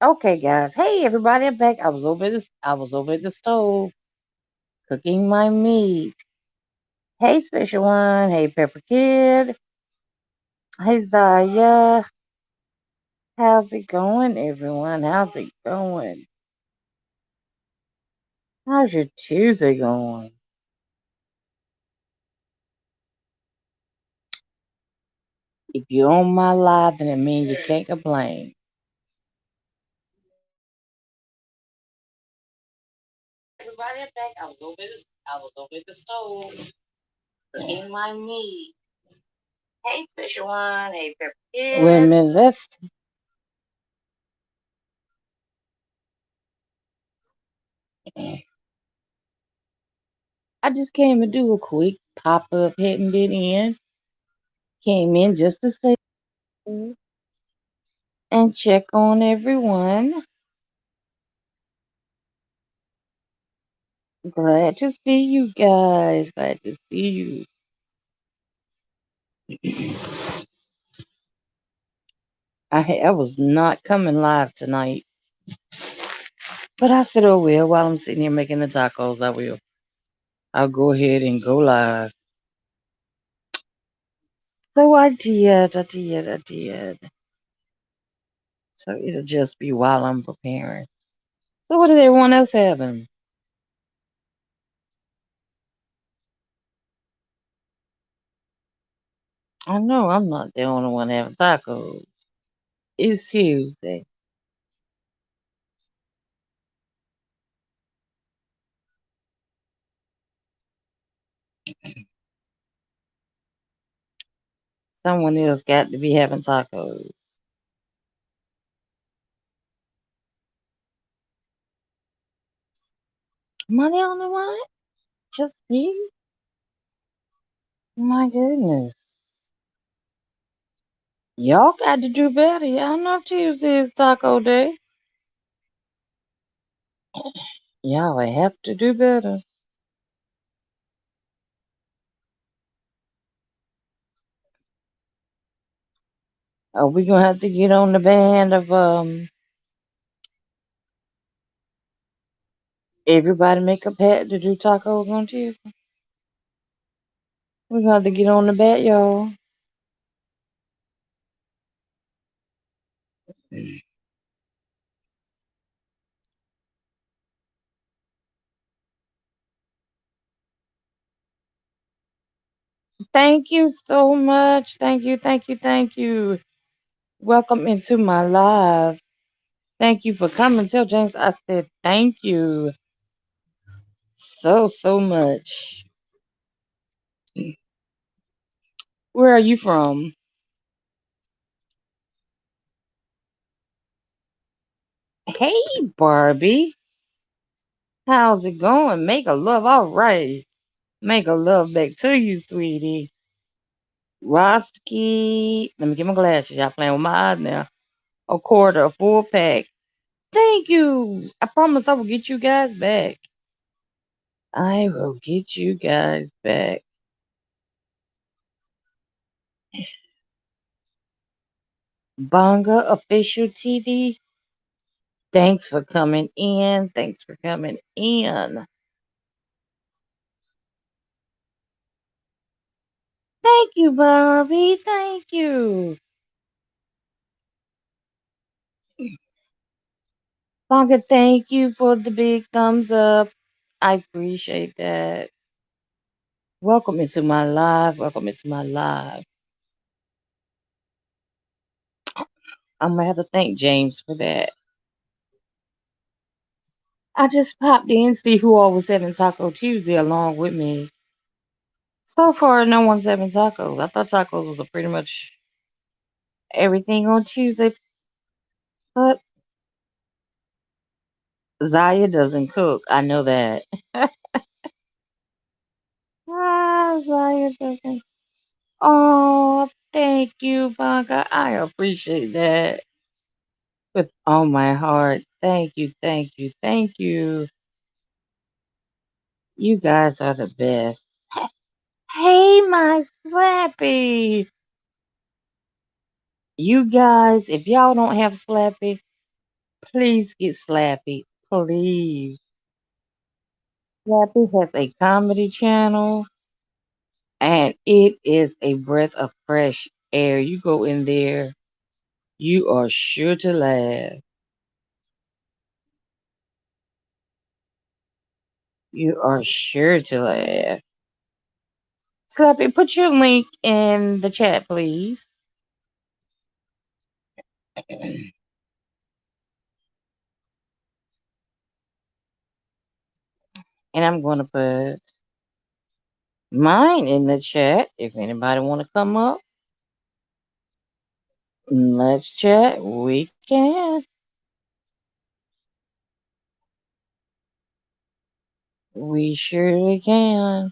Okay, guys. Hey, everybody! I'm back. I was over at the stove cooking my meat. Hey, special one. Hey, Pepper Kid. Hey, Zaya. How's it going, everyone? How's it going? How's your Tuesday going? If you're on my live, then it means you can't complain. Hey, everybody! I'm back. I was over at the stove cooking my meat. Hey, special one. Hey, Pepper Kid. Wait a minute. I just came to do a quick pop up, hitting it in. Came in just to say and check on everyone. Glad to see you guys. Glad to see you. I was not coming live tonight, but I said, oh well, while I'm sitting here making the tacos, I will. I'll go ahead and go live. So I did. So it'll just be while I'm preparing. So what is everyone else having? I know I'm not the only one having tacos. It's Tuesday. Someone else got to be having tacos. Am I the only one? Just me? My goodness. Y'all got to do better. Y'all know Tuesday is taco day. Y'all have to do better. Are we gonna have to get on the band of everybody make a pact to do tacos on Tuesday? We're gonna have to get on the bat, y'all. Thank you so much. Thank you. Welcome into my live. Thank you for coming. Tell James I said thank you so much. Where are you from? Hey, Barbie. How's it going? Make a love. All right. Make a love back to you, sweetie. Roski. Let me get my glasses. Y'all playing with my eyes now. A quarter, a full pack. Thank you. I promise I will get you guys back. I will get you guys back. Bonga Official TV. Thanks for coming in. Thanks for coming in. Thank you, Barbie. Thank you. Bonga, thank you for the big thumbs up. I appreciate that. Welcome into my live. Welcome into my live. I'm gonna have to thank James for that. I just popped in to see who all was having Taco Tuesday along with me. So far, no one's having tacos. I thought tacos was a pretty much everything on Tuesday, but Zaya doesn't cook. I know that. Zaya doesn't. Oh, thank you, Blanca. I appreciate that with all my heart. Thank you. You guys are the best. Hey, my Slappy. You guys, if y'all don't have Slappy, Please get Slappy. Please. Slappy has a comedy channel and it is a breath of fresh air. You go in there, you are sure to laugh. You are sure to laugh. Slappy, put your link in the chat, please. And I'm going to put mine in the chat if anybody want to come up. Let's chat. We can. We surely can.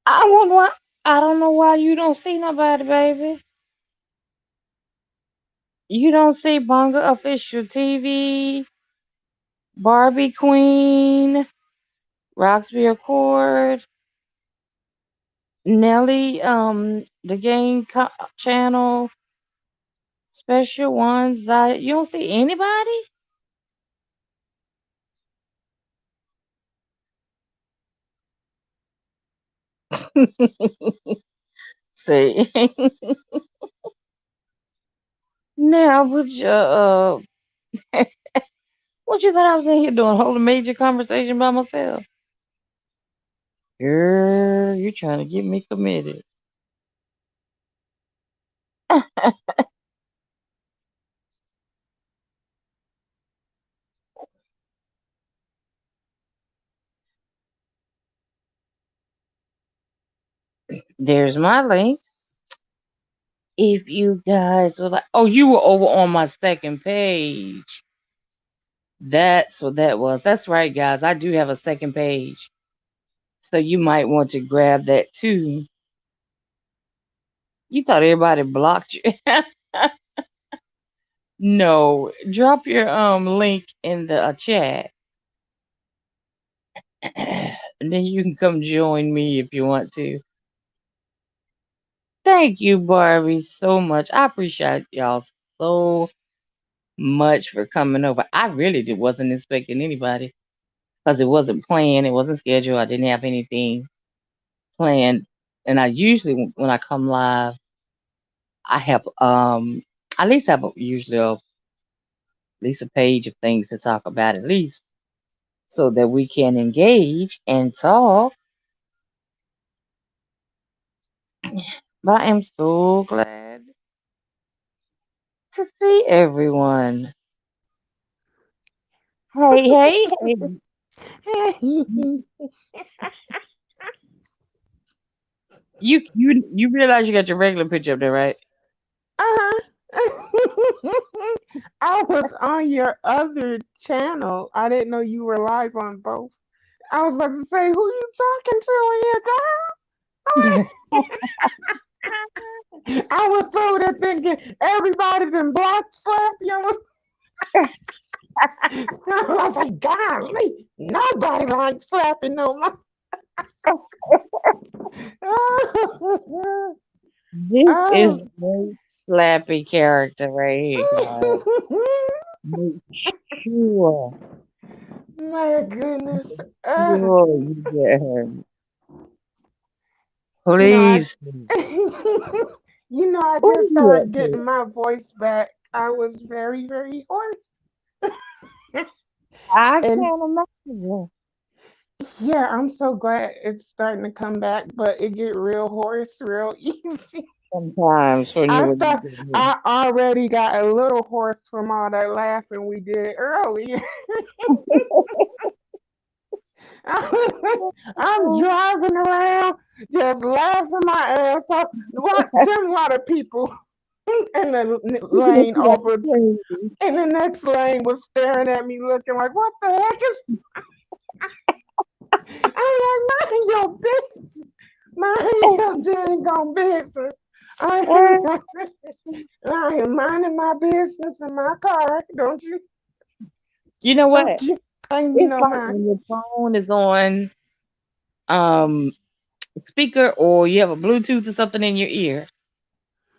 I wonder why. I don't know why you don't see nobody, baby. You don't see Bunga Official TV, Barbie Queen, Roxby Accord, Nelly, the channel, special ones. You don't see anybody. See, now what what you thought I was in here doing? Holding a major conversation by myself? Girl, you trying to get me committed. There's my link. If you guys were like, oh, you were over on my second page. That's what that was. That's right, guys. I do have a second page. So you might want to grab that too. You thought everybody blocked you. No, drop your link in the chat. And then you can come join me if you want to. Thank you, Barbie, so much. I appreciate y'all so much for coming over. I really wasn't expecting anybody because it wasn't planned, it wasn't scheduled. I didn't have anything planned. And I usually, when I come live, I have at least have usually at least a page of things to talk about at least so that we can engage and talk. But I am so glad to see everyone. Hey, hey, hey. You realize you got your regular picture up there, right? I was on your other channel. I didn't know you were live on both. I was about to say, who you talking to on your girl? I was over there thinking everybody been block slap you. I was like, golly, nobody likes slapping no more. This is Oh. the most slappy character right here, guys. Make sure, My goodness. sure you get her. You know, I Please. I What just are you up started to? getting my voice back. I was very, very hoarse. I And can't imagine. yeah, I'm so glad it's starting to come back, but it get real hoarse real easy. Sometimes when you I were start doing I already got a little hoarse from all that laughing we did earlier. I'm it. driving around just laughing my ass off. Watch them lot of people in the lane over in the next lane was staring at me looking like, what the heck is I like mind your business. Mind your dang on business. I I am minding my business in my car. You know Don't what? you pay me It's no like mind. when your phone is on um speaker or you have a Bluetooth or something in your ear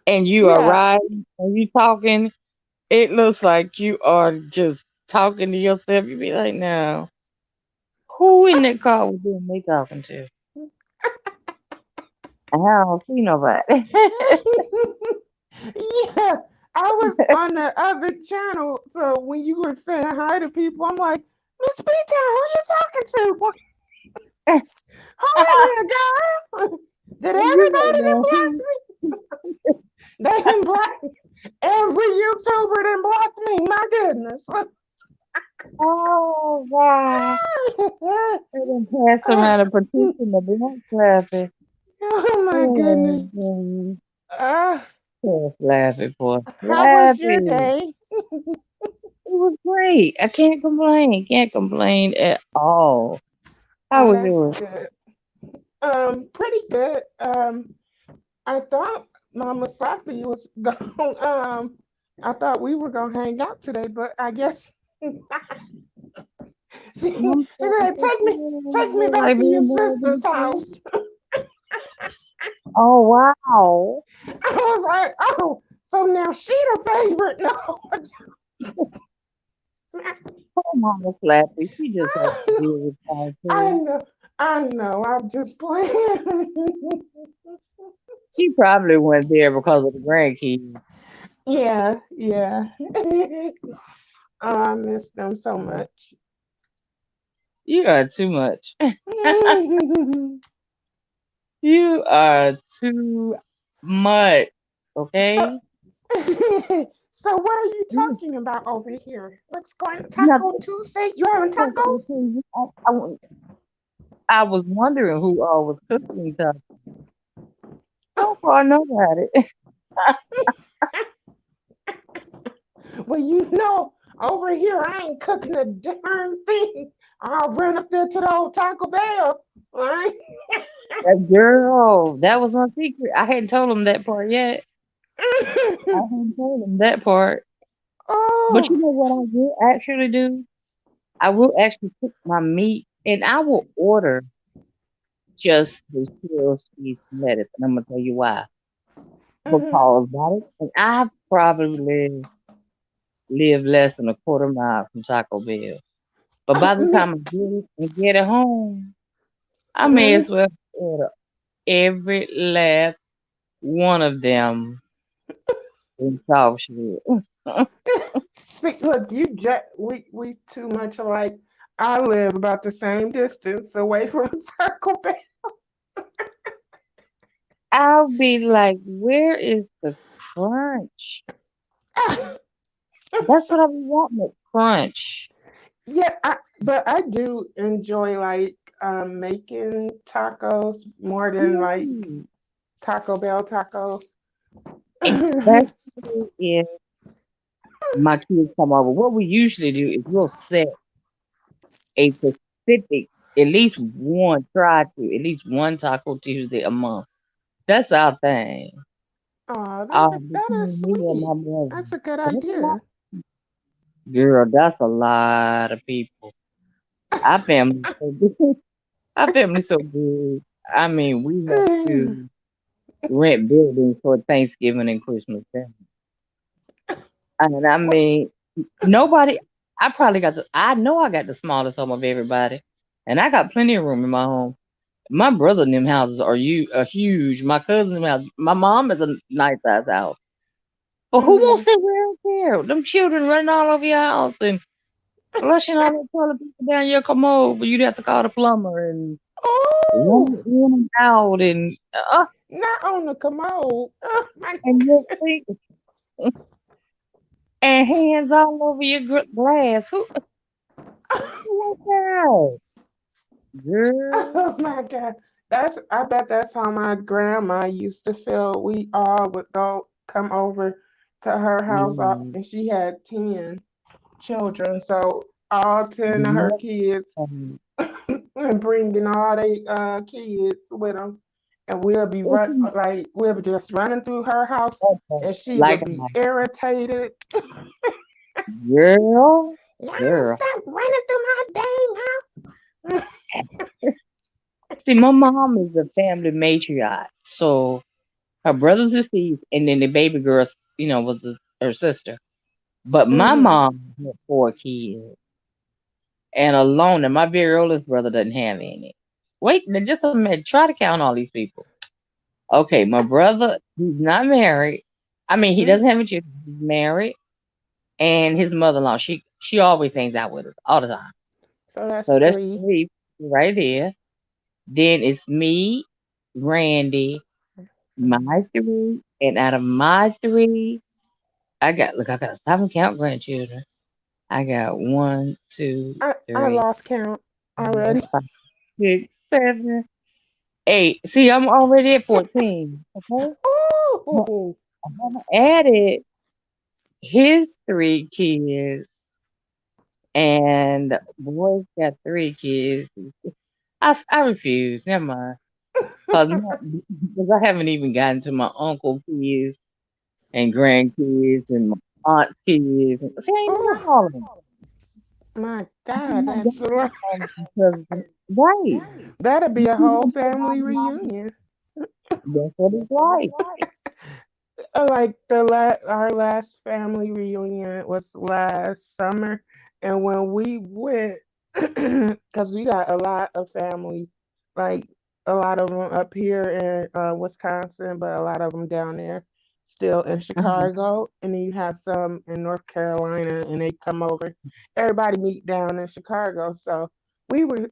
and you are Yeah. riding and you talking, it looks like you are just talking to yourself. You be like, now, who in that car was doing they talking to? I don't see nobody. Yeah. I was on the other channel, so when you were saying hi to people, I'm like, Miss B Town, who you talking to? Hold on, girl. Did And you like, everybody done now, block who? me? They done block every YouTuber done blocked me. My goodness. Oh, God. They done passed around a petition of black clapping. Oh my goodness. Oh, Uh, just laughing, boy. how was your Laughing. day? It was great. I can't complain. Can't complain at all. How Oh, was that's yours? good. Pretty good. I thought Mama Sophie was going. I thought we were gonna hang out today, but I guess I'm she sorry said, for take me back like to your being more sister's than house." two. Oh, wow. I was like, "Oh, so now she the favorite?" No, Oh, Mama Slappy. She just has to deal with time, I too. know, I know. I'm just playing. She probably went there because of the grandkids. Yeah, yeah. Oh, I miss them so much. You are too much. You are too much. Okay? So what are you You talking about over here? What's going Taco nothing. Tuesday? You having I was gonna tacos? tell you, I was wondering who all was cooking stuff. So far, nobody. Well, over here I ain't cooking a darn thing. I'll run up there to the old Taco Bell. Right? That girl, that was my secret. I hadn't told him that part yet. I hadn't told him that part. But you Oh. know what I will actually do? I will actually cook my meat and I will order just the shells, cheese, and lettuce. And I'm gonna tell you why. Mhm. Because by the, and I probably live less than a quarter mile from Taco Bell. But by the Me. time I get it and get it home, I may Mhm. as well order every last one of them in soft shell. See, look, we too much alike. I live about the same distance away from Taco Bell. I'll be like, where is the crunch? That's what I be wanting, the crunch. Yeah, but I do enjoy like making tacos more than like Mm. Taco Bell tacos. Especially if my kids come over. What we usually do is we'll set a specific, at least one, try to, at least one Taco Tuesday a month. That's our thing. Oh, that is Between me and my sweet. brother. That's a good That's a lot. idea. Girl, that's a lot of people. Our family so good. Our family so good. I mean, we have to rent buildings for Thanksgiving and Christmas. And I mean, nobody. I probably got the. I know I got the smallest home of everybody, and I got plenty of room in my home. My brother and them houses are huge. My cousin them house. My mom is a nice size house. But who wants Hmm. that wear and tear? Them children running all over your house and flushing all that toilet paper down your commode for you to have to call the plumber and Oh, running in and out not on the commode. Oh my and your feet and hands all over your glass. Who like that? Girl. Oh my God. I bet that's how my grandma used to feel. We all would go come over to her house Yeah. and she had 10 children. So all 10 of her Yeah. kids and bringing all they kids with them. and we'll be just running through her house, and she Like would a be irritated. girl, Now girl. stop running through my dang house. See, my mom is a family matriarch, so her brother's deceased, and then the baby girl, was her sister. But my Hmm. mom had 4 kids, and alone, and my very oldest brother doesn't have any. Wait, now just a minute. Try to count all these people. Okay, my brother, he's not married. I mean, he doesn't have any children. He's married, and his mother-in-law, she always hangs out with us all the time. So that's So that's three. 3 right there. Then it's me, Randy, Mhm. my 3, and out of my 3, I gotta stop and count grandchildren. I got one, two, I three, lost count four, already. 5, 6, 7, 8. See, I'm already at 14. Okay, but Ooh, I haven't added his 3 kids, and boy's got 3 kids. I refuse. Never mind. Cause I haven't even gotten to my uncle kids and grandkids and my aunt's kids. See, I ain't ooh, done all of them. my I have God, not that's a gotten lot. to all of them cousins. Right. That'll be You a see whole what I'm family talking reunion. about? That's what it's like. Like our last family reunion was last summer, and when we went, because we got a lot of family, like a lot of them up here in Wisconsin, but a lot of them down there still in Mhm. Chicago, and then you have some in North Carolina, and they come over. Everybody meet down in Chicago, so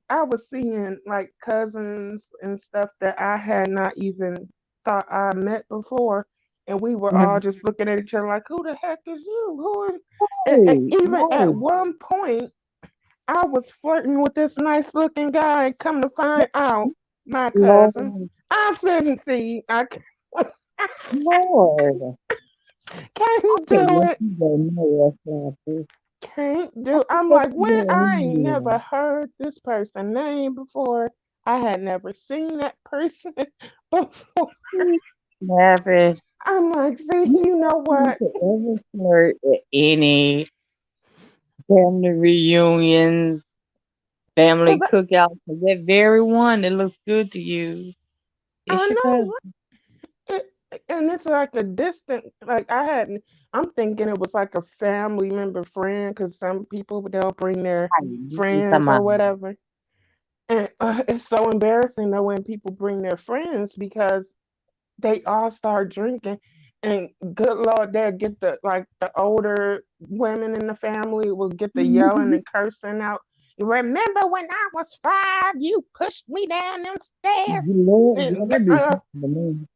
I was seeing like cousins and stuff that I had not even thought I met before, and we were all Mhm. just looking at each other like, "Who the heck is you? Who is?" And Right, even at right. one point, I was flirting with this nice looking guy, and come to find out, my cousin. Lord, I couldn't see. I Lord. I can't can't do let it. you go nowhere, Francis. Can't I do. can't I'm let like, you when go I ain't anywhere. never heard this person name before. I had never seen that person before. Travis, I'm like, see, you you don't know need what? to ever flirt at any family reunions, family Cause cookouts. 'Cause that very one that looks good to you, I it's your cousin. know it, and it's like a distant. Like I hadn't. I'm thinking it was like a family member friend, because some people they'll bring their Right, you friends talking or about whatever. And it's so embarrassing though when people bring their friends, because they all start drinking, and good Lord, they'll get the older women in the family will get the yelling and cursing out. You remember when I was 5, you pushed me down them stairs, girl, and that be to me.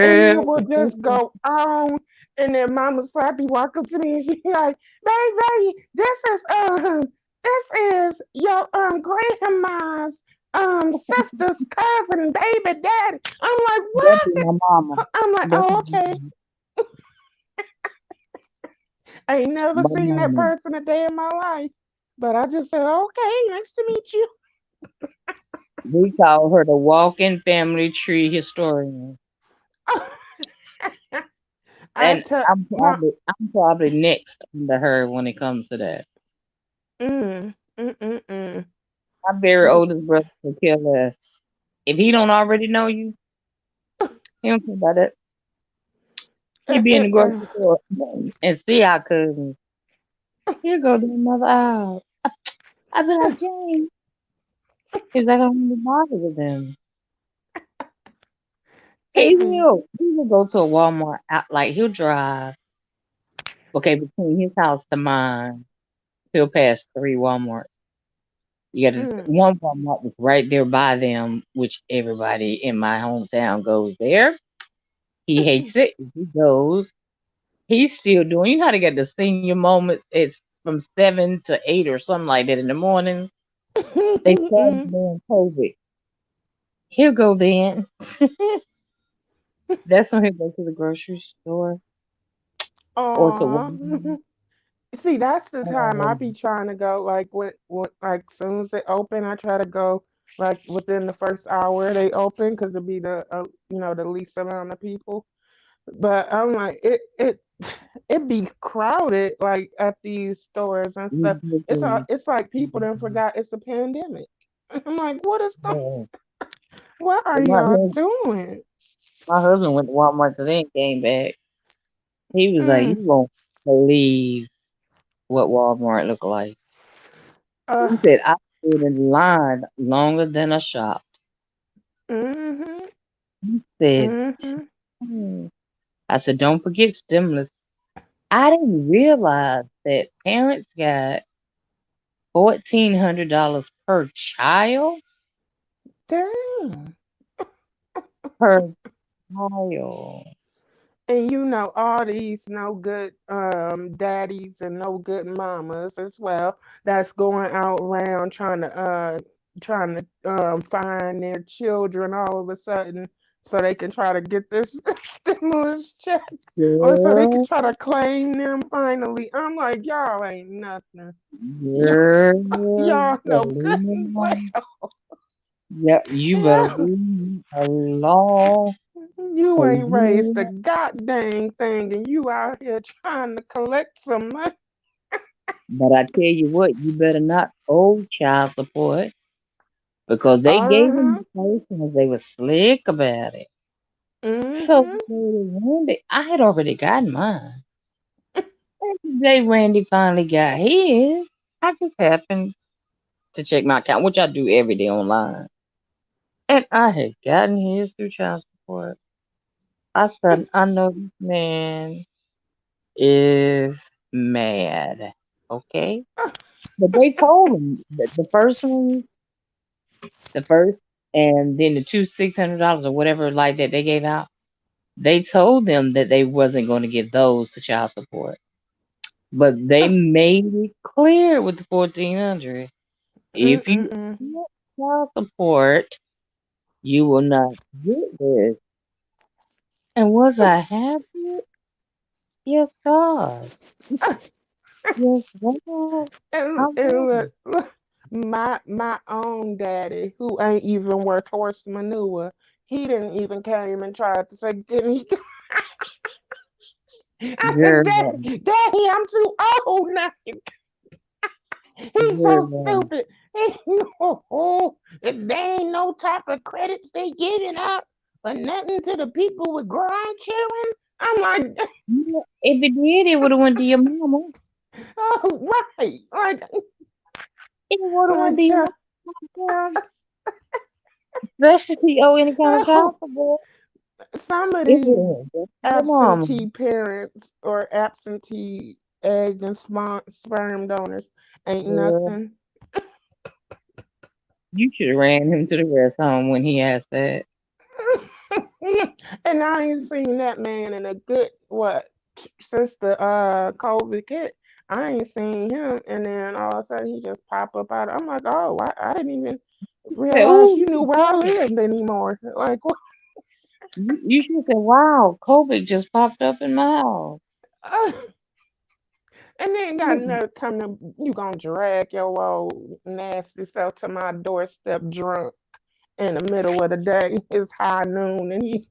and Girl, it will just go on. And then Mama Slappy walk up to me and she like, baby, this is your grandma's sister's cousin, baby daddy. I'm like, that be what? my mama. I'm like, That oh, be okay. I ain't never my seen that mama. person a day in my life. But I just said, okay, nice to meet you. We call her the walking family tree historian. I And tell my I'm probably next under her when it comes to that. mm, mm, mm, mm. My very oldest brother could care less. If he don't already know you, he don't care about it. He Uh, be in uh, the uh. grocery store and see our cousins. He'll go to another aisle. I be like, James. He's like, I don't even bother with them. He will go to a Walmart out like he'll drive. Okay, between his house to mine, he'll pass 3 Walmarts. You got Mm, one Walmart was right there by them, which everybody in my hometown goes there. He mm. hates it. He goes. He's still doing. You know how to get the senior moment? It's from 7 to 8 or something like that in the morning. They started doing COVID. He'll go then. That's when he'll go to the grocery store or to Aw. Walmart. See, that's the time I be Um, trying to go. Like when like soon as it open, I try to go. like within the first hour they open because it'd be the least amount of people. But I'm like it be crowded like at these stores and stuff. It's like people then forgot it's a pandemic. I'm like, Yeah. what are My y'all husband, doing? my husband went to Walmart today and came back. He was like, "You Mm, won't believe what Walmart look like." uh, He said, "I stood in line longer than a shop." mm-hmm, He said, mm-hmm. "Hmm." I said, "Don't forget stimulus." I didn't realize that parents got $1,400 per child Damn. per child. And all these no good daddies and no good mamas as well that's going out around trying to find their children all of a sudden so they can try to get this stimulus check or so they can Girl, try to claim them finally. I'm like, y'all ain't nothing. Y'all, girl, y'all know better good leave me and alone. well. Yep, you better Yeah, leave me alone. you 'Cause ain't raised a goddamn thing and you out here trying to collect some money. but I tell you what, you better not owe child support because they gave them Uh-huh. the first ones. They were slick about it. So Mm-hmm. Randy, I had already gotten mine. And the day Randy finally got his, I just happened to check my account, which I do every day online. And I had gotten his through child support. I said, I know this man is mad. Okay? But they told him that the first, and then the two $600 or whatever like that they gave out, they told them that they wasn't going to give those to child support. But they made it clear with the 1,400. If you Mm-mm-mm. get child support, you will not get this. And was I happy? Yes, God. Yes, God. I And was. look, my own daddy, who ain't even worth horse manure, he didn't even came and tried to say, "Can he?" I said, Girl, "Daddy, I'm too old now." He's so girl. stupid. If there ain't no type of credits they giving out or nothing to the people with grandchildren. I'm like, Yeah, if it did, it would have went to your mama. oh, right. It would have went to Like, your mama. Especially if you owe any kind of child oh, support. some of It these would have went to your mama. absentee parents or absentee egg and sperm donors ain't Girl, nothing. you should have ran him to the rest home when he asked that. And I ain't seen that man in a good what since the COVID hit. I ain't seen him, and then all of a sudden he just pop up out. I'm like, oh, I didn't even Say, realize ooh, you knew where I lived anymore. Like, what? you should say, wow, COVID just popped up in my house. And then got another come to you gonna drag your old nasty self to my doorstep drunk in the middle of the day. It's high noon, and he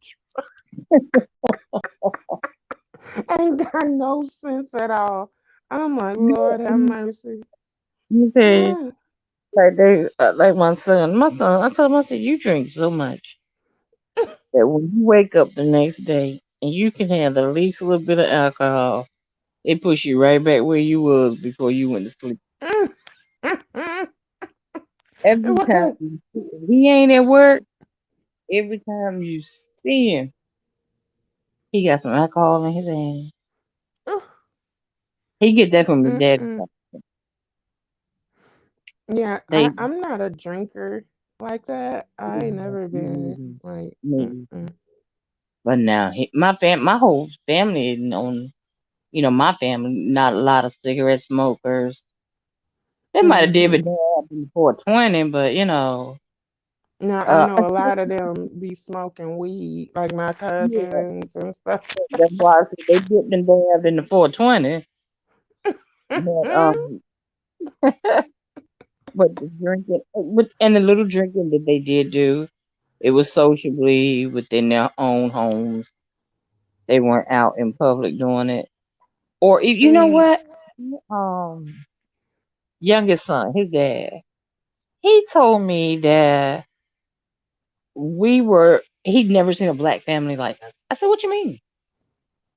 ain't got no sense at all. I'm like, Lord have Let mercy. me tell you, Yeah. like my son, I told him, I said, you drink so much that when you wake up the next day and you can have the least little bit of alcohol, it puts you right back where you was before you went to sleep. Mm, mm, mm. Every time Well, if he ain't at work, every time you see him, he got some alcohol in his hand. uh, He get that from his mm, dad. mm. Yeah, They I'm not a drinker like that. I ain't never been like, mm-mm. but now my whole family is on. My family, not a lot of cigarette smokers. They might have did Mm-hmm. it before 20, but Now I uh, know a lot of them be smoking weed, like my yeah, cousins and stuff. that's why I said they dipped and dabbed in the 420. But But the drinking, and the little drinking that they did do, it was sociably within their own homes. They weren't out in public doing it. Or you know Mm, what? Youngest son, his dad, he told me that he'd never seen a black family like us. I said, what you mean?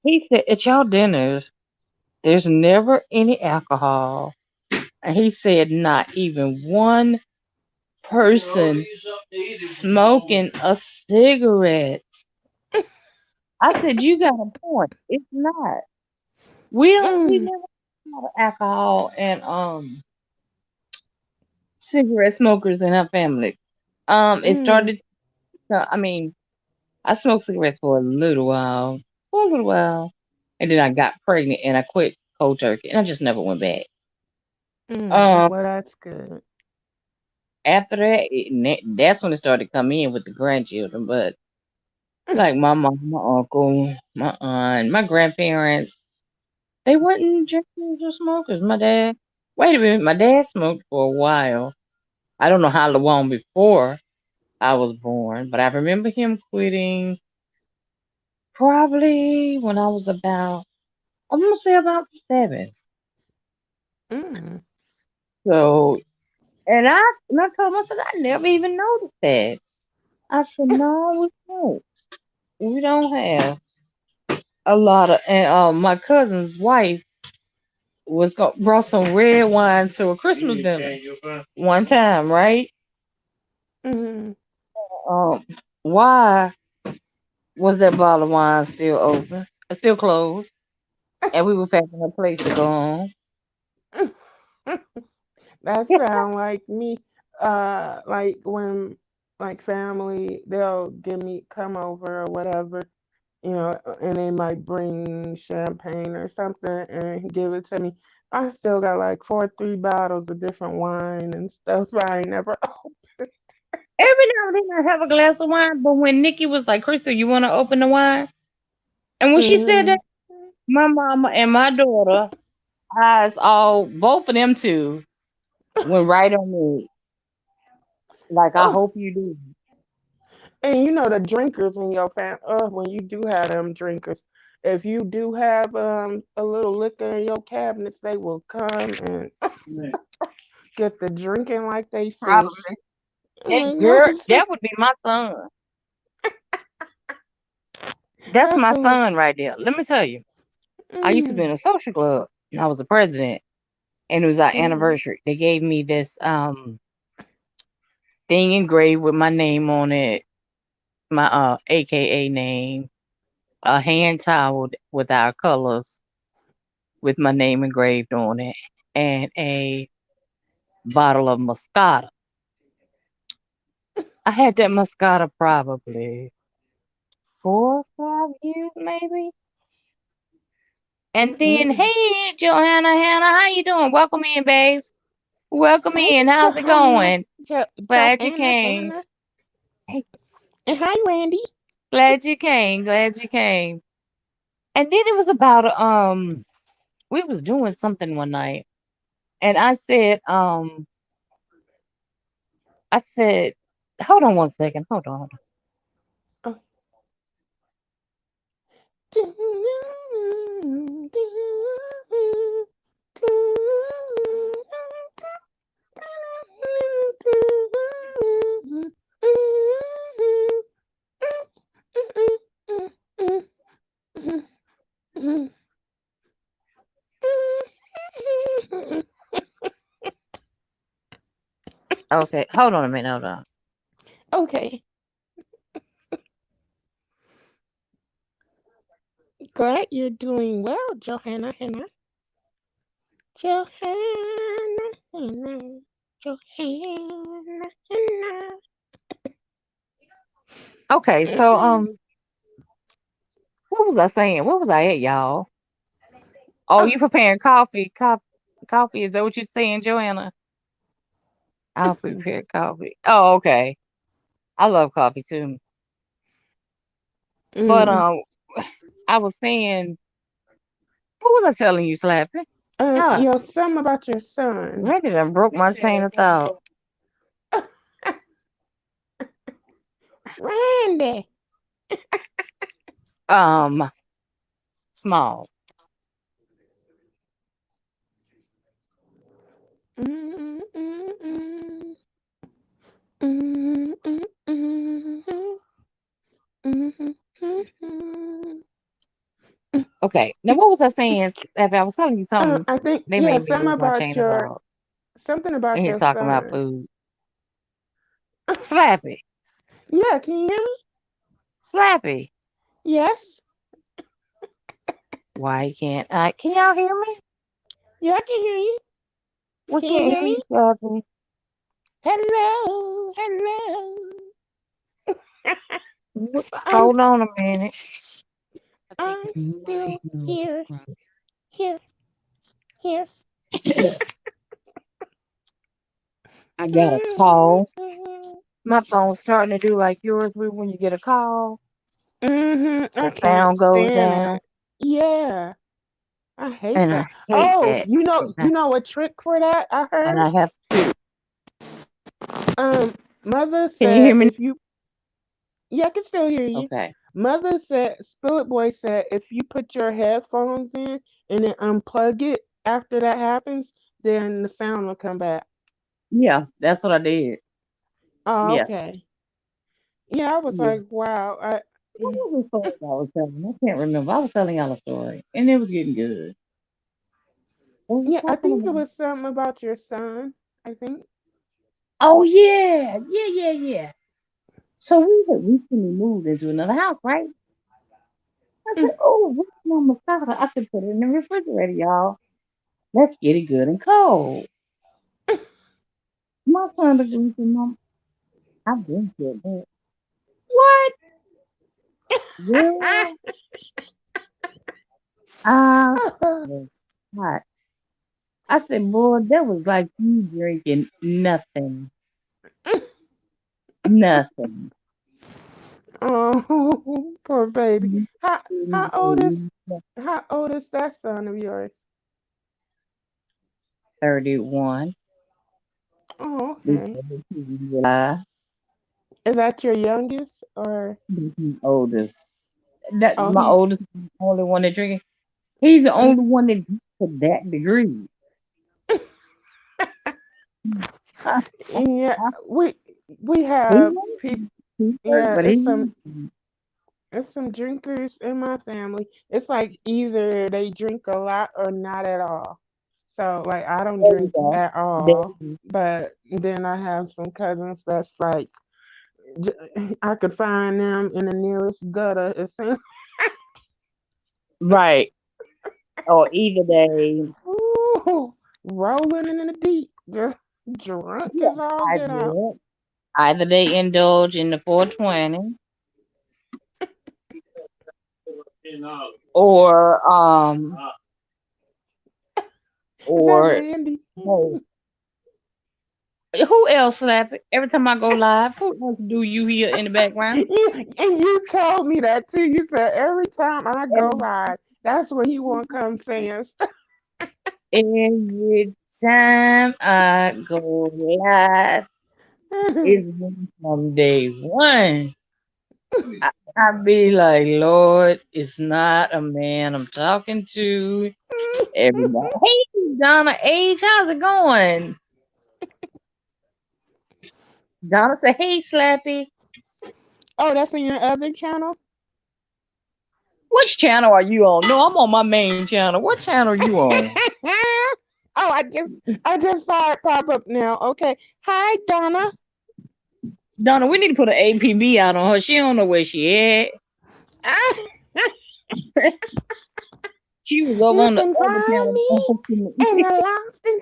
He said, at y'all dinners, there's never any alcohol. And he said, not even one person smoking a cigarette. I said, you got a point. It's not. We mm, never had alcohol and cigarette smokers in our family. It mm, started. I mean, I smoked cigarettes for a little while, and then I got pregnant and I quit cold turkey, and I just never went back. mm. Um, Well, that's good. After that, that's when it started to come in with the grandchildren. But Mm, like my mom, my uncle, my aunt, my grandparents, they wasn't drinkers or smokers. My dad, wait a minute, my dad smoked for a while. I don't know how long before I was born, but I remember him quitting probably when I was I'm gonna say about 7. mm, So, and I told him, I said, I never even noticed that. I said, no, we don't. We don't have a lot of, and my cousin's wife brought some red wine to a Christmas dinner one time, right? mm. Um, why was that bottle of wine still open? Still closed, and we were packing a place to go home. That sound like me. Like when like family, they'll give me come over or whatever, and they might bring champagne or something and give it to me. I still got like 3 bottles of different wine and stuff I ain't never. Every now and then I have a glass of wine, but when Nikki was like, Crystal, you want to open the wine? And when she said that, Mm. my mama and my daughter, both of them two, went right on me. Like, I Oh, hope you do. and the drinkers in your family. When you do have them drinkers, if you do have a little liquor in your cabinets, they will come and get the drinking like they fish. Probably. That Ain't no girl, sense. that would be my son. That's That's my a son right there. Let me tell you, I used to be mm, in a social club, and I was the president, and it was our mm, anniversary. They gave me this thing engraved with my name on it, my AKA name, a hand towel with our colors with my name engraved on it, and a bottle of Moscato. I had that Moscato probably 4 or 5 years, maybe. And then, mm. hey, Johanna, Hannah, how you doing? Welcome in, babes. Welcome Hey, in. How's it Johanna, going? Glad you Joanna, came. Hannah, and hi, Randy. Glad you came. Glad you came. And then it was about we was doing something one night, and I said, hold on one second, hold on. Oh. Okay, hold on a minute, hold on. Okay, glad you're doing well, Johanna, Hannah. Johanna, Hannah, Johanna, Hannah. Okay, so Mhm. what was I saying? What was I at, y'all? Oh, Oh, you preparing coffee? Coffee? Is that what you're saying, Joanna? I'll prepare coffee. Oh, okay. I love coffee too. But mm. I was saying, what was I telling you, Slappy? God, Something about your son. maybe I broke my chain of thought. Randy. Um, Small. Mm, mm, mm, mm, mm, mm, mm, mm, Okay, now what was I saying? If I was telling you something, I think they made me something lose my about chain of your thought. And here talking about son. food. Slappy, Yeah, can you hear me? Slappy. Yes. Why can't I? Can y'all hear me? Yeah, I can hear you. We Can you can't hear hear me? you, Slappy. Hello, hello. I'm Hold on a minute. I think I'm still it might here, here, here. I got a call. My phone's starting to do like yours when you get a call. I The can't sound goes stand down, that. Yeah, I hate and I that. hate Oh, that. you know a trick for that I And heard? I have to. Um, Mother Can you hear said me? if you, yeah, I can still hear you. Okay. Mother said, Spillet Boy said, if you put your headphones in and then unplug it after that happens, then the sound will come back. Yeah, that's what I did. Oh, Yeah. okay. Yeah, I was Yeah. like, wow. What was the story I was telling? I can't remember. I was telling y'all a story, and it was getting good. What was Yeah, I I talking think it about? was something about your son. I think. Oh yeah, yeah. So we had recently moved into another house, right? I Mm. said, "Oh, what's Mama Masala?" I said, "Put it in the refrigerator, y'all. Let's get it good and cold." My son looked at me and said, "Mom, I've been said that." What? Well, I was hot. I said, "Boy, that was like you drinking nothing, nothing." Oh, poor baby. You How didn't old is know. how old is that son of yours? 31. Oh, This okay. is July. Is that your youngest or This is oldest. That oh my he oldest, is the only one that drinking. He's the mm, only one that drinks to that degree. yeah, we He have knows he's hurt, yeah, but it's some drinkers in my family. It's like either they drink a lot or not at all. So like I don't there you drink go. at There all, you but then I have some cousins that's like I could find them in the nearest gutter. It seems. Right. Or either they, Ooh, rolling in the deep, just drunk yeah, as all get out. either, either they indulge in the 420 or Is that or Randy? hey, who else slap it? Every time I go live, who else do you hear in the background? And you told me that too. You said every time I go Every, live, that's when you won't come saying stuff. every time I go live is from day one. I be like, Lord, it's not a man I'm talking to. Everybody. Hey, Donna H, how's it going? Donna said, hey, Slappy. Oh, that's in your other channel? Which channel are you on? No, I'm on my main channel. What channel are you on? Oh, I just saw it pop up now. Okay. Hi, Donna. Donna, we need to put an APB out on her. She don't know where she at. She was over You on the can other find channel. me in the lost and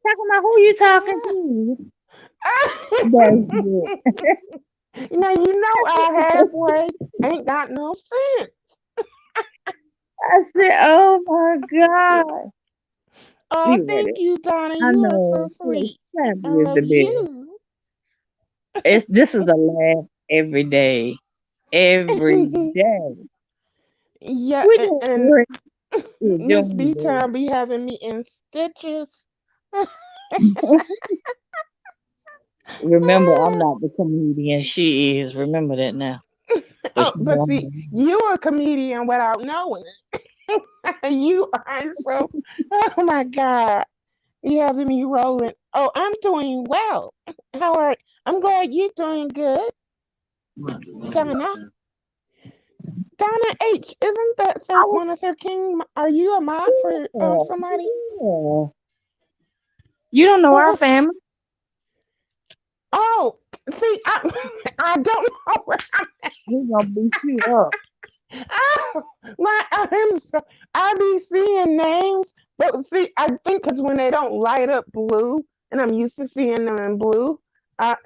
Talking about who you talking found. to. That's it. Now you know our halfway ain't got no sense. I said, oh my God. Oh, Anyway, thank you, Donna. I You are so know. Yes, sweet. I Slappy is love the best. you. This is a laugh every day. Every day. Yeah, We don't and worry. You're Miss doing B Town be having me in stitches. good. Remember, I'm not the comedian. She is. Remember that now. But Oh, she but won. see, you're a comedian without knowing it. You are so. Oh my God, you having me rolling. Oh, I'm doing well. How are? I'm glad you're doing good, Donna. Donna H. Isn't that I Sir was, one of Sir King? Are you a mod for somebody? yeah. You don't know our family. Oh, see, I don't know where We're gonna beat you up. oh, my I'm so, I be seeing names, but see, I think because when they don't light up blue, and I'm used to seeing them in blue. Uh,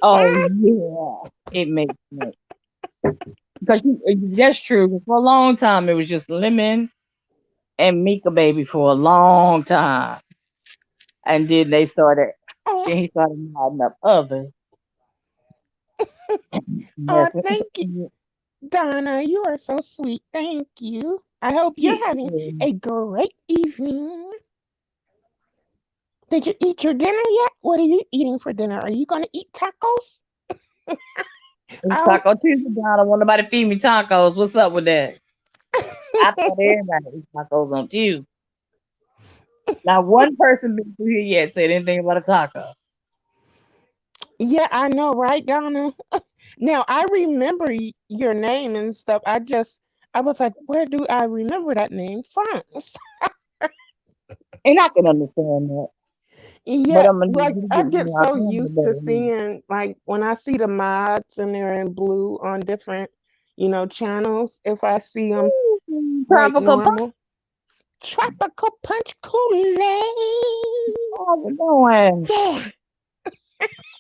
Oh yeah, it makes sense because that's true. 'Cause for a long time, it was just Lemon and Mika Baby for a long time, and then they started. oh, Then he started modding up others. oh, Yes, thank you, Donna. You are so sweet. Thank you. I hope you're having he, a great evening. Did you eat your dinner yet? What are you eating for dinner? Are you gonna eat tacos? it's I hope. Taco Tuesday. I don't want nobody to feed me tacos. What's up with that? I thought everybody eat tacos on Tuesday. Not one person been through here yet said anything about a taco. Yeah, I know, right, Donna? Now I remember your name and stuff. I was like, where do I remember that name from? And I can understand that. But Yeah, I'm gonna need like you to I get get me our so family used to better. seeing like when I see the mods and they're in blue on different, channels. If I see them like Tropical punch. normal, tropical punch Kool-Aid. How's it going? Yeah.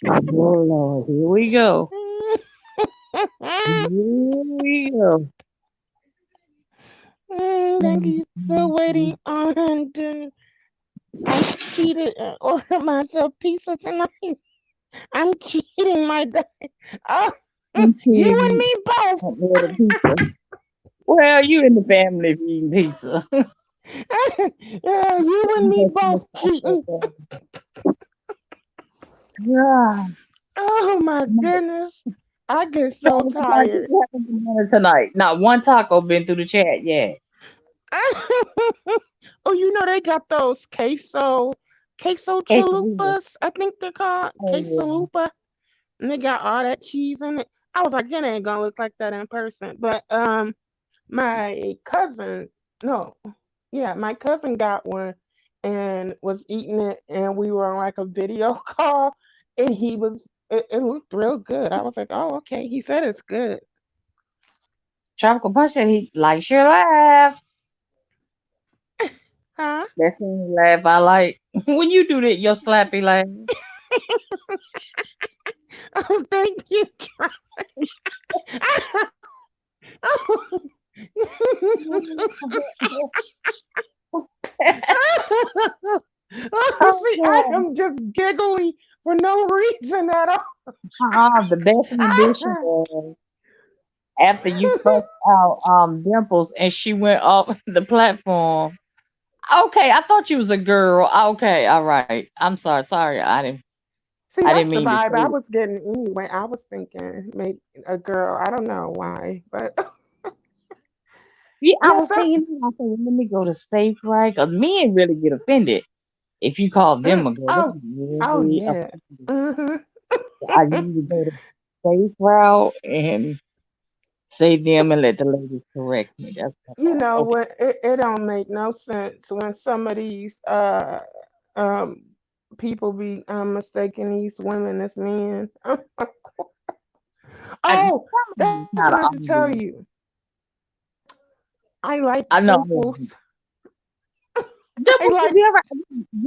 Oh Lord, here we go. Here we go. Thank you. Still waiting on dinner. I cheated and ordered myself pizza tonight. I'm cheating my day. Oh, I'm you and cheating. me both. I'm ordering pizza. Well, you in the family if you eating pizza. You and me both cheating. Yeah. Oh my goodness. I get So so what kind of tired. pizza having for dinner tonight? Not one taco been through the chat yet. Oh, they got those queso Quesadilla. chalupas. I think they're called Oh yeah. quesalupa, and they got all that cheese in it. I was like, it ain't gonna look like that in person. But my cousin, no, yeah, my cousin got one and was eating it, and we were on like a video call, and it looked real good. I was like, oh, okay. He said it's good. Tropical punch said he likes your laugh. Huh? That's the only laugh I like. When you do that, your slappy laugh. Oh, thank you. See, I Oh, am just giggly for no reason at the best rendition all. was after you fussed out Dimples and she went up the platform. Okay, I thought you was a girl. Okay, all right. I'm sorry. Sorry, See, I didn't that's the mean to say vibe I it. was getting anyway. I was thinking maybe a girl. I don't know why, but Yeah, I yes, was thinking. I said, well, let me go to safe right because men really get offended if you call them a girl. They oh, get oh really yeah. offended. hmm I usually go the safe route and say them and let the ladies correct me. That's okay. what? It don't make no sense when some of these um people be mistaking these women as men. I Oh, that's what I kind meant of to tell argue. you. I like I know. dimples. I Dimples, like. have you ever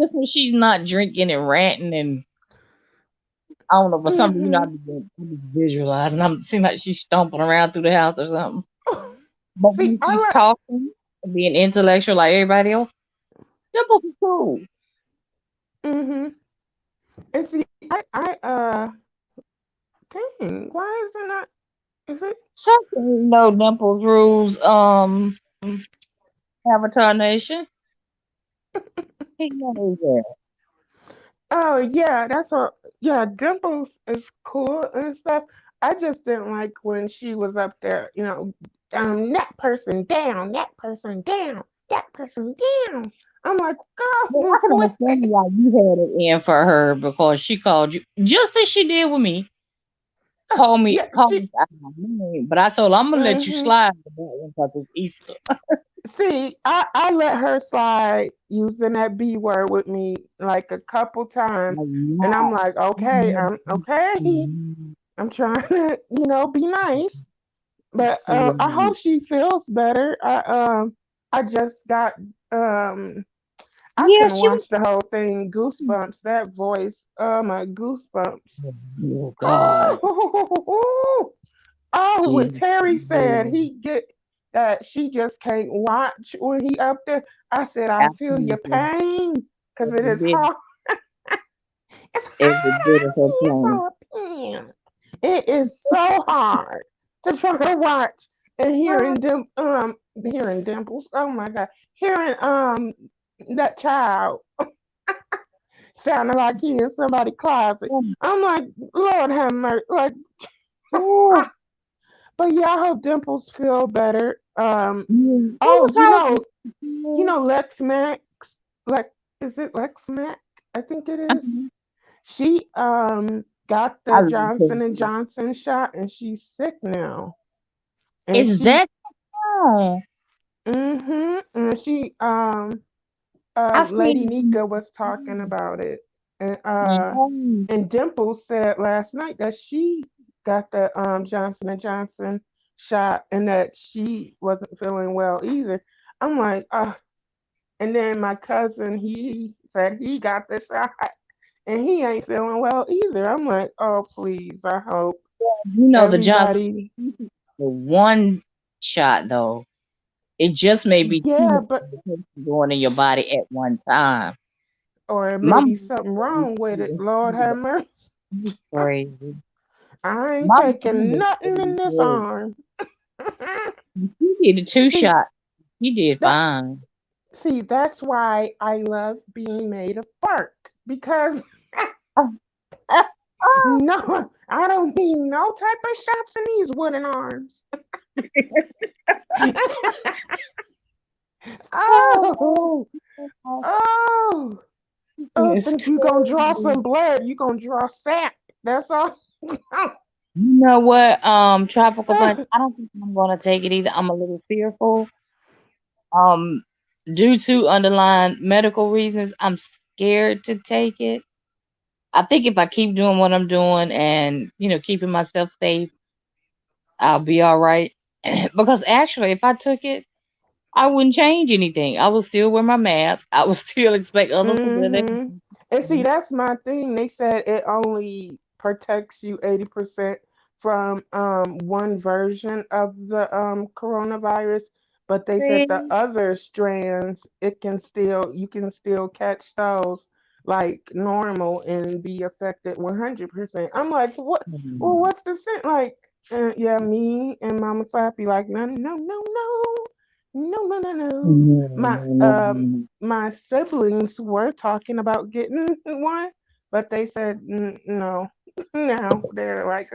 just when she's not drinking and ranting and I don't know, but something you know I be visualizing. I'm seem like she's stomping around through the house or something. But See, when I she's like. talking and being intellectual like everybody else, Dimples is cool. hmm And see, dang, why is it not? Is it? Something no Dimples rules. Avatar Nation. He knows that. Oh yeah, that's a yeah. Dimples is cool and stuff. I just didn't like when she was up there. That person down, that person down, that person down. I'm like, Well, girl, I can quit. understand why you had it in for her because she called you just as she did with me. Yeah, Call me out my name. But I told her I'm gonna let you hmm slide with that one because it's Easter. See, I let her slide using that B word with me like a couple times, Like, and I'm no. like, okay, I'm okay. I'm trying to, be nice. But I Right. hope she feels better. I just got um I Yeah, couldn't she was. watch the whole thing. Goosebumps. That voice. Oh my goosebumps. Oh God, Oh, oh, when Jesus. Terry said he get that she just can't watch when he up there. I said I feel your Absolutely. pain because it Every is bit, hard. It's every bit of her plan. hard on your pen. It is so hard to try to watch and hearing dimples. Oh my god, hearing that child sounding like he in somebody's closet. I'm like, Lord have mercy. Like, Oh, but yeah, I hope dimples feel better. what Oh, was wrong? Lex Max. Like, is it Lex Max? I think it is. Uh-huh. She got I the love Johnson and Casey. Johnson shot and she's sick now. And Is she that wrong? and she I Lady seen. Nika was talking about it. And Yeah. and Dimple said last night that she got the Johnson and Johnson shot and that she wasn't feeling well either. I'm like, and then my cousin he said he got the shot and he ain't feeling well either. I'm like, oh please, I hope The Johnson, everybody. the one shot though, it just may be too Yeah, much but medication going in your body at one time. or it My may mom be something wrong with it. Lord have mercy. was crazy. I ain't My taking mom nothing in this was arm. He did a two See shot. He did that. fine. See, that's why I love being made of bark because no, I don't need no type of shots in these wooden arms. Oh, oh, oh! It's Think you gonna draw crazy. some blood? You gonna draw sap? That's all. You know what? Tropical Bunch. I don't think I'm gonna take it either. I'm a little fearful. Um, due to underlying medical reasons, I'm scared to take it. I think if I keep doing what I'm doing and keeping myself safe, I'll be all right. Because actually, if I took it, I wouldn't change anything. I would still wear my mask. I would still expect others to wear their hmm And see, that's my thing. They said it only protects you 80% from one version of the coronavirus, but they said the mask. other strands, you can still catch those like normal and be affected 100%. I'm like, what? Well, what's the sense? Like, yeah, me and Mama Slappy, like, no, no, no, no, no, no, no, no. My siblings were talking about getting one, but they said no. No, they're like,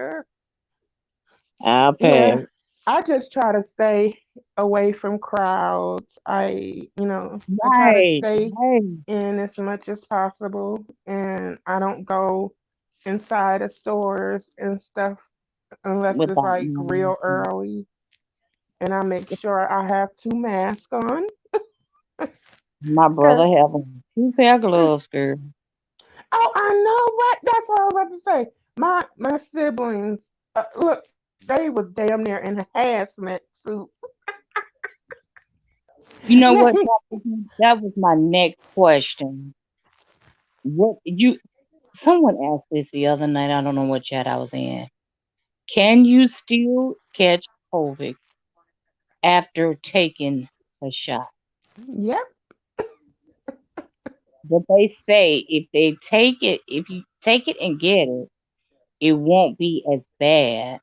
I'll yeah. pass. I just try to stay away from crowds. I try to Right, stay right. in as much as possible, and I don't go inside of stores and stuff unless it's Without like knowing. real early. And I make sure I have two masks on. My brother Cause having two pair of gloves, girl. oh, I know what. That's what I was about to say. My siblings, look, they was damn near in a hazmat suit. You know what? That was my next question. What you? Someone asked this the other night. I don't know what chat I was in. Can you still catch COVID after taking a shot? Yep, But they say if you take it and get it, it won't be as bad.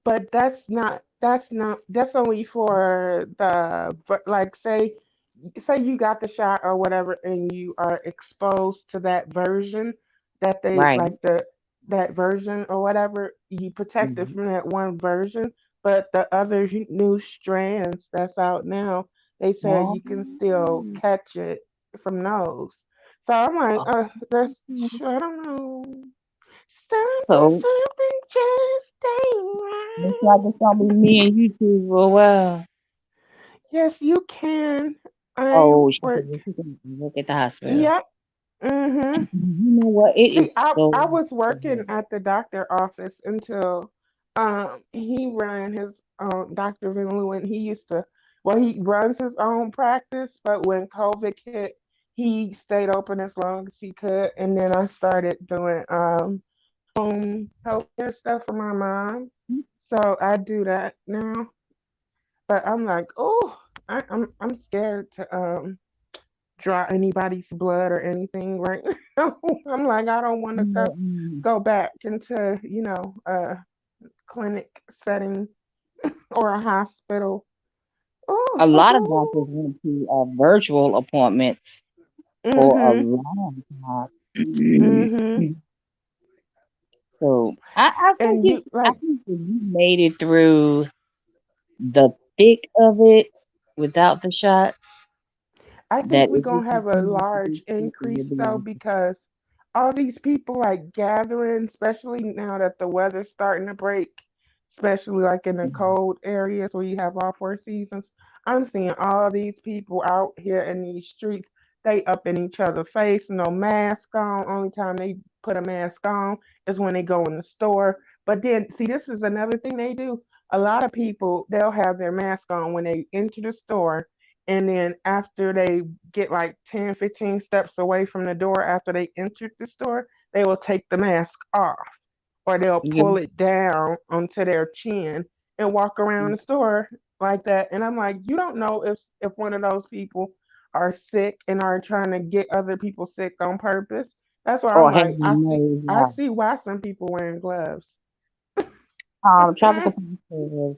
but that's not. That's only for like say you got the shot or whatever and you are exposed to that version that they Right. like the that version or whatever, you protected Mhm. from that one version, but the other new strands that's out now, they said Oh. you can still catch it from those. So I'm like, that's I don't know. So Something just ain't looks like right. it's gonna be me and you two for a while. Yes, you can. I Oh, she said work. well, she can work at the hospital. Yep. Mhm. You know what? It See, is I so was working sad. at the doctor office until he ran his Dr. Van Leeuwen. He used to well he runs his own practice, but when COVID hit, he stayed open as long as he could, and then I started doing home healthcare stuff for my mom. So I do that now. But I'm like, oh, I'm scared to draw anybody's blood or anything right now. I'm like, I don't want to You know, go back into, a clinic setting or a hospital. a lot of Oh, doctors went to virtual appointments for a mhm, long mhm. time. So I think And you I like, think if you made it through the thick of it without the shots, I think that we're if you gonna have a continue to large do it, you'll increase though be because all these people like gathering, especially now that the weather's starting to break, especially like in the cold areas where you have all four seasons. I'm seeing all these people out here in these streets. They up in each other's face, no mask on. Only time they put a mask on is when they go in the store. But then, see, this is another thing they do. A lot of people they'll have their mask on when they enter the store, and then after they get like 10, 15 steps away from the door after they entered the store, they will take the mask off or they'll you pull it down onto their chin and walk around the store like that. And I'm like, you don't know if one of those people are sick and are trying to get other people sick on purpose. That's why I'm or have like, your nose I out. see why some people wearing gloves. Tropical Passport.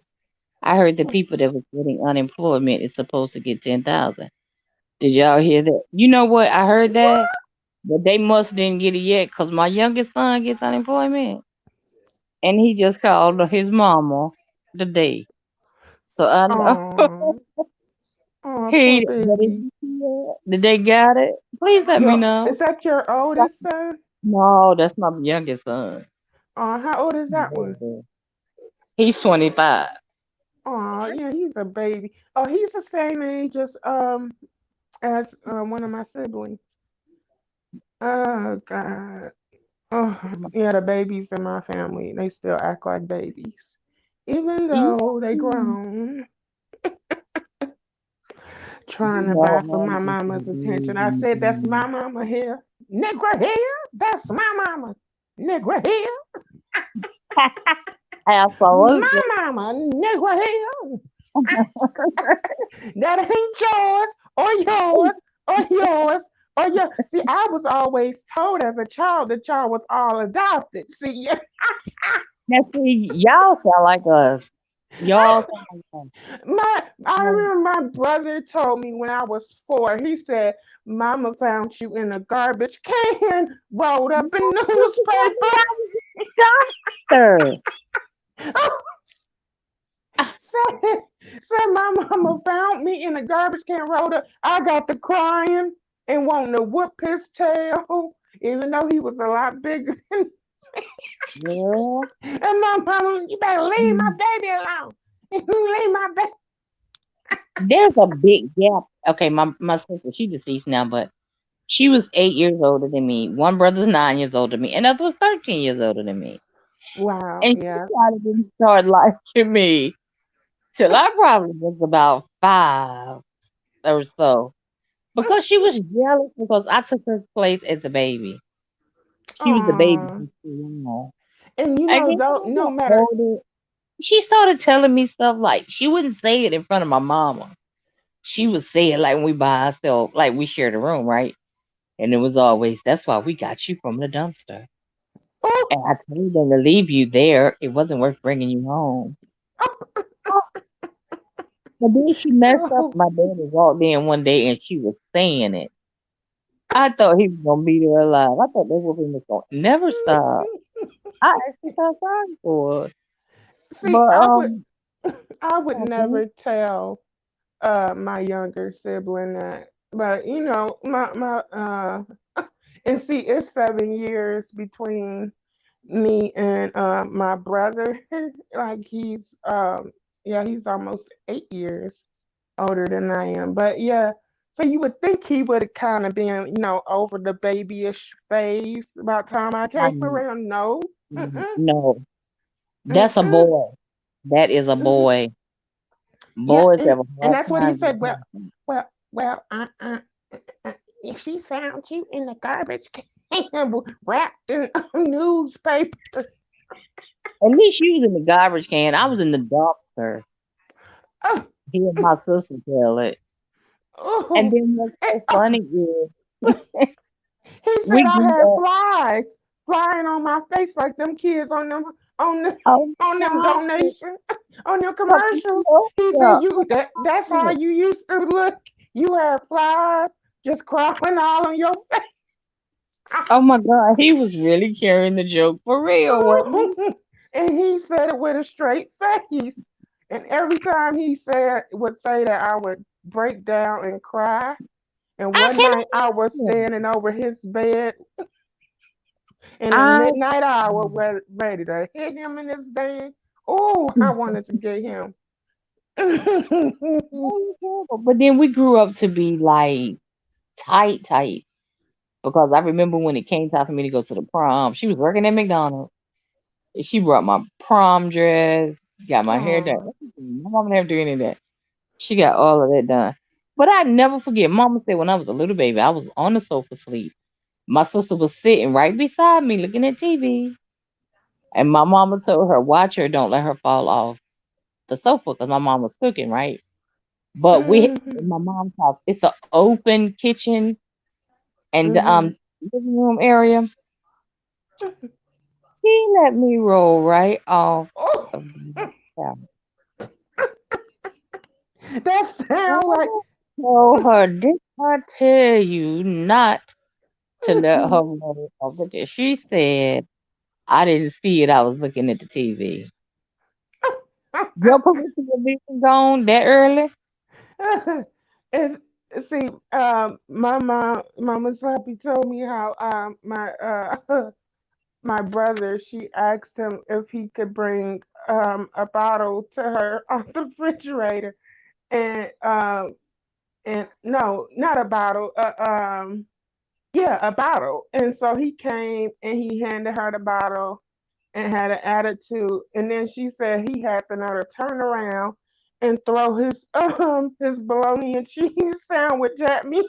I heard the people that was getting unemployment is supposed to get 10,000. Did y'all hear that? You know what? I heard that, What? but they must didn't get it yet because my youngest son gets unemployment, and he just called his mama today. So I know Oh, oh, poor he. But did baby. you see that? Did they got it? Please let me know. Is that your oldest son? No, that's my youngest son. Oh, how old is that one? He's 25. Oh, yeah, he's a baby. Oh, he's the same age as one of my siblings. Oh God. Oh, yeah, the babies in my family, they still act like babies. Even You though they grown, trying to know, vie for my man, mama's attention. I said, that's my mama here. Nigga here? That's my mama. Nigga here? My absolutely. mama. Nigga here? That ain't yours or yours or yours or your. See, I was always told as a child that y'all was all adopted. See, Now, see, y'all sound like us. Y'all sound like I us. remember my brother told me when I was 4. He said, "Mama found you in a garbage can, rolled up in newspaper." Doctor. said, said my mama found me in a garbage can, rolled up. I got to crying and wanting to whoop his tail, even though he was a lot bigger than. Yeah. And my mama, you better leave my baby alone. leave my baby. There's a big gap. Okay, my sister, she deceased now, but she was 8 years older than me. One brother's 9 years older than me, and other was 13 years older than me. Wow, And she yeah. probably didn't start liking me till I probably was about 5 or so. Because she was jealous because I took her place as a baby. She was the baby Aw. for so long. And And then though, when I no got matter. older, she started telling me stuff like she wouldn't say it in front of my mama. She would say it like when we by ourselves, like we shared a room, right? And it was always, that's why we got you from the dumpster. Oh, And I told them to leave you there. It wasn't worth bringing you home. And then she messed up. Oh, My daddy walked in one day and she was saying it. I thought he was gonna beat her alive. I thought that woman was gonna never stop. I actually felt sorry for her. see, But I would mhm, never tell my younger sibling that. But you know, my and see, it's 7 years between me and my brother. Like yeah, he's almost 8 years older than I am. But yeah, so you would think he would have kind of been, over the babyish phase about time I I came around. No. Mm-mm, no, that's a mm-mm, boy. That is a mm-hmm. boy. Yeah, Boys have a and hard that's what he time said. with Well, him. well, well, if she found you in the garbage can wrapped in newspaper. At least you was in the garbage can. I was in the dumpster. Oh, Hearing my sister tell it. And oh, then what's so funny is he said we I grew had up. flies flying on my face like them kids on them Oh on my them God. donations on them But commercials. look, He said yeah, you oh that's my how God. you used to look. You had flies just crawling all on your face. Oh my God, he was really carrying the joke for real, wasn't he? And he said it with a straight face. And every time he said would say that, I would break down and cry. And I one can night I was imagine. standing over his bed in the I midnight hour, ready to hit him in his dang. Oh, I wanted to get him. but then we grew up to be like tight, tight. Because I remember when it came time for me to go to the prom, she was working at McDonald's. And she brought my prom dress, got my hair done. Oh. My mama never do any of that. She got all of that done. But I never forget. Mama said when I was a little baby, I was on the sofa asleep. My sister was sitting right beside me looking at TV. And my mama told her, watch her, don't let her fall off the sofa because my mom was cooking, right? But we Mhm. in my mom's house, it's an open kitchen and Mhm. living room area. She let me roll right off Oh, of the couch. that sound like. I told her, did I tell you not to let her roll off the couch? She said, I didn't see it. I was looking at the TV. Your parental vision gone that early? and see, my mama's happy told me how my my brother, she asked him if he could bring a bottle to her off the refrigerator, and no, not a bottle, yeah, a bottle. And so he came and he handed her the bottle and had an attitude. And then she said he had the nerve to turn around and throw his bologna and cheese sandwich at me.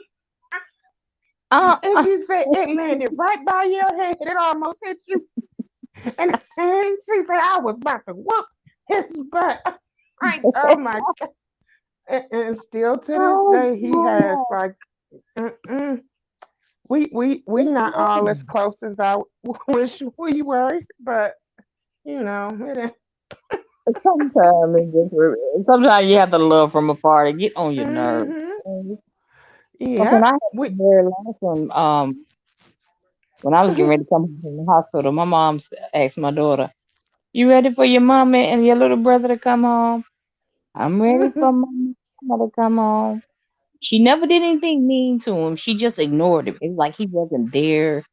Uh, And uh, she said it landed right by your head. It almost hit you. And she said I was about to whoop his butt. Like, oh my God. And still to this oh, day, he has God. like, mm-mm. We not all as close as I wish we were, but it Sometimes sometimes you have to love from afar to get on your nerves. mm-hmm. But when Yep. I had the We very last one, when I was getting ready to come home from the hospital, my mom asked my daughter, "You ready for your mommy and your little brother to come home?" I'm ready for my mama to come home. She never did anything mean to him. She just ignored him. It was like he wasn't there.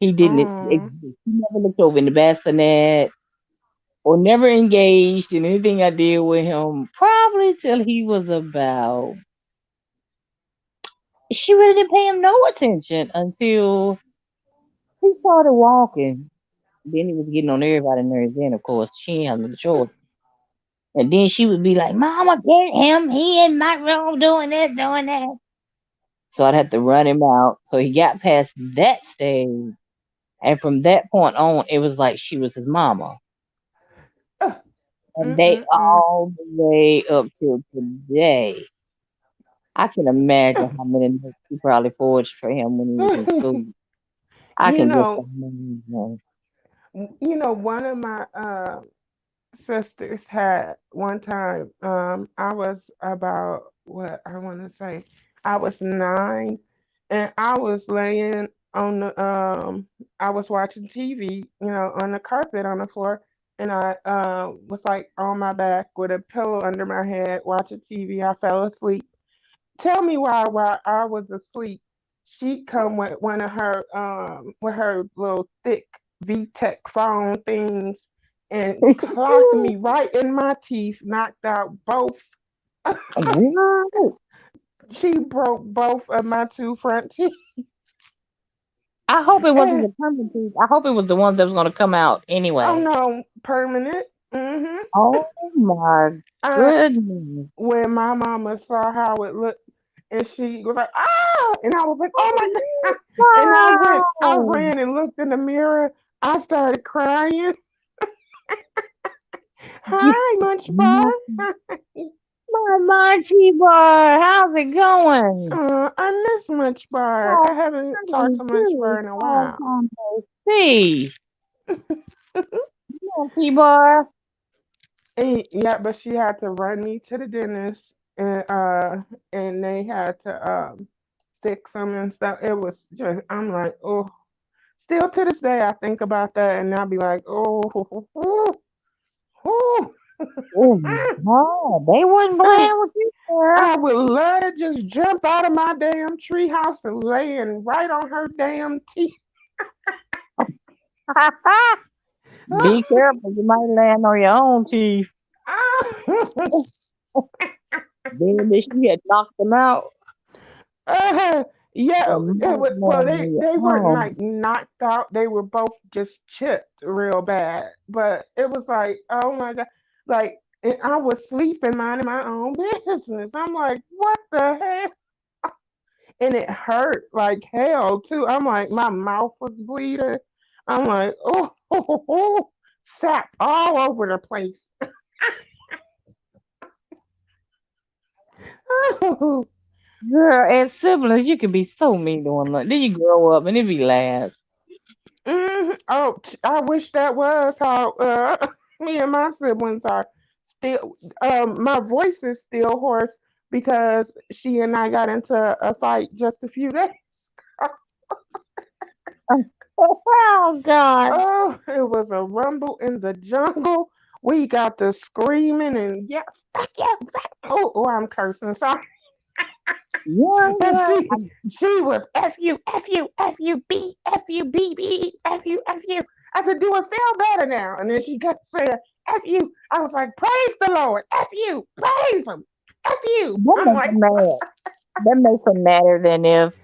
He didn't oh, exist. He never looked over in the bassinet or never engaged in anything I did with him. Probably till he was about. She really didn't pay him no attention until he started walking. Then he was getting on everybody's nerves. Then, of course, she ain't had no choice. And then she would be like, Mama, get him. He in my room doing this, doing that. So I'd have to run him out. So he got past that stage. And from that point on, it was like she was his mama. uh, And they mm-mm-mm. all the way up till today. I can imagine how many notes she probably forged for him when he was in school. I you can just know, imagine. one of my sisters had one time. I was about what I want to say. I was 9, and I was laying on the I was watching TV, on the carpet on the floor, and I was like on my back with a pillow under my head watching TV. I fell asleep. Tell me why while I was asleep, she come with one of her with her little thick VTech phone things and clocked me right in my teeth, knocked out both. What? She broke both of my two front teeth. I hope it wasn't And the permanent teeth. I hope it was the ones that was going to come out oh anyway. no, permanent. Mhm. Oh my I goodness. When my mama saw how it looked, and she was like, "Ah!" and I was like, "Oh my god!" And I Wow. ran and looked in the mirror. I started crying. Yeah. Hi, Munch Bar. My, my Monty bar. How's it going? I miss Munch Bar. Oh, I haven't talked I'm to Munch good. Bar in a Oh, while. time no see. Monty bar. Yeah, but she had to run me to the dentist, and they had to fix them and stuff. It was just, I'm like, oh. Still to this day, I think about that, and I'll be like, oh, oh, oh. Oh my God. They wasn't playing with you, sir. I would love to just jump out of my damn treehouse and laying right on her damn teeth. Be careful. You might land on your own teeth. Then she had knocked them out. Uh, yeah, And it might was, well, land they on your they weren't own. like knocked out. They were both just chipped real bad. But it was like, oh my god, like and I was sleeping, minding my own business. I'm like, what the hell? And it hurt like hell too. I'm like, my mouth was bleeding. I'm like, oh, sap all over the place. Girl, as siblings, you can be so mean to one another. Then you grow up and it be last. Oh, I wish that was how me and my siblings are. Still, my voice is still hoarse because she and I got into a fight just a few days. Oh God. Oh, it was a rumble in the jungle. We got to screaming and yeah, fuck you, fuck. Oh, I'm cursing. Sorry. Yeah, But yeah. she was F-U-B F-U. I said, do it feel better now? And then she kept saying F-U. I was like, praise the Lord. F-U. Praise him. F-U. That I'm makes like, them mad. That makes them madder than if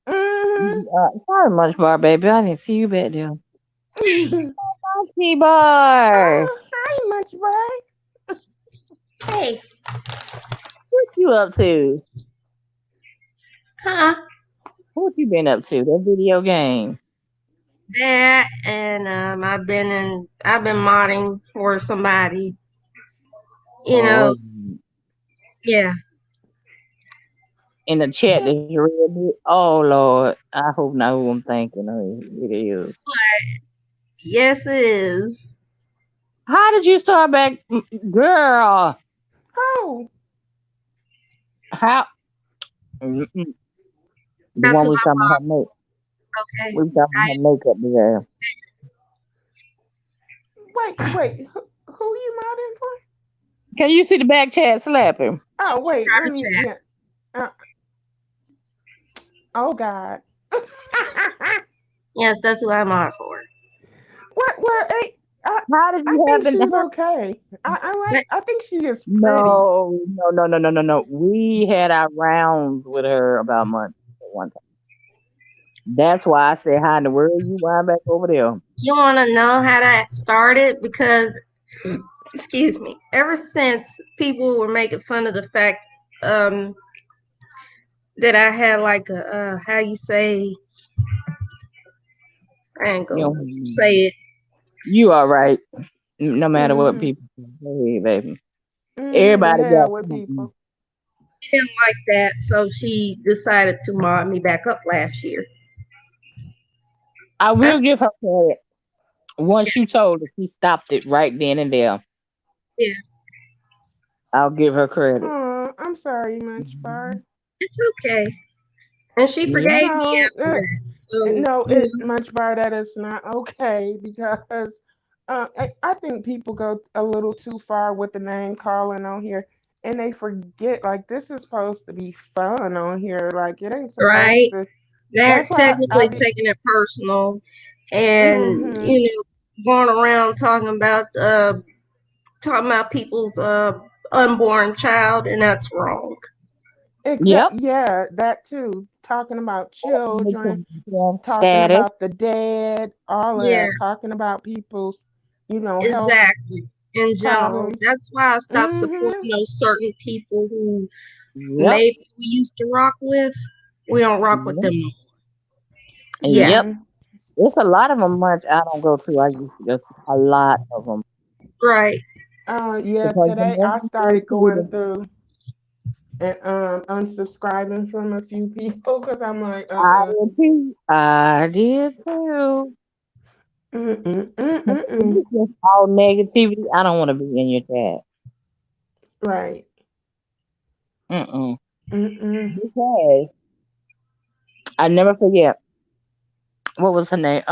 mm-hmm. sorry much bar, baby. I didn't see you back there. Oh, Monkey bar. hi, Munch Boy. Hey, What you up to? huh? What you been up to? That video game. That and I've been modding for somebody. You know, Oh, yeah. in the chat Mm, that's read it. Oh Lord. I hope not who I'm thinking of. It is. Yes, it is. How did you start back, girl? oh, How? Mm-mm. The That's one who we I talking about her was. make. Okay. We talking about I her makeup design. wait. Who you modding for? Can you see the back chat slapping? Oh, wait. Let private me, chat. yeah. Uh, oh, God. Yes, that's who I'm on for. Hey, How did I you think happen? she's okay. But I think she is pretty. No, no, no, no, no, no, no. We had our rounds with her about months at one time. That's why I said, "How in the world you wind back over there?" you want to know how that started? Because, excuse me, ever since people were making fun of the fact um, that I had like a, how you say, I ain't You gonna know, say it. you all right. No matter what Hmm. people say. Go ahead, baby. The Everybody hell got with something. people. She didn't like that, so she decided to mod me back up last year. I I, will give her credit. Once you told her, she stopped it right then and there. Yeah, I'll give her credit. Oh, I'm sorry, Munch Bar. it's okay. And she Yeah. forgave me No, after that. So, no, you it know, Munch Bar. That is not okay because I think people go a little too far with the name calling on here, and they forget like this is supposed to be fun on here. Like it ain't supposed right? to. They're That's why I technically be. taking it personal and, Hmm. you know, going around talking about people's unborn child, and that's wrong. Yep. Yeah, that too. Talking about children, talking Status. about the dead, all of Yeah, that. Talking about people's, health exactly. In general, problems. that's why I stopped Hmm. supporting those certain people who Yep. maybe we used to rock with. We don't rock with Yep. them no more. Yeah, Yep. Hmm. There's a lot of them much I don't go to. I used to go to a lot of them right. Yeah, because the today more I you go started to going the through and unsubscribing from a few people because I'm like, I did too. I did too. If mm-mm. it's just all negativity, I don't want to be in your chat. Right. Mm-mm. Mm-mm. Because I never forget what was her name.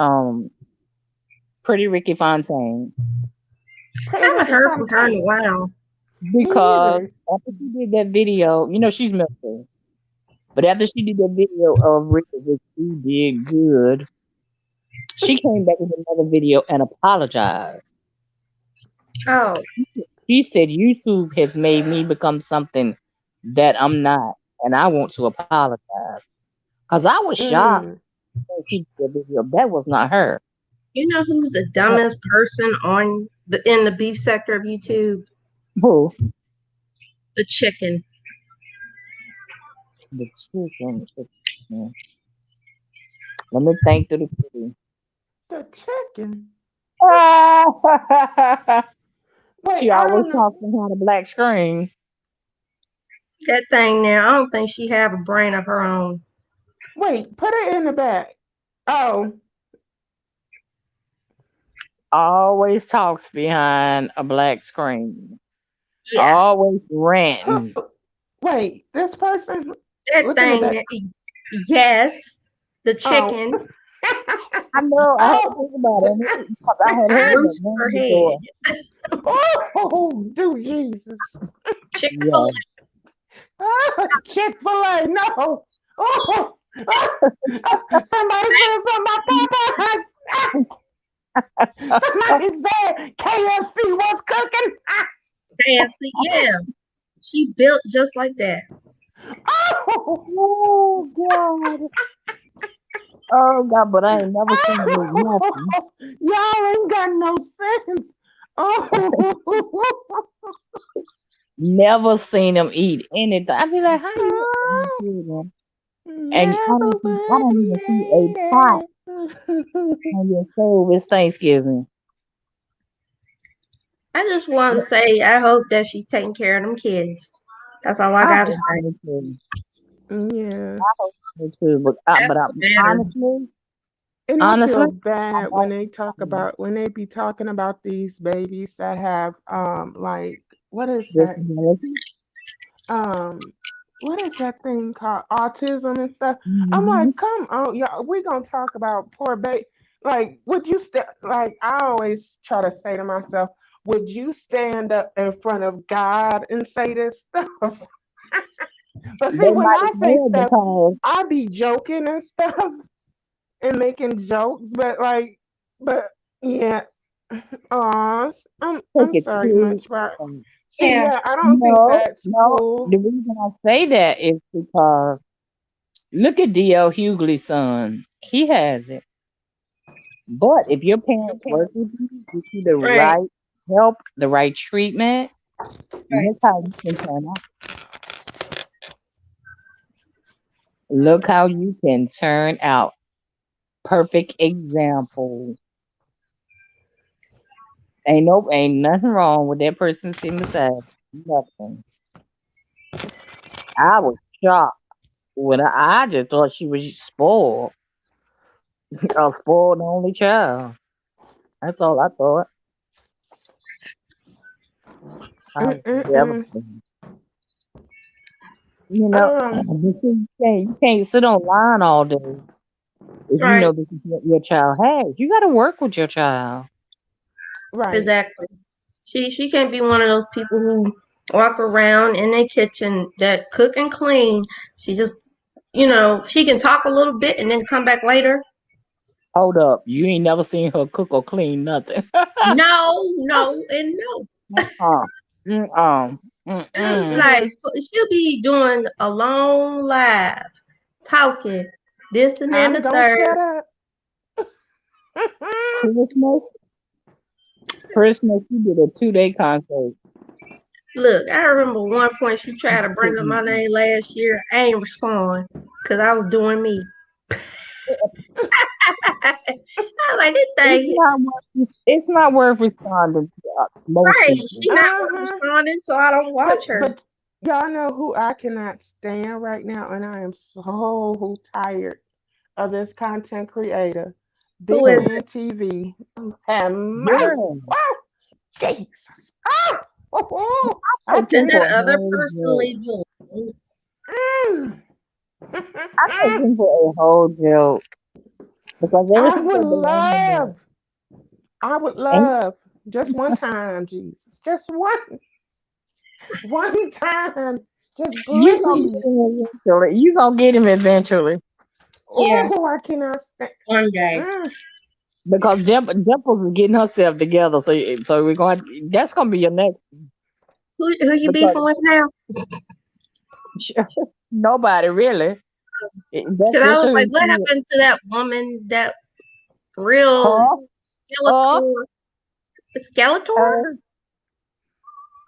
Pretty Ricky Fontaine. Pretty I haven't Ricky heard from her in a Fontaine. while. Me Because either. after she did that video, she's missing. But after she did that video of Ricky, which she did good, she came back with another video and apologized. Oh, She said YouTube has made me become something that I'm not, and I want to apologize. Cause I was shocked Mm. when she did the video. That was not her. you know who's the dumbest person on the beef sector of YouTube? Who? The chicken. The chicken. Let me think to the kitty. The chicken. Wait, She I always don't know. talks behind a black screen. That thing there, I don't think she have a brain of her own. Wait, put it in the back. Oh, Always talks behind a black screen. Yeah, Always who? ranting. Wait, this person that looking at thing that. there. Yes, the Oh. chicken I know. I had to Oh. think about it because I had heard that roost her name before. head. Oh, do Jesus. Chick Fil Yeah. Chick-fil-A, no. Oh, somebody said something about Popeyes. Somebody said KFC was cooking. A fancy. Yeah, she built just like that. Oh, Oh God. Oh God. But I ain't never seen her eat nothing. oh, y'all ain't got no sense. Oh, Never seen them eat anything. I be like, how you eating children? And never honestly, I would have don't even see a pot made it. on your stove. It's Thanksgiving. I just want to say, I hope that she's taking care of them kids. That's all I I gotta hope say. so too. Yeah. I hope so too. But That's but what matters. honestly, And I honestly, feel I bad when don't. they talk about when they be talking about these babies that have like what is that Disability. um what is that thing called autism and stuff. I'm Mm-hmm. like, come on, y'all, we gonna talk about poor baby. Like, would you like I always try to say to myself, would you stand up in front of God and say this stuff? But see, They when might I say well stuff, because I be joking and stuff and making jokes, but yeah. Aw, take I'm it sorry, too. much, but see, Yeah, yeah, I don't think No, that's no. cool. The reason I say that is because look at D.L. Hughley's son. He has it. But if your parents work with you, get you the right, right help, the right treatment, right. look how you can turn out. Look how you can turn out. Perfect example. Ain't nothing wrong with that person sitting beside you. Nothing. I was shocked when I just thought she was spoiled, a spoiled only child. That's all I thought. I was Mm-mm-mm. devastated. You know, Um, you can't sit online all day if you Right. know this is what your child has. You got to work with your child. right. Exactly. She can't be one of those people who walk around in their kitchen that cook and clean. She just, she can talk a little bit and then come back later. Hold up, you ain't never seen her cook or clean nothing. No, no, and no. uh, mm, mm. Like Mm-mm. she'll be doing a long live, talking this and then I'm the gonna shut third. up. Christmas, Christmas, you did a 2 day concert. Look, I remember one point she tried to bring up my Mm-mm. name last year. I ain't respond because I was doing me. I like this thing. It's not worth responding to most Right. people. She not worth Uh-huh. responding, so I don't watch her. But y'all know who I cannot stand right now, and I am so tired of this content creator, Who Big is Man it? TV. Have mercy. Girl, Oh, Jesus. Oh, oh, oh. I take him And can't. that for a other whole person joke. leave you alone. Mm. I take him for a whole joke because ever I since would I've been on him, love, I would and love just one time, Jesus. Just one time. Just you gonna get please. him eventually. You gonna get him eventually Yeah, Oh, I cannot stand. one day. Mm. because Dimples is getting herself together. So we're going. That's gonna be your next Who you because beefing with now? nobody really. That's Because I just was who like, you what see. happened to that woman, that real Huh? Huh? Skeletor? Skeletor? Her?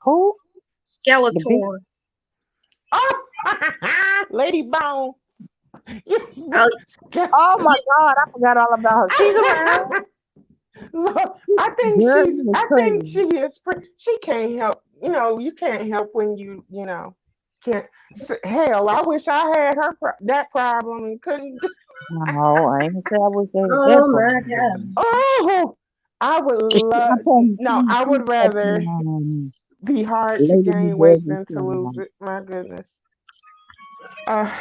Who? The big. Skeletor. Oh, Lady Bone. Oh, Oh my you, God! I forgot all about her. She's around. Look, I think Girl, she's. you was I think crazy. she is. She can't help. You can't help when can't. Hell, I wish I had that problem and couldn't. No, I ain't gonna say I wish they was that oh my problem. God. Oh, I would love. I told him No, I she would said, rather be hard to Lady gain weight McGregor than to lose said, it. My goodness. Uh,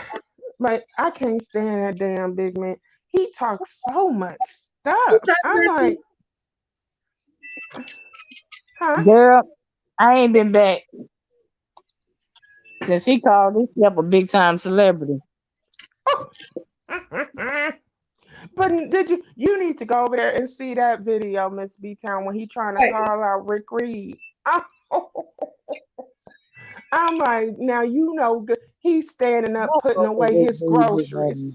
like I can't stand that damn big man. He talks so much Who stuff. talks I'm like you? like, huh? girl, I ain't been back since he called himself a big time celebrity. But did you need to go over there and see that video, Miss B Town, when he trying to Right. call out Rick Reed. I'm like, now he's standing up What putting was away Rick his Rude with groceries,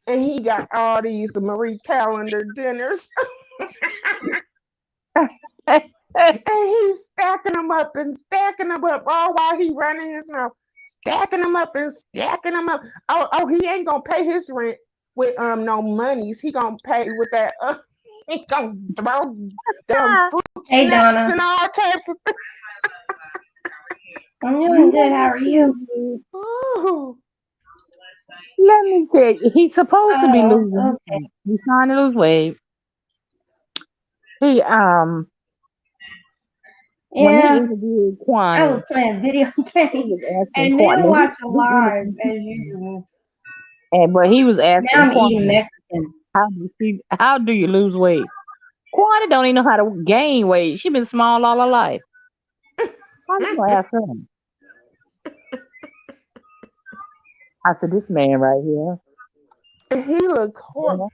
and he got all these Marie Calendar dinners, and he's stacking them up and stacking them up all while he running his mouth, stacking them up and stacking them up. Oh, he ain't gonna pay his rent with no monies. He gonna pay with that. He gonna throw them fruit Hey, snacks Donna. and all types of things. I'm doing good. Let How me are tell you? you. Ooh. Let me tell you. He's supposed to be Oh, losing okay. weight. He's trying to lose weight. He when he Yeah, interviewed I was Kwani, playing video he games was asking and Kwani. then Now, watch a he live interviewed as Kwani, usual. but he was Now asking I'm eating Kwani, Mexican. how do you lose weight? Kwani don't even know how to gain weight. She been small all her life. How you gonna ask him? I said, this man right here. And he look You horrible. know,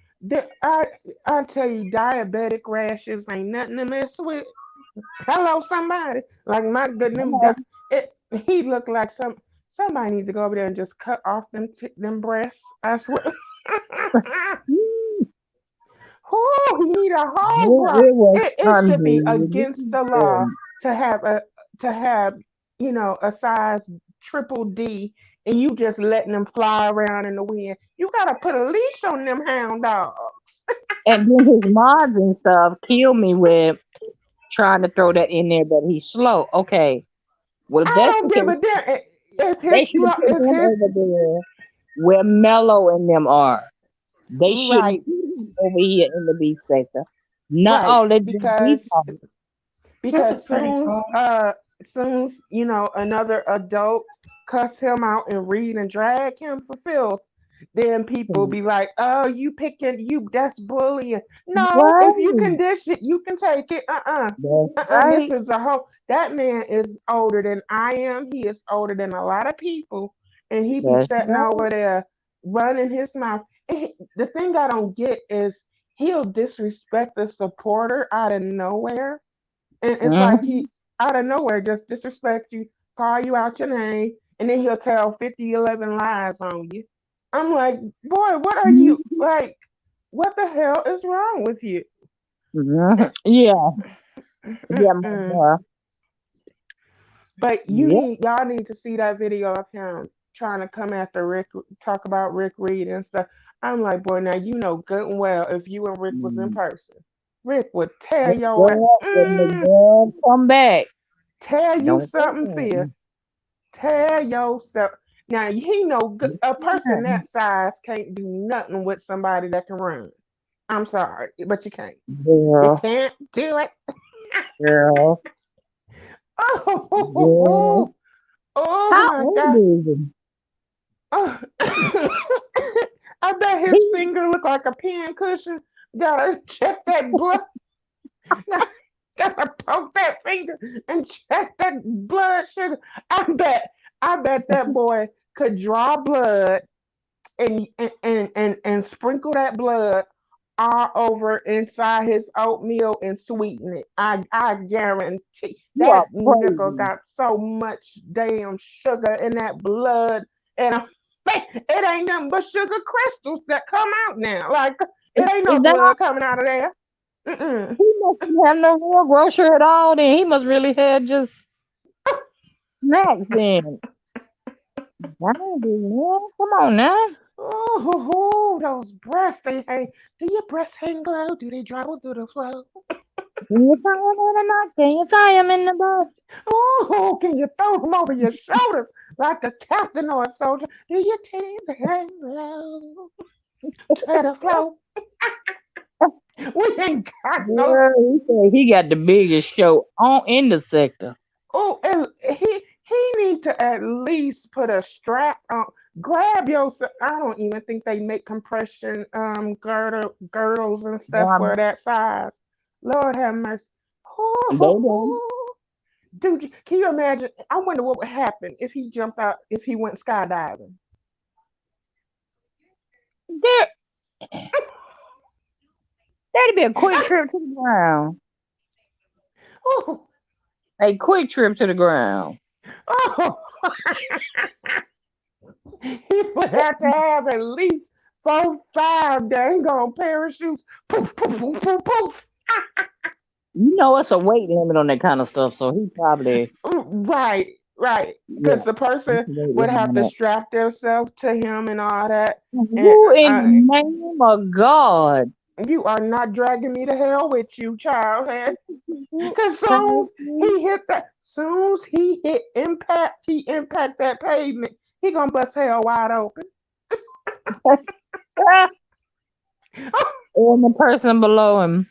I tell you, diabetic rashes ain't nothing to mess with. Hello, somebody. Like my goodness, hello. he looked like somebody needs to go over there and just cut off them breasts. I swear. Mm, Oh, he need a whole bra. it was It should be against the law unbelievable. to have a size triple D, and you just letting them fly around in the wind. You gotta put a leash on them hound dogs. And then his mods and stuff killed me with trying to throw that in there that he's slow. Okay, well if I that's don't the give a case, damn if they his should have put if him his over there where Mello and them are. They shouldn't right, put him over here in the beef sector. Not right, all they do beef because on. That's a because pretty soon song. soon as, another adult cuss him out and read and drag him for filth, then people be like, "Oh, you picking you? That's bullying." No, if you Right. can dish it, you can take it. That's This right. is a whole. That man is older than I am. He is older than a lot of people, and he be That's sitting right. over there running his mouth. The thing I don't get is he'll disrespect the supporter out of nowhere, and it's like Mm-hmm. he out of nowhere just disrespect you, call you out your name, and then he'll tell 50, 11 lies on you. I'm like, boy, what are you like? What the hell is wrong with you? Mm-hmm. Yeah. Yeah, my Mm-mm. boy. But Yeah. y'all need to see that video of him trying to come after Rick, talk about Rick Reed and stuff. I'm like, boy, now you know good and well if you and Rick was in Mm. person, Rick would tear But your ass, girl, when the girl come back, tell you don't something fierce. go Tell yourself. Now he know a person there. that size can't do nothing with somebody that can run. I'm sorry, but you can't. You Girl, can't do it. girl, girl. Oh, oh How my old God. is he? Oh. I bet his He finger look like a pin cushion. Gotta check that blood. Gotta poke that finger and check that blood sugar. I bet that boy could draw blood and sprinkle that blood all over inside his oatmeal and sweeten it. I guarantee you are that nigga crazy. got so much damn sugar in that blood, and it ain't nothing but sugar crystals that come out now. Like it ain't no Is that blood coming out of there. Mm-mm. he mustn't have no real grocery at all? Then he must really have just snacks then. Dang, man, come on now. Oh, those breasts they hang. Do your breasts hang low? Do they dribble through the flow? Can you tie him in a knot? Can you tie him in the bus? Oh, can you throw them over your shoulders like a captain or a soldier? Do your titties hang low to the floor? We ain't got no. Girl, he said he got the biggest show on in the sector. Oh, and he need to at least put a strap on. Grab yourself. I don't even think they make compression girdles and stuff for Um, that size. Lord have mercy. they do. Oh, dude, can you imagine? I wonder what would happen if he jumped out, if he went skydiving. There, that'd be a quick trip to the ground. Oh, A quick trip to the ground. oh, he would have to have at least 4, 5 dang on parachutes. Poof, poof, poof, poof, poof. You know it's a weight limit on that kind of stuff, so he probably Right, right. Because yeah. the It's person a weight would limit have on to that. strap themselves to him and all that. And Who in the name of God? you are not dragging me to hell with you, child. Because soon as Crazy. he hit that, soon as he hit impact, he impact that pavement. He gonna bust hell wide open. And the person below him.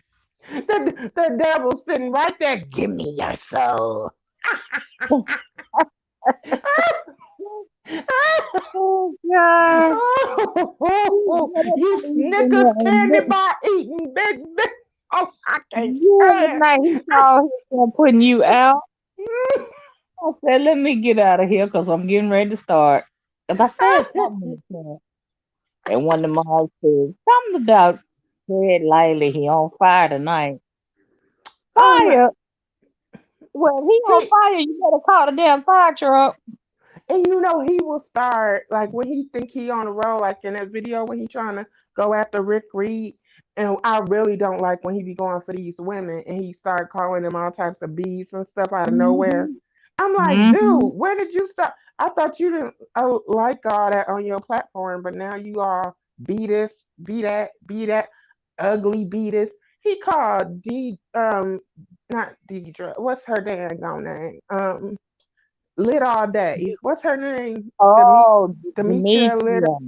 The devil's sitting right there. Give me your soul. Oh God. You He's in Snickers there candy and bar eating big. Oh, I can't you the stand. night he saw himself putting you out. I said, let me get out of here because I'm getting ready to start. Because I said something in the chat. And one of the moms said, something about Fred Lively, he on fire tonight. Oh my, Fire? Well, he on he fire. You better call the damn fire truck. and he will start like when he think he on the road, like in that video when he trying to go after Rick Reed. And I really don't like when he be going for these women and he start calling them all types of bees and stuff out of nowhere. Mm-hmm. I'm like, dude, Mm-hmm. where did you start? I thought you didn't like all that on your platform, but now you all be this, be that, be that, ugly, be this. He called not Deidre. What's her dang on name? Lit all day. What's her name? Oh, Demetria Lit. Demetria.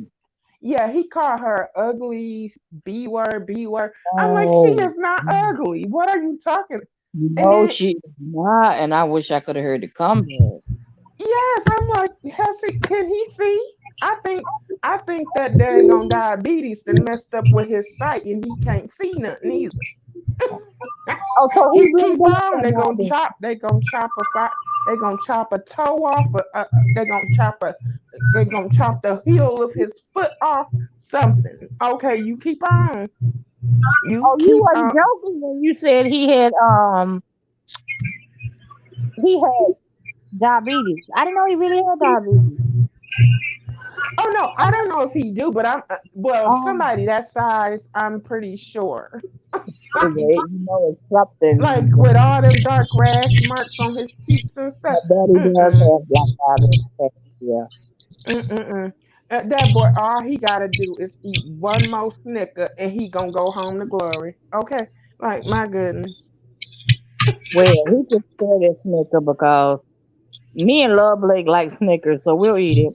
Yeah, he called her ugly B word, B word. I'm like, she Oh, is not ugly. What are you talking? And then She is not, and I wish I could have heard the comeback. yes, I'm like, can he see? I think that dang on diabetes then messed up with his sight and he can't see nothing either. Oh, so he He really keep does on. have diabetes. They gonna chop a fi- They gonna chop a toe off. They gonna chop a. They gonna chop the heel of his foot off. Something. Okay, you keep on. You Oh, you keep weren't on. joking when you said he had diabetes. I didn't know he really had diabetes. Oh no, I don't know if he do, but I'm well. Oh, Somebody that size, I'm pretty sure. okay, it's something. Like with all them dark rash marks on his cheeks and My stuff. daddy does Mm-mm, have black diabetes. Yeah. mm-mm. That boy, all he gotta do is eat one more Snicker, and he gonna go home to glory. Okay, like my goodness. Well, he can spare that Snicker because me and Love Blake like Snickers, so we'll eat it.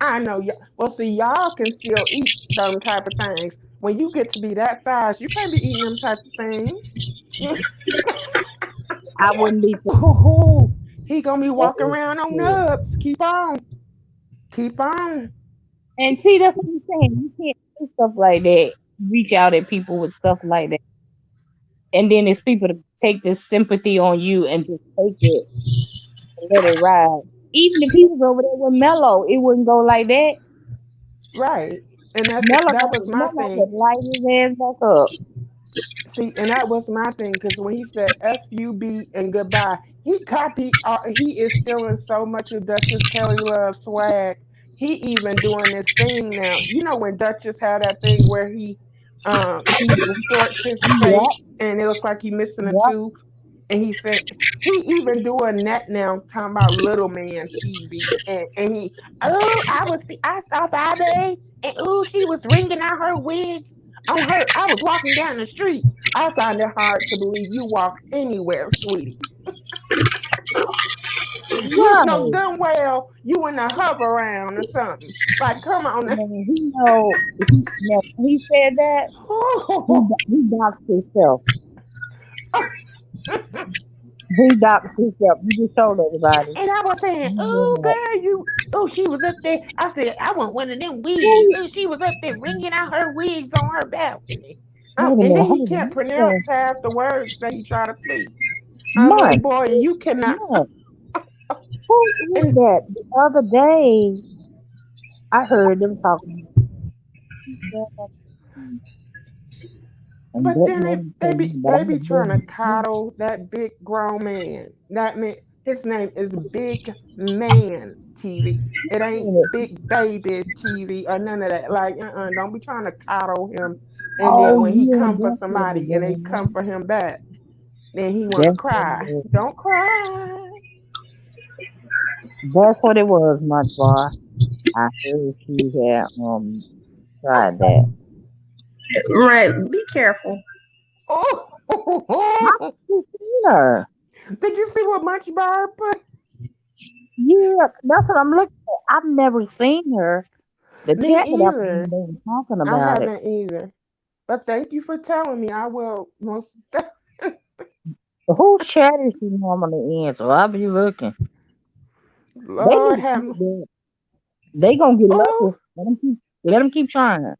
I know. Well, see, y'all can still eat them type of things. When you get to be that size, you can't be eating them type of things. I wouldn't be. Oh, he gonna be That walking is around on true. nubs. Keep on, keep on. And see, that's what I'm saying. You can't do stuff like that. Reach out at people with stuff like that, and then it's people to take this sympathy on you and just take it and let it ride. Even if he was over there with Mello, it wouldn't go like that. Right, and that was my Mello thing. would light his ass back up. See, and that was my thing because when he said "FUB" and goodbye, he copied. He is stealing so much of Duchess Kelly Love swag. He even doing this thing now. You know when Duchess had that thing where he distorts his face Yep, and it looks like he missing a yep. tooth, and he said he even doing that now, talking about little man TV, and he I saw Bobby, and she was wringing out her wigs on her. I was walking down the street. I find it hard to believe you walk anywhere, sweetie. You know Right. damn well you in a hover round or something. Like, come on. Now, now, when he said that, he doxed himself. He doxed himself. You just told everybody. And I was saying, You know oh, that. girl, she was up there. I said, I want one of them wigs. Wait Oh, she was up there wringing out her wigs on her balcony. a And minute. then he Hold can't on. Listen, pronounce half the words that he tried to speak. I was like, Month. boy, you cannot. Month. Who is And that? The other day, I heard them talking about that, and but that then man they came, be but I they be had trying to been. coddle that big grown man. That man, his name is Big Man TV. It ain't Big Baby TV or none of that. Like, don't be trying to coddle him. And then Oh when he yeah, come for that's what it somebody and they come was. for him back, then he want to That's what it cry. was. Don't cry. That's what it was, Month Bar. I heard she had tried that. Right. Be careful. Oh, You seen her? did you see what Munch Bar put? Yeah, that's what I'm looking at. I've never seen her. The Me chat that either. they were talking I about it. haven't either. But thank you for telling me. I will most. Whose chat is she normally in? So I'll be looking. They Lord need to have. quit that. They gonna get Oh, lucky. Let them keep trying.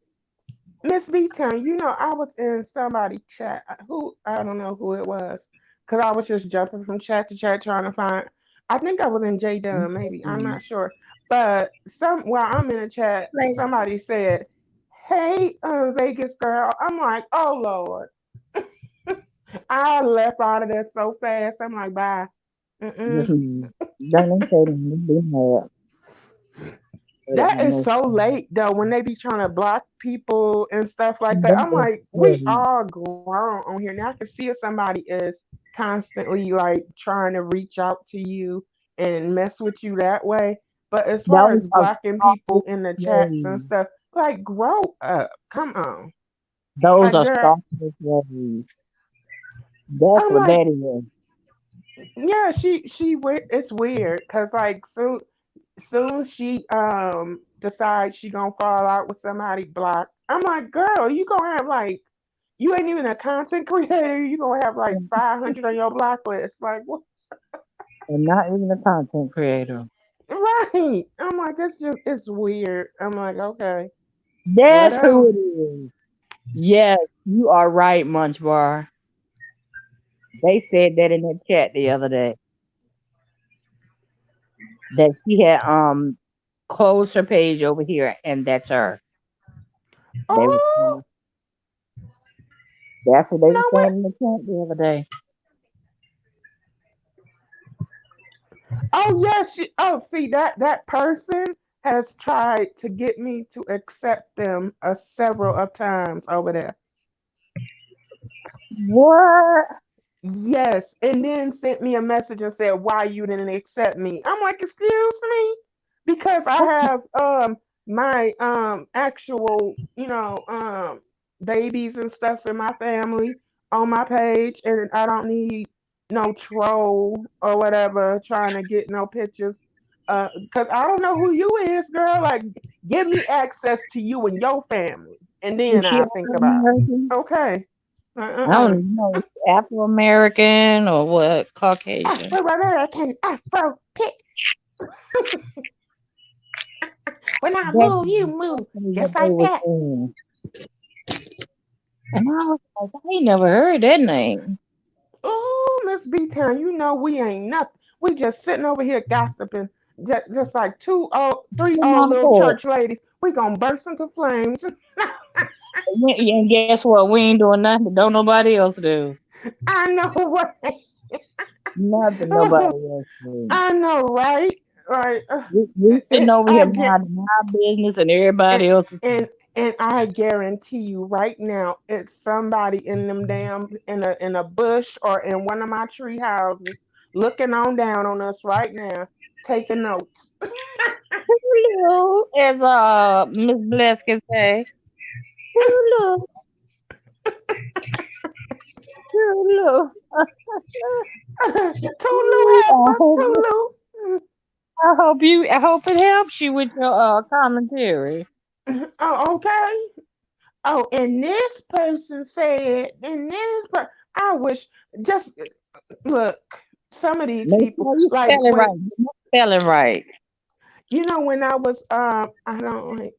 Miss B Town, you know I was in somebody chat. Who I don't know who it was, cause I was just jumping from chat to chat trying to find. I think I was in J Dunn, maybe I'm not sure. But while I'm in a chat, Like, somebody said, "Hey, Vegas girl." I'm like, "Oh Lord." I left out of there so fast. I'm like, "Bye." Mm-mm. Listen, don't say them. They mad. But it That don't is know. so late though when they be trying to block people and stuff like that. I'm That's like, we crazy. all grown on here. Now I can see if somebody is constantly like trying to reach out to you and mess with you that way. But as far Those as are blocking people softest in the chats and ways. stuff, like grow up. Come on. Those Like are girl, softest ways. That's I'm what like, that is. yeah, it's weird because like soon she decides she gonna fall out with somebody blocked. I'm like, girl, you gonna have like You ain't even a content creator. You gonna have like 500 on your block list. Like what? And not even a content creator. Right? I'm like, it's weird. I'm like, okay, That's who whatever. it is. Yes, you are right, Munch Bar. They said that in the chat the other day that she had closed her page over here, and that's her. They was Oh, that's what you they were know what? saying in the chat the other day. Oh yes, oh see that person has tried to get me to accept them several of times over there. What? Yes, and then sent me a message and said why you didn't accept me. I'm like, excuse me, because I have my actual babies and stuff in my family on my page, and I don't need no troll or whatever trying to get no pictures. Because I don't know who you is, girl. Like, give me access to you and your family, and Is then she I'll think African about American? it. Okay. I don't Uh-uh. even know. Afro American or what? Caucasian. Afro-American Afro pick. When I That's move, you move. exactly what Just they like were that. saying. And I was like, I ain't never heard that name. Oh, Miss B Town, you know we ain't nothing. We just sitting over here gossiping. Just like three Come old on, little boy. church ladies. We gonna burst into flames. And guess what? We ain't doing nothing that don't nobody else do. I know what. Nothing nobody else do. I know, right? Right. We sitting over here I get minding our business and and everybody else is. and and I guarantee you right now, it's somebody in them damn in a bush or in one of my tree houses looking on down on us right now, taking notes. Hello, as Miss Bless can say. Hello, hello. Tulu I heifer, hope, Tulu. I hope it helps you with your commentary. Oh, okay. Oh, and this person said, I wish just look. Some of these Make people, sure you like, spell it wait, right. Get my spelling right. when I was, I don't like,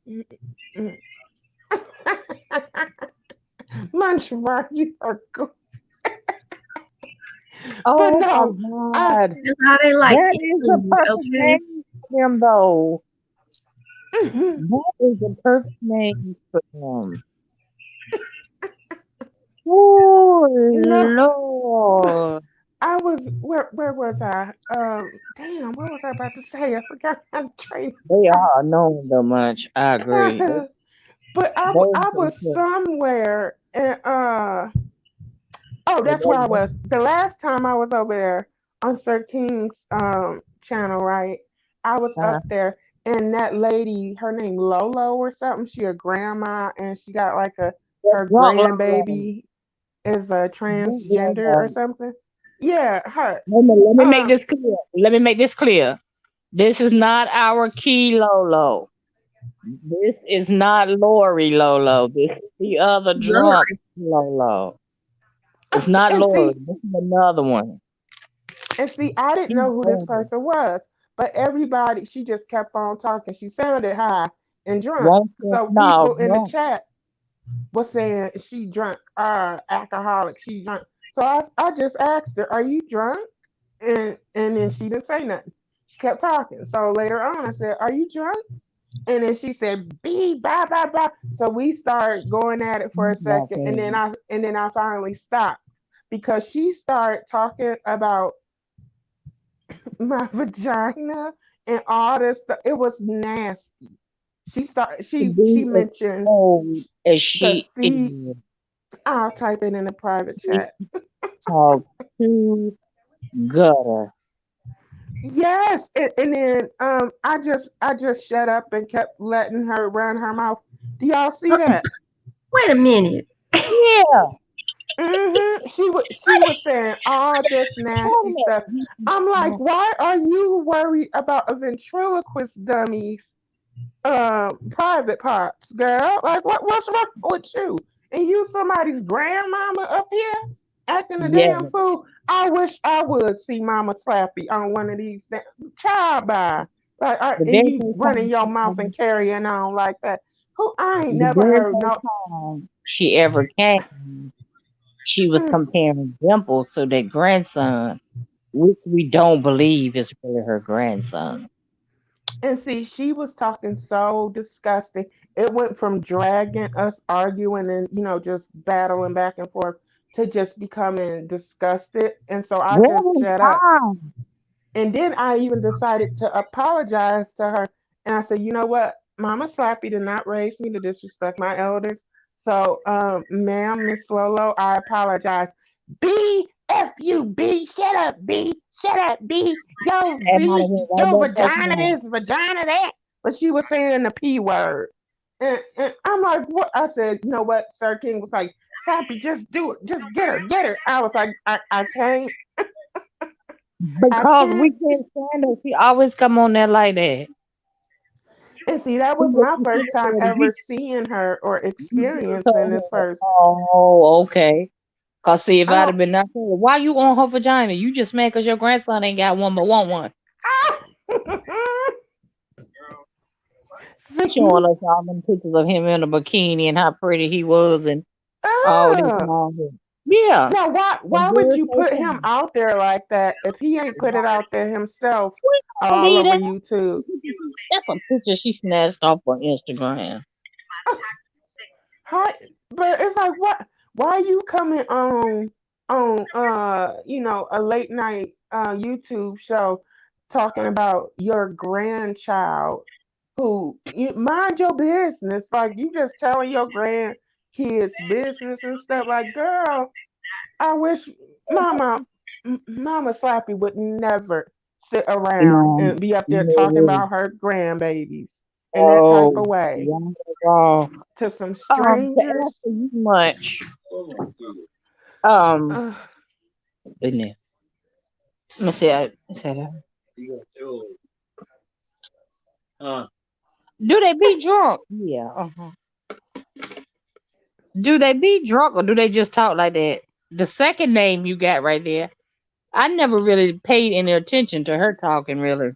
Munch, right? You are good, but Oh my no, I, God. That's how they like That their is the food, perfect okay? name for them, though. mhm. That is the perfect name for them. Oh, No, Lord. where was I? Damn, what was I about to say? I forgot my train. They are annoying so much. I agree. But Those I are was somewhere and oh, that's where I the- was. The last time I was over there on Sir King's channel, right? I was uh, up there and that lady, her name Lolo or something, she a grandma and she got like that her drunk Lolo. grandbaby is a Drunk transgender or Lolo. something. Yeah, her. Let me make Um this clear. Let me make this clear. This is not our key Lolo. This is not Lori Lolo. This is the other drunk Lord. Lolo. It's not and Lori. see This is another one. I didn't She's know who this older. person was, but everybody, she just kept on talking. She sounded high and drunk. Won't you? So No, people in the no. chat was saying she drunk, alcoholic, she drunk. So I just asked her, "Are you drunk?" And then she didn't say nothing. She kept talking. So later on, I said, "Are you drunk?" And then she said, "B blah blah blah." So we started going at it for a second, and Okay. then I finally stopped because she started talking about my vagina and all this stuff. It was nasty. To She be as mentioned old as the she C. is, I'll type it in the private she chat. talks to gutter. Yes, and then I just shut up and kept letting her run her mouth. Do y'all see that? Wait a minute. Yeah. She was saying all this Wait a nasty stuff. minute. I'm like, why are you worried about a ventriloquist dummy's private parts, girl? Like what's wrong with you? and you somebody's grandmama up here acting a Yeah, damn fool. I wish I would see Mama Slappy on one of these child by but and there's you no running your mouth and time. carrying on like that. Who I ain't But never there's heard no no. time she ever came. She was Mm. comparing Dimples to their grandson, which we don't believe is really her grandson. And see, she was talking so disgusting. It went from dragging us arguing and, just battling back and forth to just becoming disgusted. And so I Where just was shut up. Tom? And then I even decided to apologize to her. And I said, you know what? Mama Slappy did not raise me to disrespect my elders. So, ma'am, Miss Lolo, I apologize. B, F you, B. Shut up, B. Shut up, B. And I went right Your back up vagina now. this, vagina that. But she was saying the P word. And I'm like, what? I said, you know what? Sir King was like, Slappy, just do it. Just get her, get her. I was like, I can't. I Because we can't. can't stand her. She always come on there like that. And see, that was my first time ever seeing her or experiencing this first. Oh, okay. Cause see, if I'd Oh, have been not saying, why you on her vagina? You just mad cause your grandson ain't got one but want one. Showing see, us all them pictures of him in a bikini and how pretty he was and all this and ah. all that. Yeah. Now, The why would very you first put him time. out there like that if he ain't put it out there himself We don't all believe over that. YouTube? That's a picture she snatched off on Instagram. How, but it's like, what? Why are you coming on a late night YouTube show talking about your grandchild who you mind your business? Like you just telling your grandkids business and stuff. Like, girl, I wish Mama Mama Slappy would never sit around No, and be up there talking no. about her grandbabies in that type Oh, of way young girl. to some To answer strangers. you much, um, Ugh. isn't it? Let me see. Say that. Do they be drunk? Yeah. Do they be drunk or do they just talk like that? The second name you got right there, I never really paid any attention to her talking. Really,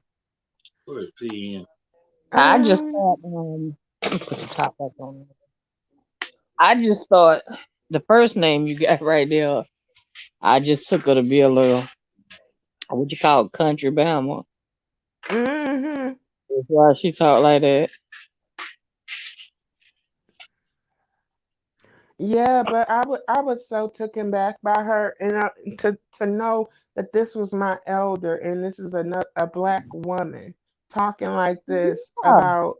I just Um, thought. Let me put the top back on. I just thought the first name you got right there, I just took her to be a little, what you call it, country Bama. hmm That's why she talk like that. Yeah, but I was so taken back by her, and to know that this was my elder, and this is a black woman talking like this Yeah, about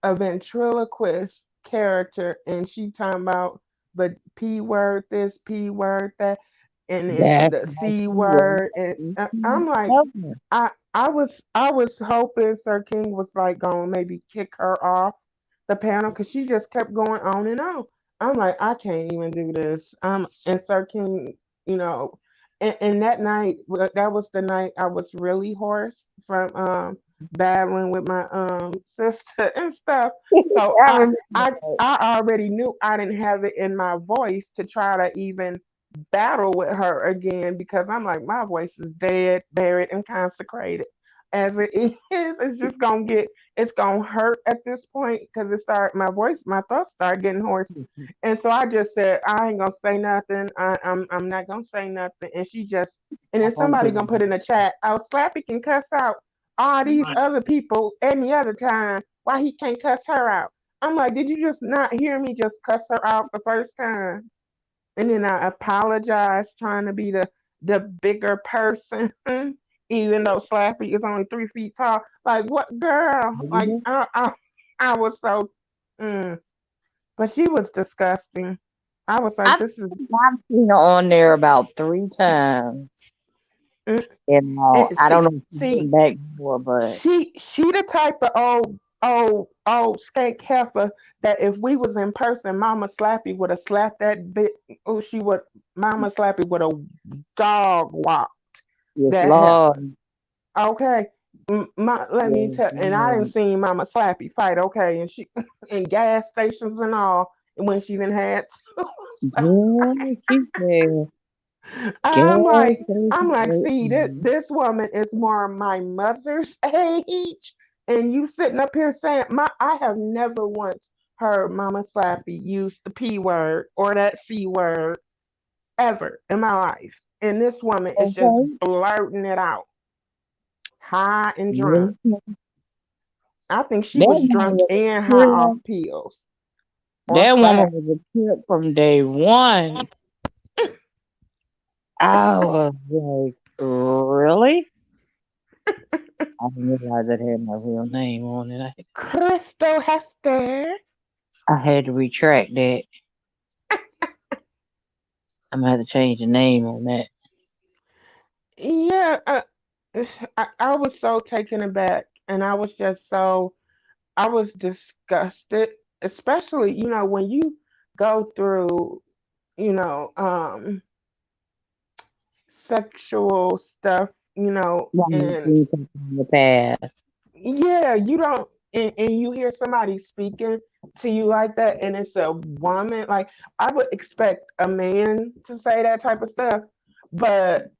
a ventriloquist character, and she talking about the P word this, P word that, and then that's the my C keyword. word, and Mhm. I'm like, Okay. I was hoping Sir King was like going to maybe kick her off the panel because she just kept going on and on. I'm like, I can't even do this. And Sir King, you know, and that night, that was the night I was really hoarse from battling with my sister and stuff. So I remember that. I already knew I didn't have it in my voice to try to even battle with her again because I'm like, my voice is dead, buried, and consecrated. As it is, it's just gonna it's gonna hurt at this point because my throat started getting hoarse. And so I just said, I ain't gonna say nothing. I'm not gonna say nothing. And and then I'm gonna somebody put gonna put in the chat, oh, Slappy can cuss out all these other people any other time. Why he can't cuss her out? I'm like, did you just not hear me just cuss her out the first time? And then I apologized, trying to be the bigger person, even though Slappy is only 3 feet tall. Like, what girl? Like, it. I was so, mm. But she was disgusting. I was like, I this is, think I've seen her on there about 3 times. mm. And And I don't know if she's been see, back before, but she the type of old skank heifer that if we was in person, Mama Slappy would have slapped that bit. Oh, Mama Slappy would have dog walked yes, that heifer. Lord. Okay. Let me Yes, tell, and I didn't Lord. see Mama Slappy fight. Okay, and she in gas stations and all. when she didn't had to. Yeah, she said, I'm "Girl, like, take I'm like, it see, this, easy." this woman is more my mother's age, and you sitting up here saying, I have never once heard Mama Slappy use the P word or that C word ever in my life. And this woman is just Okay. blurting it out, high and drunk. Yeah. I think she That was woman drunk was and a high off trip. pills or That woman crack. was a trip from day one. I was like, really? I didn't realize that had my real name on it. Crystal Hester. I had to retract that. I'm gonna have to change the name on that. Yeah, I was so taken aback, and I was just so I was disgusted, especially when you go through you know um sexual stuff, One and thing from the past. yeah, you don't, and you hear somebody speaking to you like that, and it's a woman. Like I would expect a man to say that type of stuff, but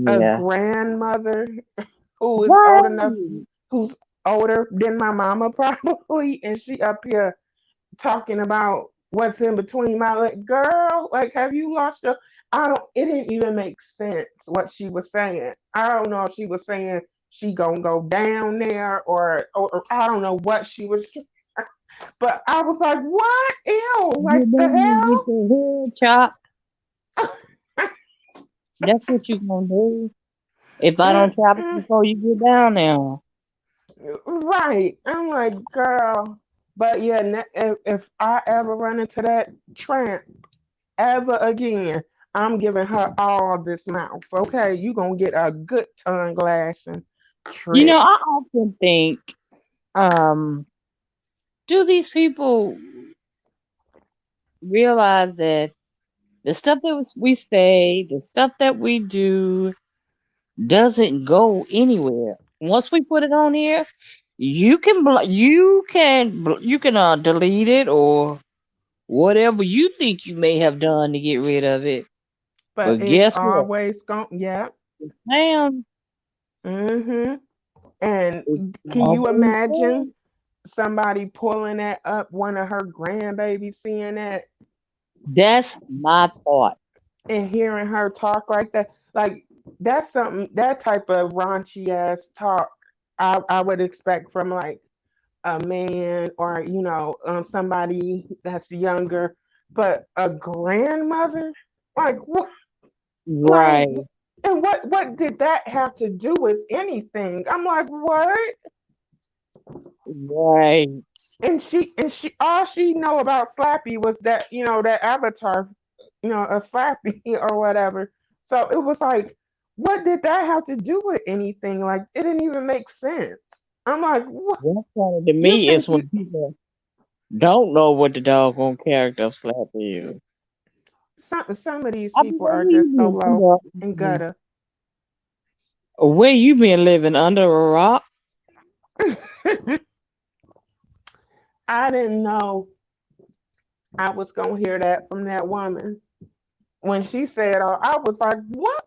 a Yeah. grandmother who is old enough, Right. who's older than my mama probably, and she up here talking about what's in between my leg. Girl, like, have you lost your? I don't. It didn't even make sense what she was saying. I don't know if she was saying she gonna go down there, or I don't know what she was. But I was like, what? Ew! Like Get the down and get hell? your head chopped. That's what you gonna do. If I don't chop it Mm-mm. before you get down there. Right. I'm like, girl. But yeah, if I ever run into that tramp ever again, I'm giving her all this mouth. Okay, you gonna get a good tongue lashing trip. I often think, um, do these people realize that the stuff that we say, the stuff that we do, doesn't go anywhere. Once we put it on here, you can delete it or whatever you think you may have done to get rid of it. But But it's guess what? always gonna, yeah. Ma'am, Mm-hmm. And it's can you always there. imagine somebody pulling that up, one of her grandbabies seeing that That's my thought. and hearing her talk like that? Like that's something, that type of raunchy ass talk I would expect from like a man or somebody that's younger, but a grandmother, like what, like, Right, and what did that have to do with anything? I'm like, what? right. And she all she know about Slappy was that that avatar, a Slappy or whatever. So it was like, what did that have to do with anything? Like it didn't even make sense. I'm like, what? What's funny to You me is think you when people don't know what the doggone character of Slap is. some of these I be people like, are where you just so been? low and gutter. Where you been living under a rock? I didn't know I was gonna hear that from that woman when she said, I was like, what?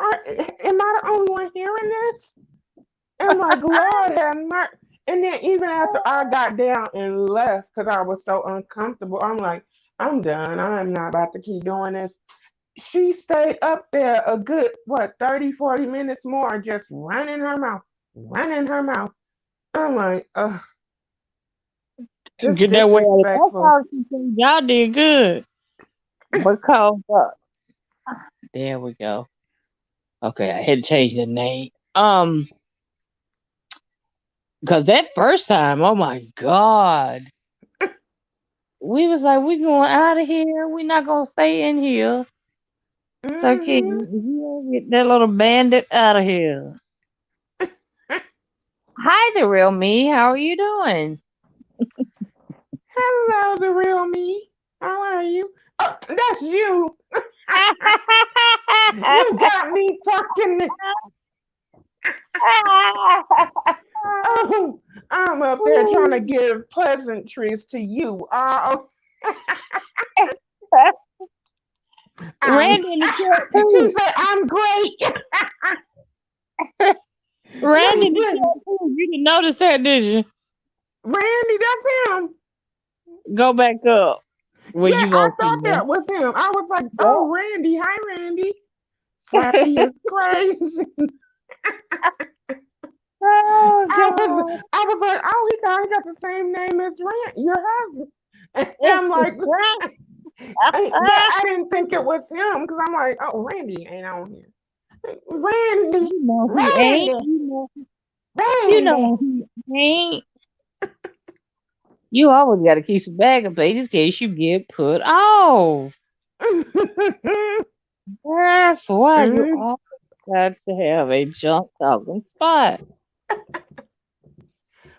Am I the only one hearing this? I'm like, Lord have mercy. And then even after I got down and left because I was so uncomfortable, I'm like, I'm done. I'm not about to keep doing this. She stayed up there a good, what, 30, 40 minutes more, just running her mouth, running her mouth. I'm like, ugh, just Get that way out of that disrespectful. part. Y'all did good. Because there we go. Okay, I had to change the name. Because that first time, oh my God, we was like, we going out of here. We not gonna stay in here. So okay, Hmm. get that little bandit out of here. Hi, the real me. How are you doing? Hello, the real me. How are you? Oh, that's you. You got me talking. Oh, I'm up there trying to give pleasantries to you. Oh, Randy in the chat She too. said, I'm great. Randy in the Listen, chat too. You didn't notice that, did you? Randy, that's him. Go back up. Well, Yeah, you I gonna see thought him. that was him. I was like, Yep. oh, Randy. Hi, Randy. Froggy is crazy. Oh God. I was like, oh, he got the same name as your husband. And I'm like, but I didn't think it was him because I'm like, oh, Randy ain't on here. Randy, You know he ain't. Randy, You Randy. know he ain't. You always got to keep some backup pages in case you get put off. That's why you Mm, always got to have a junk talking spot.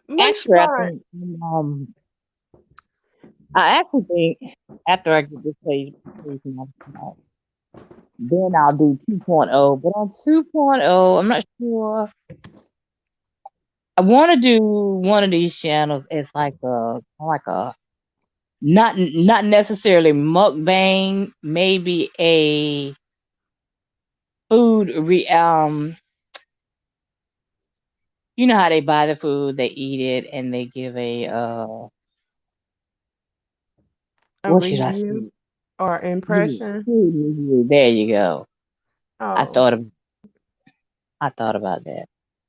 Which Actually, part? um, I actually think after I get this page knocked out, then I'll do 2.0. But on 2.0, I'm not sure. I want to do one of these channels. It's like a not necessarily mukbang, maybe a food you know how they buy the food, they eat it, and they give a A what should I say? review or Yeah, impression? food review. There you go. I Oh, thought of I thought about that.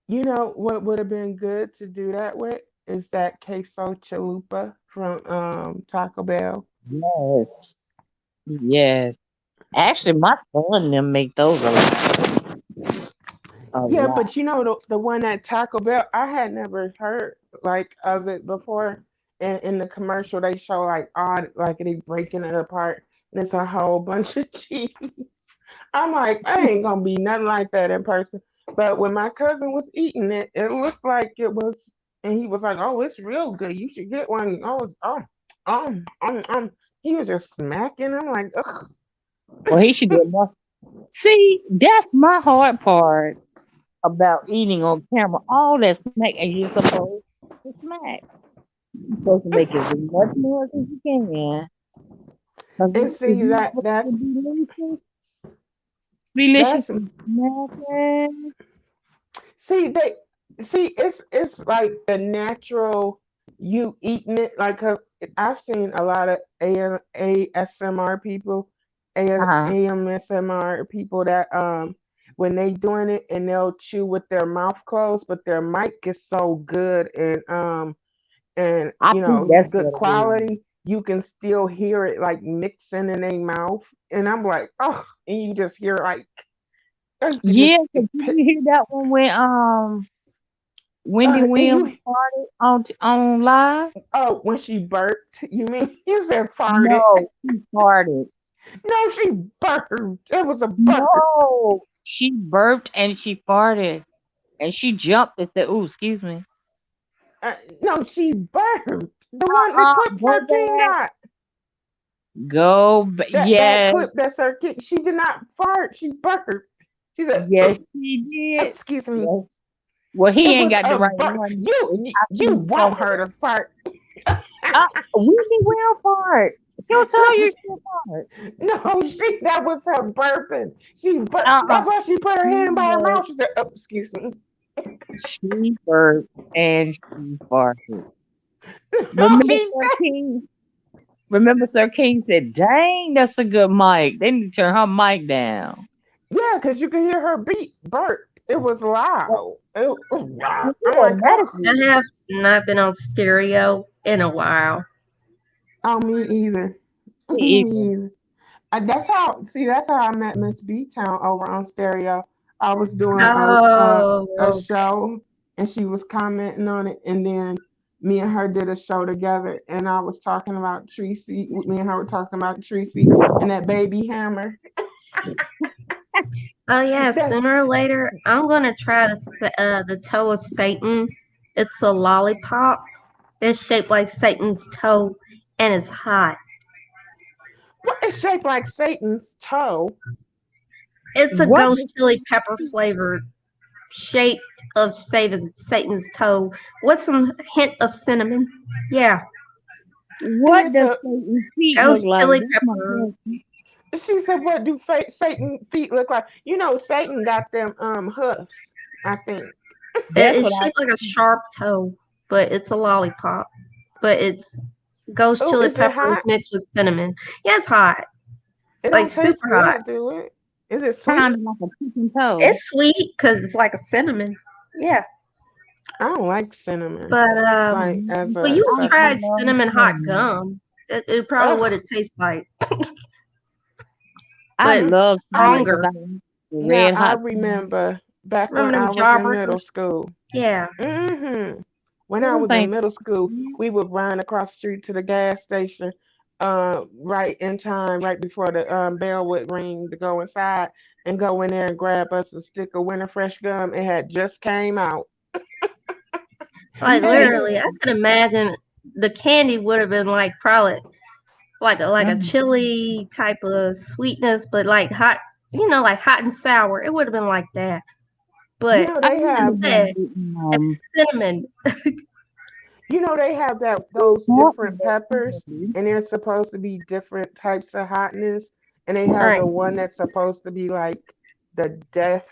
you know what would have been good to do that with is that queso chalupa from Taco Bell. Yes. Yes. Actually, my son and them make those a lot. A Yeah, lot. but you know the one at Taco Bell, I had never heard like of it before. And in the commercial, they show like odd, like they breaking it apart, and it's a whole bunch of cheese. I'm like, I ain't gonna be nothing like that in person. But when my cousin was eating it, it looked like it was, and he was like, "Oh, it's real good. You should get one." Oh, he was just smacking. I'm like, ugh. Well, he should get more. See, that's my hard part about eating on camera. All that smack as you're supposed to smack. You're supposed to make as much noise as you can. Because And if see you that want it to be delicious that's and smacking. see they see it's like the natural you eating it like 'cause I've seen a lot of ASMR people, Uh-huh. AMSMR people that when they doing it and they'll chew with their mouth closed, but their mic is so good and I you think know that's good what it is. quality, you can still hear it like mixing in their mouth, and I'm like, oh, and you just hear like you Yeah, just because did you hear that one when Wendy and Williams you started on live? oh, when she burped, you mean you said farted? No, she farted. No, she burped. It was a burp. No, she burped and she farted and she jumped and said, "Ooh, excuse me." No, she burped. The clip Go Sir King back. got. That Yes, clip that Sir King. She did not fart. She burped. She said, yes, she did. "Excuse me." Yes. Well, he It ain't was got the a right burp. one. You I you see want her somewhere. to fart? Uh, Wendy will fart. She'll tell No, you she'll fart. no, that was her burping. Uh-uh. That's why she put her She hand by her burped. mouth. She said, "Excuse me." She burped and she farted. No, Remember Sir King? Remember Sir King said, "Dang, that's a good mic. They need to turn her mic down." yeah, because you could hear her beat burp. It was Well, loud. It was loud. I'm you like, oh, I automatically. have not been on stereo in a while. oh, me either. Me Me either. either. That's how I met Miss B Town over on stereo. I was doing Oh, a okay. show and she was commenting on it, and then me and her did a show together, and I was talking about Tracy. Me and her were talking about Tracy and that baby hammer. Oh yeah, That sooner or later I'm gonna try the toe of Satan. It's a lollipop. It's shaped like Satan's toe, and it's hot. what is shaped like Satan's toe? It's a What? ghost chili pepper flavored, shaped of Satan's toe with some hint of cinnamon. Yeah, And What it's does a. Satan's feet look Ghost like? chili That's my pepper. question. She said, "What do Satan feet look like?" You know, Satan got them hoofs. I think. It, That's it's what I. shaped like a sharp toe, but it's a lollipop. But it's ghost Oh, chili is it peppers hot? mixed with cinnamon. Yeah, it's hot, It like don't taste super hot. good, do it? Is it Kind sweet? of like a chicken toe. It's sweet because it's like a cinnamon. Yeah, I don't like cinnamon. but Like as but a you've I tried substance. love cinnamon hot cinnamon. gum. It probably what Ugh. it tastes like, I but love cinnamon because stronger. I like the Now red I hot cinnamon. remember back when Remember them I was in jawbreakers? middle school. Yeah. When I I don't was in think. middle school, we would run across the street to the gas station, right in time, right before the bell would ring to go inside and go in there and grab us a stick of Winter Fresh gum. It had just came out. Like And literally, I could imagine the candy would have been like probably like a Mm. chili type of sweetness, but like hot, like hot and sour. It would have been like that. you But know I they have remember them instead, eating it's cinnamon. they have that those what different peppers, and they're supposed to be different types of hotness, and they have Right. the one that's supposed to be like the death,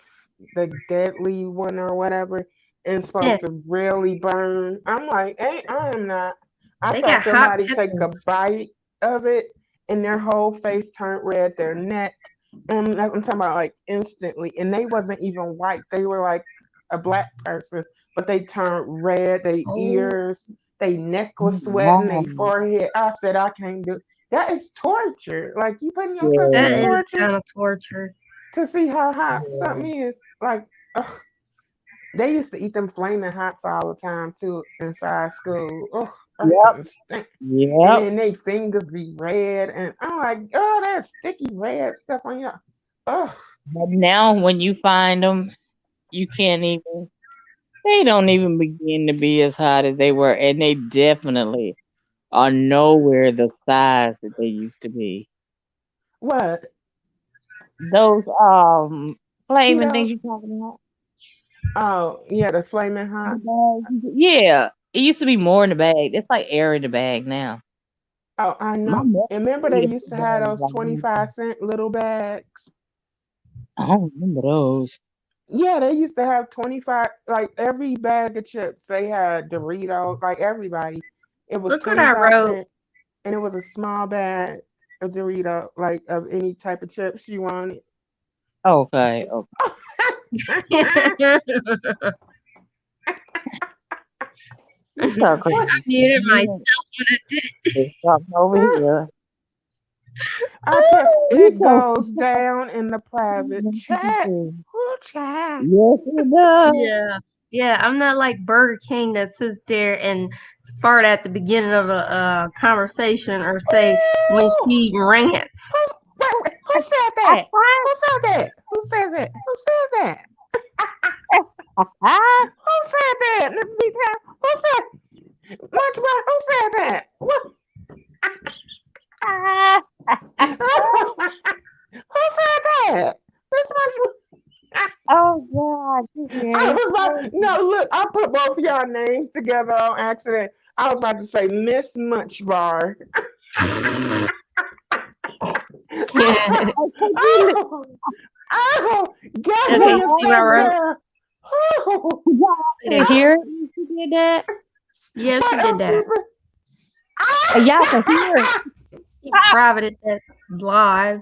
the deadly one or whatever, and it's Yeah. supposed to really burn. I'm like, hey, I am not. I They saw got hot somebody take a peppers. bite of it, and their whole face turned red, their neck, and I'm talking about like instantly, and they wasn't even white. They were like a black person, but they turned red. They Oh, ears, they neck was sweating, they wrong. forehead. I said, I can't do. That is torture. Like you putting yourself through that Yeah. is torture kind of torture. to see how hot Yeah. something is. Like ugh. They used to eat them flaming hots all the time too inside school. Oh, I Yep. couldn't stand. And Yep. then they fingers be red, and I'm like, oh, that sticky red stuff on your. Oh, But now when you find them, you can't even. They don't even begin to be as hot as they were, and they definitely are nowhere the size that they used to be. what Those flaming Cheetos? things you talking about? Oh, yeah, the flaming The hot. bags? Yeah, it used to be more in the bag. It's like air in the bag now. Oh, I My know. mother And remember they eat a used big to have bag those like this. 25-cent little bags? I don't remember those. Yeah, they used to have 25, like every bag of chips. They had Doritos, like everybody. It was Look what I 25 wrote. cent and it was a small bag of Dorito, like of any type of chips you wanted. Okay, okay. I You start What? cooking. muted You myself when I did it. just talking over here. I put You it so goes down in the private chat. Who chat? yes, it does. Yeah. Yeah, I'm not like Burger King that sits there and fart at the beginning of a conversation or say when Ooh! she rants. Who, who said that? Who said that? Who said that? Who said that? Who said that? Let me tell. Who said? Lunchbox, who said that? What? Who said that? This much. Oh God, you I very was like, crazy. no, look, I put both of y'all names together on accident. I was about to say Miss Munch Bar. Okay, Oh, Okay, oh, guess who y'all you you see what I think wrote? there? Oh, y'all can Yeah. hear oh, it when she did that. Yeah, she what did else that. was it? Y'all can hear it. She privated that live.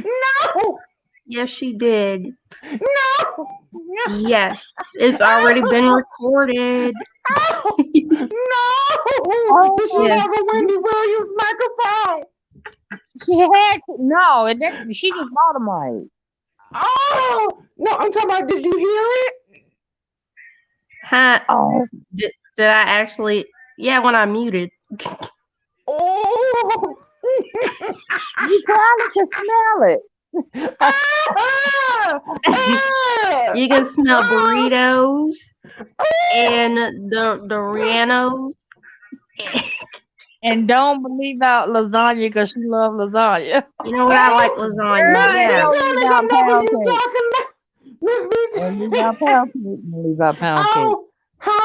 No, Yes, she did. no, Yes, it's already been recorded. no, no. Oh Did she Yes. have a Wendy Williams microphone? she had to, no, and that she just bought a mic. Oh, no, I'm talking about, did you hear it? Huh? Oh, Did I actually? Yeah, when I muted. Oh. you probably can smell it. Ah, ah, You can smell ah, burritos ah. and the Dorianos. And don't believe out lasagna because she love lasagna. You know what? I like Oh, lasagna. Miss Girl, and Yeah. B. don't leave Taylor, out you know who pound you cake. talking about. Miss B. And leave out pound cake. And leave out pound cake. Oh,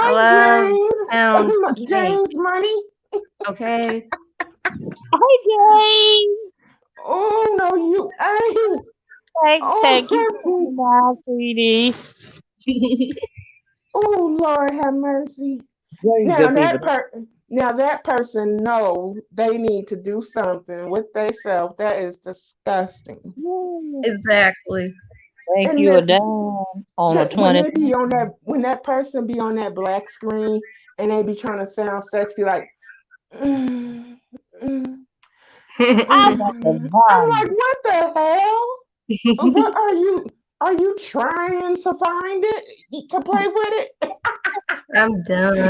I hi, love James. pound cake. James Money. Okay. Hey, Jane. Oh no, you ain't. Thank you for Oh, coming by, sweetie. oh Lord have mercy. Very Now good people. that person knows they need to do something with themselves. That is disgusting. Yeah. Exactly. Thank And you a then dime on a when 20. they be on that when that person be on that black screen and they be trying to sound sexy like mm, mm, I got the I'm like, bomb. what the hell? What are you trying to find it to play with it? I'm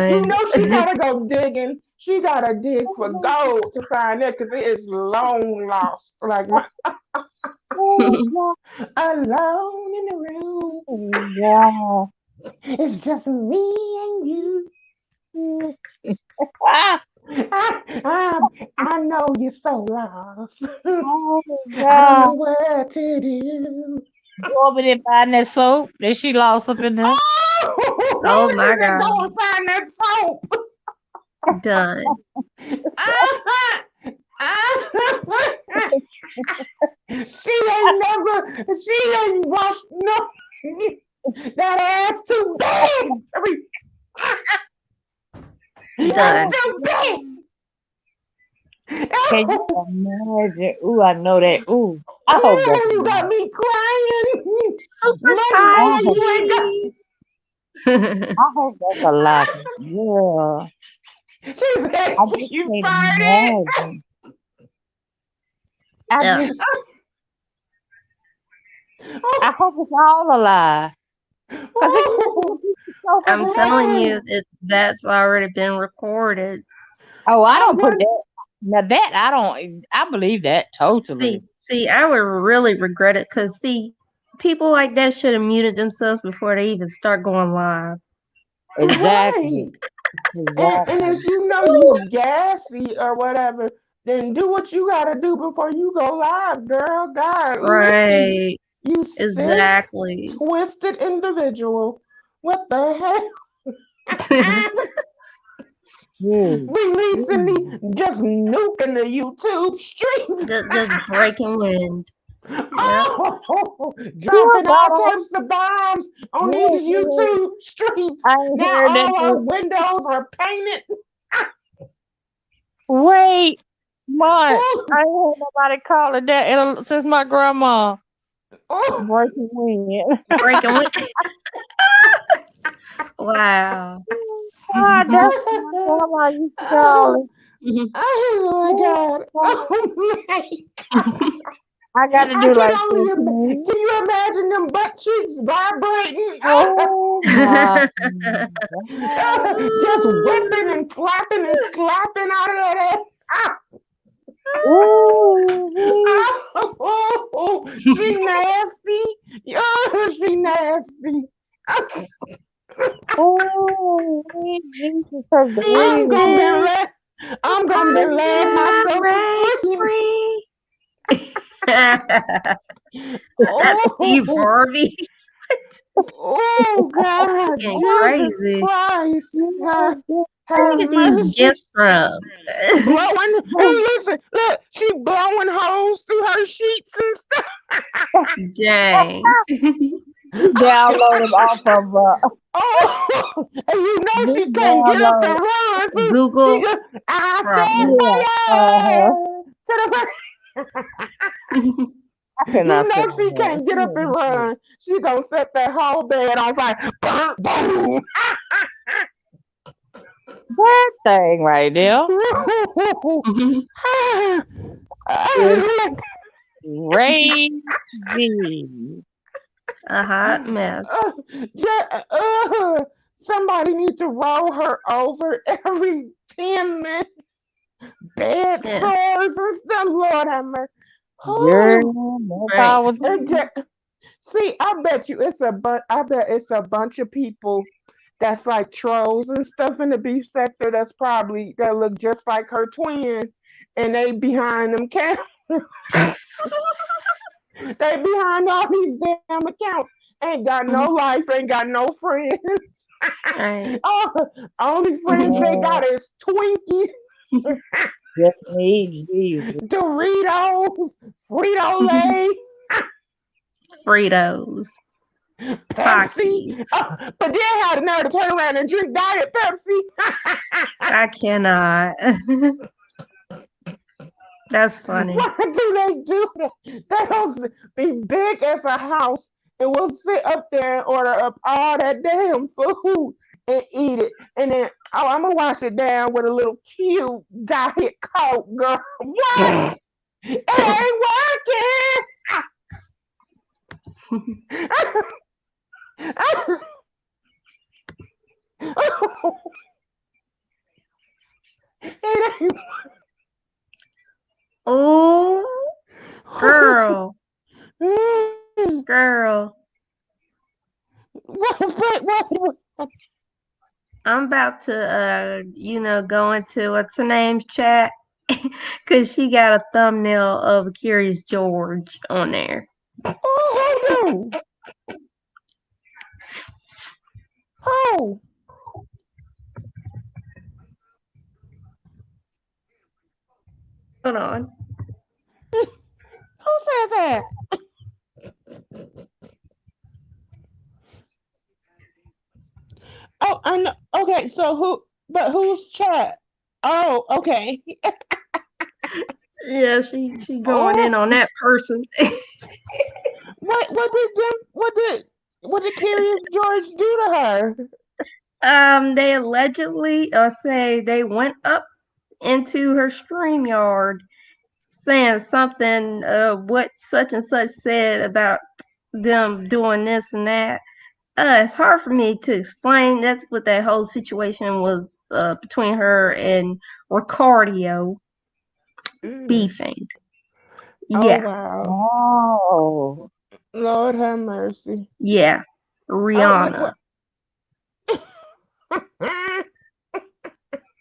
You done. know she gotta go digging. She gotta dig for gold to find it because it is long lost. Like my Oh, alone in the room. yeah. It's just me and you. Ah, I know you're so lost. oh, I don't yeah. know what to do. Go over there and find that soap that she lost up in there. Oh Oh, my she said, God. go and find that soap. Done. She ain't washed no, that ass too big. I mean, that's Done. too big. Can you imagine? Ooh, I know that. Ooh, I hope that's Oh, a you got lie. me crying. Super Money, I baby, hope, you ain't got. size. I hope that's a lie. Yeah, She said, I just you can't farted. imagine. I Yeah. just, I hope it's all a lie. Cause it could be Oh, a piece of soap in I'm the telling trash. you that's already been recorded. Oh, I I don't put wonder. that. Now that I don't. I believe that totally. See, I would really regret it because see, people like that should have muted themselves before they even start going live. Exactly. Right. And if Exactly. you know you gassy or whatever, then do what you gotta do before you go live, girl. Golly. Right. You sick, Exactly. twisted individual. What the heck? Yeah. Releasing me, Yeah. just nuking the YouTube streams. Just breaking wind. Yep. Oh, Yeah, dropping all but types of bombs on these yeah, YouTube streams. I ain't Now heard all our that. windows are painted. Wait, months. Oh, I ain't heard nobody call it that since my grandma. oh, Breaking wind. Breaking wind. Wow. Ah, that's what my grandma used to call oh, it. oh my God. Oh, Oh my. I got to I do can like only 15. can you imagine them butt cheeks vibrating? Oh my Just whipping Ooh. and clapping and slapping out of that ass. Ooh, Oh, she nasty. Oh, she nasty. oh, Jesus, take the This I'm wheel. gonna be is la- the I'm gonna be part laughing where I myself to break sleep. free. That's Steve Oh, Harvey. oh God, Getting Jesus crazy. Christ, have, Where do have you get these mercy. gifts from? Blowing, hey, listen, look, she blowing holes through her sheets and stuff. Dang. You download them off of Oh, and you know this she can't get up download. and run, so she Google, just, I probably. Yeah. said fire to the I cannot you know stand she her. can't get up and run. She gonna set that whole bed on fire. Boom, boom. That thing right there is crazy. A hot mess. Yeah, somebody needs to roll her over every 10 minutes. Bed Yeah, sores and stuff. Lord have mercy. Oh, Girl, that's right. all was it just, see, I bet you it's I bet it's a bunch of people that's like trolls and stuff in the beef sector that's probably that look just like her twin and they behind them they behind all these damn accounts. Ain't got no life, ain't got no friends. Right. Oh, only friends they man. got is Twinkie. Just me, Jesus. Doritos, Frito Lay, Fritos, Pepsi. Takis. But then had the nerve to turn around and drink Diet Pepsi. I cannot. That's funny. Why do they do that? They'll be big as a house and will sit up there and order up all that damn food and eat it. And then, oh, I'm going to wash it down with a little cute Diet Coke, girl. What? It ain't working. It ain't. Oh, girl, Mm. girl. What? I'm about to, go into what's her name's chat because she got a thumbnail of Curious George on there. Oh, oh. Hold on. Who said that? Oh, I know. Okay, so who? But who's chat? Oh, okay. Yeah, she going in on Oh, that person. what did Curious George do to her? They allegedly say they went up into her StreamYard saying something what such and such said about them doing this and that. It's hard for me to explain. That's what that whole situation was between her and Ricardio Mm. beefing. Oh Yeah, wow, Oh, Lord have mercy. yeah. Oh Rihanna.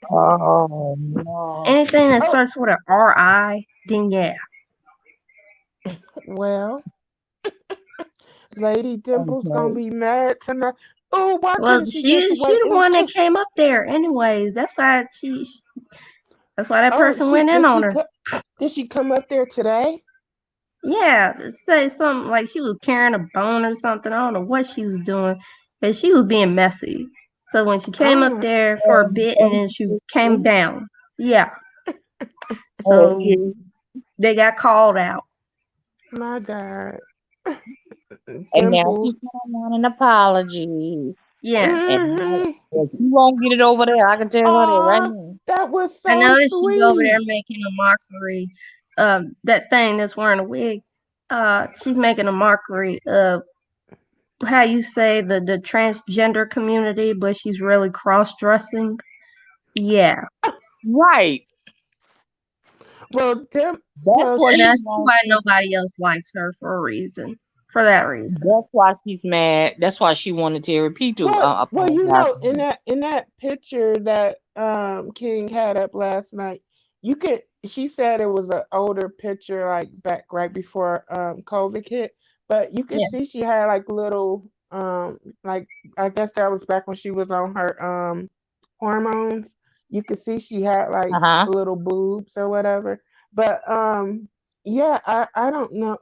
oh no. Anything that oh starts with an R-I, then yeah. well, Lady Dimple's gonna Okay. be mad tonight. Oh, why Well, couldn't she just she wait the and one that take? came up there anyways. That's why that Oh, person went in on her. did she come up there today? Yeah, say something like she was carrying a bone or something. I don't know what she was doing, but she was being messy. So when she came up Oh there for a bit and then she came down, yeah. So Okay. they got called out. my God, And now Dimples. she's gonna want an apology. Yeah, And Hmm. if you won't get it over there, I can tell her that right Oh, now. that was I so noticed she's over there sweet. making a mockery. That thing that's wearing a wig. She's making a mockery of how you say the transgender community, but she's really cross dressing. Yeah. Right. Well, That's what And she she. that's wants. why nobody else likes her for a reason. For that reason. That's why she's mad. That's why she wanted Terry P to Well, apologize. in that picture that King had up last night, you could. She said it was an older picture, like back right before COVID hit, but you could Yeah. see she had like little like I guess that was back when she was on her hormones. You could see she had like Uh huh. little boobs or whatever. But yeah, I don't know.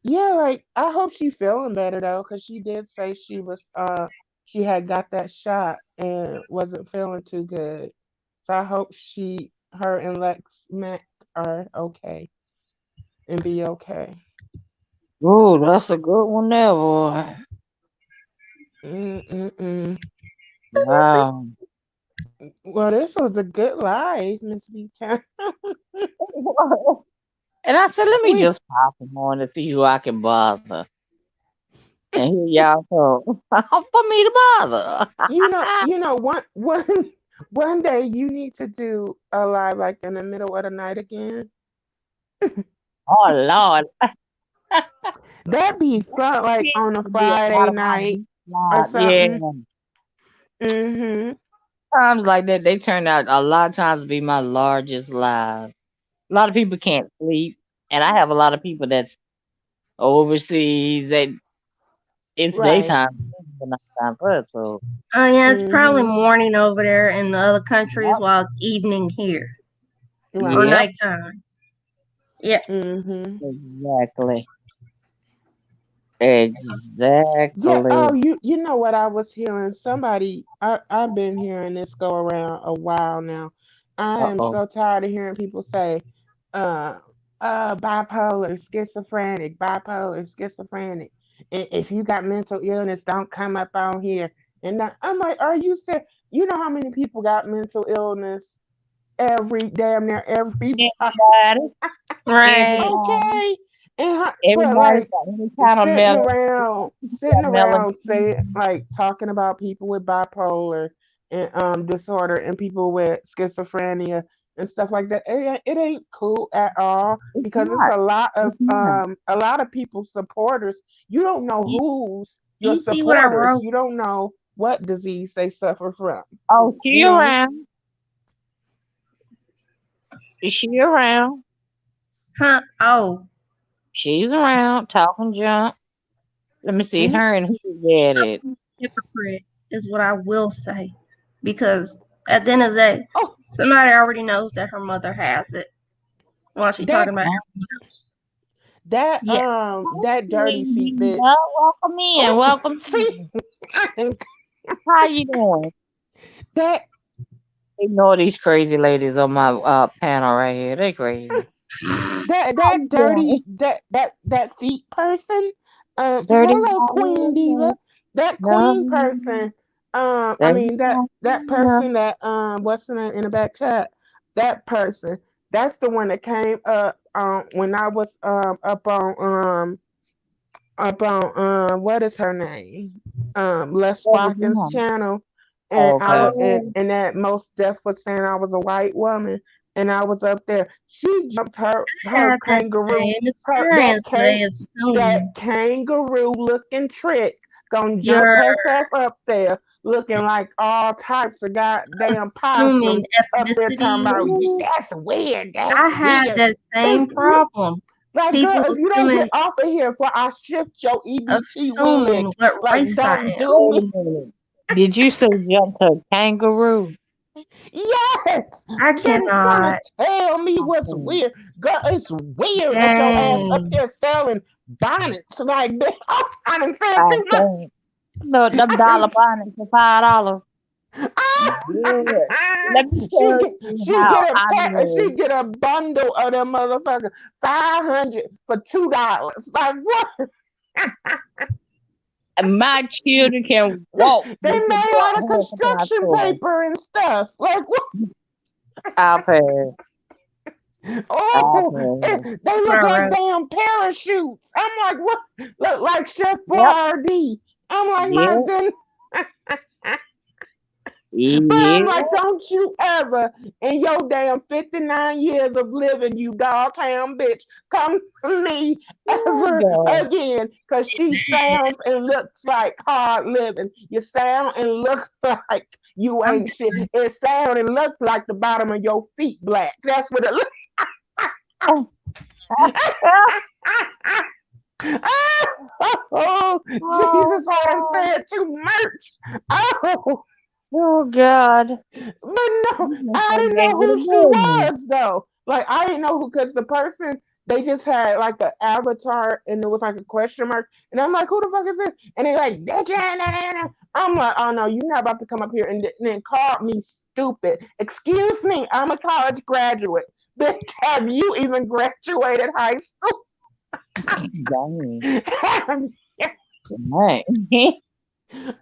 Yeah, like I hope she feeling better though, because she did say she had got that shot and wasn't feeling too good. So I hope her and Lex Mac are okay and be okay. Oh, that's a good one there, boy. Mm-mm-mm. Wow. Well, this was a good live, Miss B Town. And I said, let me We, just pop him on to see who I can bother. And here y'all come. For me to bother. one day you need to do a live like in the middle of the night again. Oh, Lord. That'd be fun, like on a To be out Friday of my night deep or slide. Yeah. something. Mhm. Times like that, they turn out a lot of times to be my largest lives. A lot of people can't sleep. And I have a lot of people that's overseas. It's Right. daytime, but nighttime for us. So Oh yeah, it's probably Mhm. morning over there in the other countries yep, while it's evening here. or Right. Yep, nighttime. Yeah. Mm-hmm. exactly. Yeah. Oh, Exactly. you know what I was hearing? Somebody, I've been hearing this go around a while now. I am Uh-oh. so tired of hearing people say, uh, bipolar, bipolar, schizophrenic. And if you got mental illness, don't come up on here. And I'm like, are you serious? You know how many people got mental illness? Damn near everybody. Everybody, Right. everybody, Okay. But everybody's like got any kind of sitting around melody. saying like talking about people with bipolar and disorder and people with schizophrenia and stuff like that. It ain't cool at all It's because it's not. It's not. a lot of people's supporters. You don't know You, who's your you see what I supporters. wrote? You don't know what disease they suffer from. Oh, You she know? around. Is she around? Huh? Oh, She's around talking junk. Let me see Mhm. her and who get it. hypocrite is what I will say. Because at the end of the day, Oh, somebody already knows that her mother has it while she that talking about everyone else. Yeah. that dirty feet bitch. Welcome in. Oh, Welcome see, in. How you doing? that Ignore these crazy ladies on my panel right here. They crazy. How you doing? that feet person. Dirty Hello, Queen Diana. Diva. That No, queen person. I dirty mean that Diana. person that what's in the back chat. That person. That's the one that came up when I was up on what is her name? Les Dirty Watkins' Diana. channel, and I Okay. was Oh, and that most deaf was saying I was a white woman, and I was up there. She jumped I her had that kangaroo, same her experience, but I assume that kangaroo looking trick, gonna jump you're herself up there, looking like all types of goddamn assuming possums up there talking ethnicity. about Ooh, that's weird, that's I had weird. that same problem. Like, girl, People if you don't get assuming off of here before I shift your EBT wig, assuming what like, race I don't am. do wait a me. minute. Did you say jump to kangaroo? Yes! I Then trying to cannot. tell me what's Okay. weird. Girl, it's weird that your ass up Dang. here selling bonnets. Like, I done said I too much. can't. No, them dollar bonnets for $5. Yeah. Let me tell you how I know. She get a bundle of them motherfuckers 500 for $2. Like what? My children can walk. They They can made walk out of home from my construction store. paper and stuff. Like what? I'll pay. I'll Oh, pay. they What look I like wrote. damn parachutes. I'm like, what? Look like Chef Yep. Boyardee. I'm like, my Yep. goodness. But I'm Yep. like, don't you ever in your damn 59 years of living, you dogtown bitch, come to me Oh, ever God. again. Cause she sounds and looks like hard living. You sound and look like you I'm ain't shit. It sound and look like the bottom of your feet black. That's what it looks. Oh, Oh, Jesus, I done God. said too much. Oh, Oh, God. but no, You must I have didn't gave know it a who she warning. was though. Like I didn't know who because the person they just had like an avatar and it was like a question mark, and I'm like, who the fuck is this? And they like, I'm like, oh no, you're not about to come up here and then call me stupid. Excuse me, I'm a college graduate. Bitch, have you even graduated high Dang. school? Dang.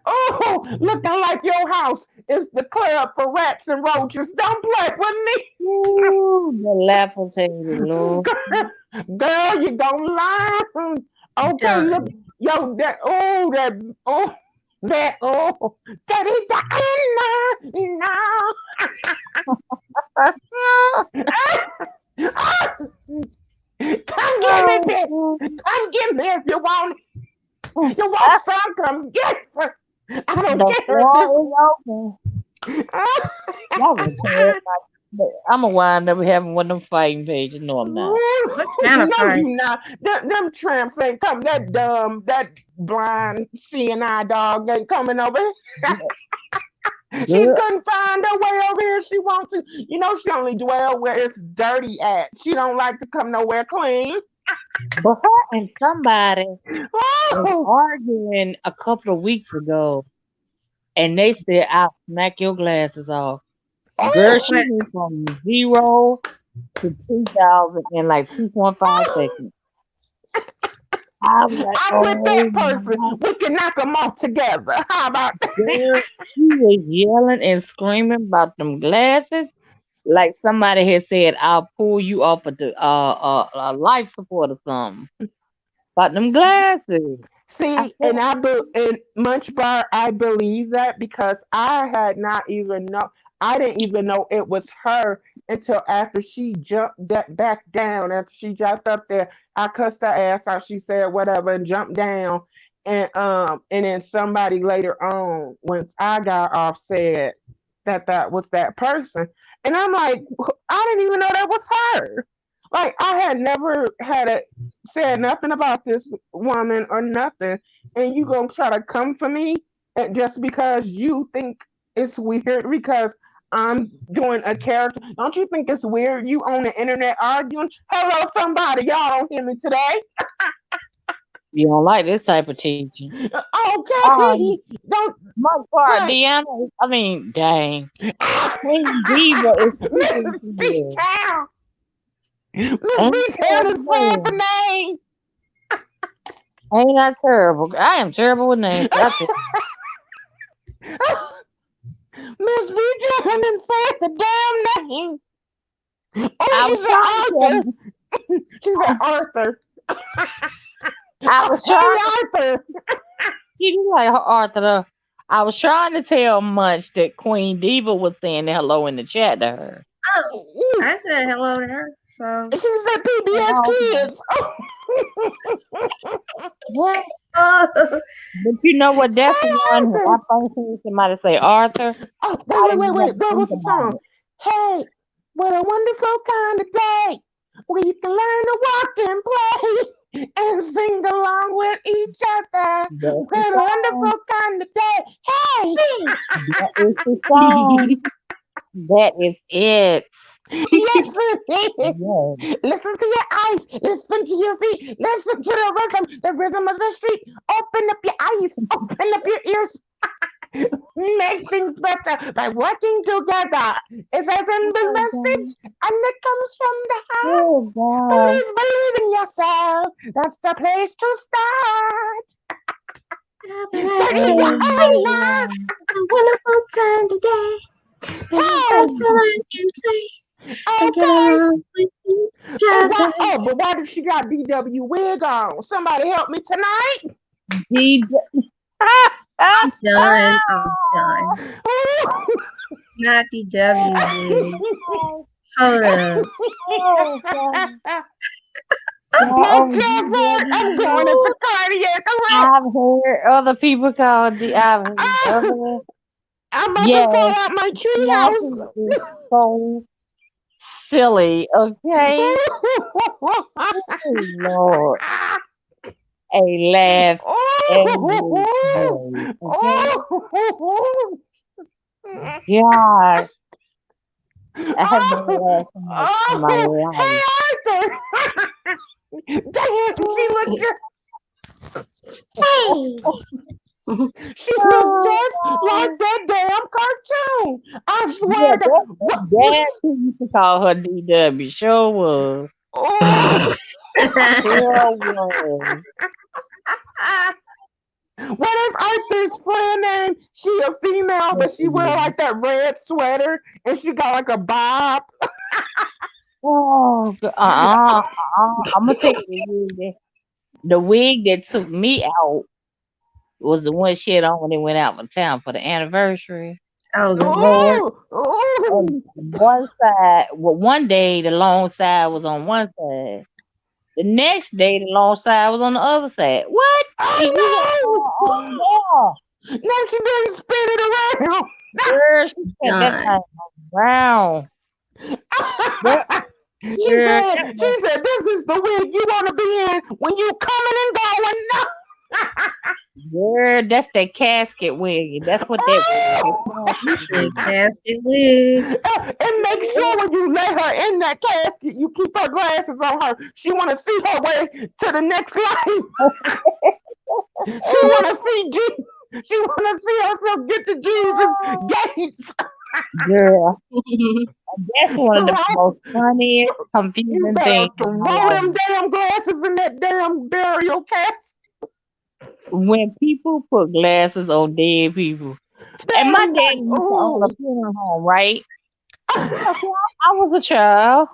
Oh, looking like your house is the club for rats and roaches. Don't play with Ooh, the laughing table, me. Lord. Girl, you gonna learn. Okay, look, done. yo, that is the no. Come get me, bitch. Oh, Come get me if you want. God. You want some? Come get it. I don't The care if this. floor is open. Y'all gonna tear up my. I'm gonna wind up having one of them fighting pages. No, I'm not. What kind of No, fight? you not. Them tramps ain't come. That dumb, that blind seeing eye dog ain't coming over. She Girl, couldn't find her way over here. She wants to. You know, she only dwell where it's dirty at. She don't like to come nowhere clean. but her and somebody was Oh, arguing a couple of weeks ago, and they said, "I'll smack your glasses off." Girl, oh, she But went from 0 to 2,000 in like 2.5 oh. seconds. I was like, I'm with oh that person. my We can knock them off together. How about that? girl. She was yelling and screaming about them glasses. Like somebody had said, I'll pull you off of the life support or something. About them glasses. I See, said, in Munch Bar, I believe that because I had not even know. I didn't even know it was her until after she jumped that back down. After she jumped up there, I cussed her ass out. She said whatever and jumped down. And then somebody later on, once I got off, said that that was that person. And I'm like, I didn't even know that was her. Like I had never had a said nothing about this woman or nothing, and you gonna try to come for me just because you think it's weird because I'm doing a character. Don't you think it's weird? You on the internet arguing. Hello, somebody. Y'all don't hear me today. you don't like this type of teaching. Okay. Don't My part, right. Deanna. I mean, dang. Queen Diva is speaking Mrs. to B you. Town. Miss Ain't B that Town is saying terrible? the name. Ain't that terrible? I am terrible with names. I tell Miss B Town and said the damn name. Oh, I she was trying to said tell Arthur. She said Arthur. I Oh, was trying to hey, Arthur. she do like her Arthur. I was trying to tell Munch that Queen Diva was saying hello in the chat to her. oh, Ooh, I said hello to her. So she said PBS Oh, okay. Kids. What? oh, But you know what? That's Hey, one who I Arthur. first heard somebody say Arthur. Oh, I didn't even have wait. to That think was the about song. it. Hey, what a wonderful kind of day where you can learn to walk and play and sing along with each other. That's the What a song. wonderful kind of day. Hey, That is the song. That is it. yes, it Yes. is. Listen to your eyes. Listen to your feet. Listen to the rhythm of the street. Open up your eyes. Open up your ears. Make things better by working together. It's a simple Oh God. message, and it comes from the heart. Oh God. Believe in yourself. That's the place to start. Take it Oh high my now. God. a wonderful time today. Everybody Hey, to learn and play and get okay. along with each Oh, other. but why does she got DW wig on? Somebody help me tonight. DJ. Done. I'm done. Not the W wig. Hold up. Oh God. My Oh, Jefford, I'm going into cardiac arrest. I've heard other people call I've heard Ah, other. I'm about to fall Yes, out my y'all people is so silly. Okay. Oh Lord. A laugh every day. Okay. treehouse. God, I have never Oh, laughed so much in my life. hey Arthur! Damn, Hey. she looked Oh just like God. that damn cartoon. I Yeah, swear to what? that who used to call her DW. Sure was. Oh, Sure was. what is Arthur's friend name? She a female, but she wear like that red sweater and she got like a bob. Oh, I'm gonna tell you the wig that took me out was the one she had on when they went out of town for the anniversary. Oh Lord. Oh, oh, And one side, well, one day the long side was on one side. The next day the long side was on the other side. What? You got oh on no! No, she didn't spin it around. there? Girl, she said that Done. thing around. That girl, that was She said, this is the wig you want to be in when you coming and going. No. Girl, that's that casket wig. That's what that Oh! You said casket wig. And make sure when you lay her in that casket, you keep her glasses on her. She want to see her way to the next life. She want to see Jesus. She want to see herself get to Jesus' gates. girl. That's one of the Throw, most funniest, you confusing better things in my throw life. them damn glasses in that damn burial casket. When people put glasses on dead people. And my Damn, daddy like, used to own a oh. funeral home, right? So I was a child.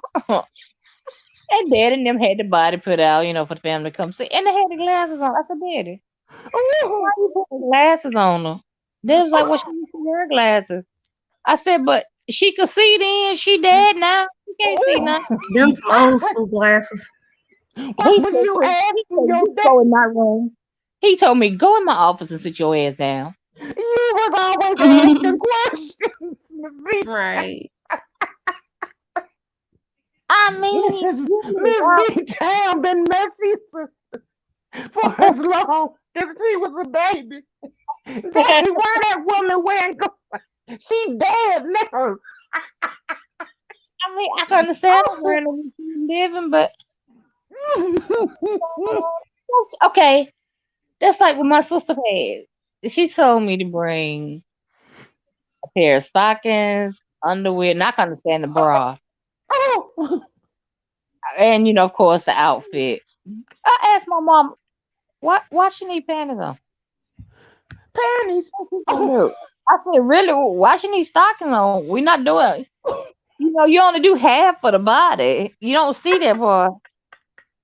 And dad and them had the body put out, for the family to come see. And they had the glasses on. I said, Daddy, why Ooh. you putting glasses on them? Dad was like, well, she used to wear glasses. I said, but she could see then. She dead now. She can't see nothing. Them some old school glasses. What He was said, you he asking said, your you dad? go in my room. He told me, go in my office and sit your ass down. You was always asking questions, Miss B. Right. I mean, Miss really, Miss B Town been messy for as long as she was a baby. Daddy, why that woman wearing glasses? She dead now. I mean, I can understand her wearing them when she was living, but okay. That's like what my sister had. She told me to bring a pair of stockings, underwear, and I can understand the bra. Oh, And of course the outfit. I asked my mom, why she need panties on? panties. What she gonna Oh, do? I said, really? Why she need stockings on? We not doing you only do half of the body. You don't see that part.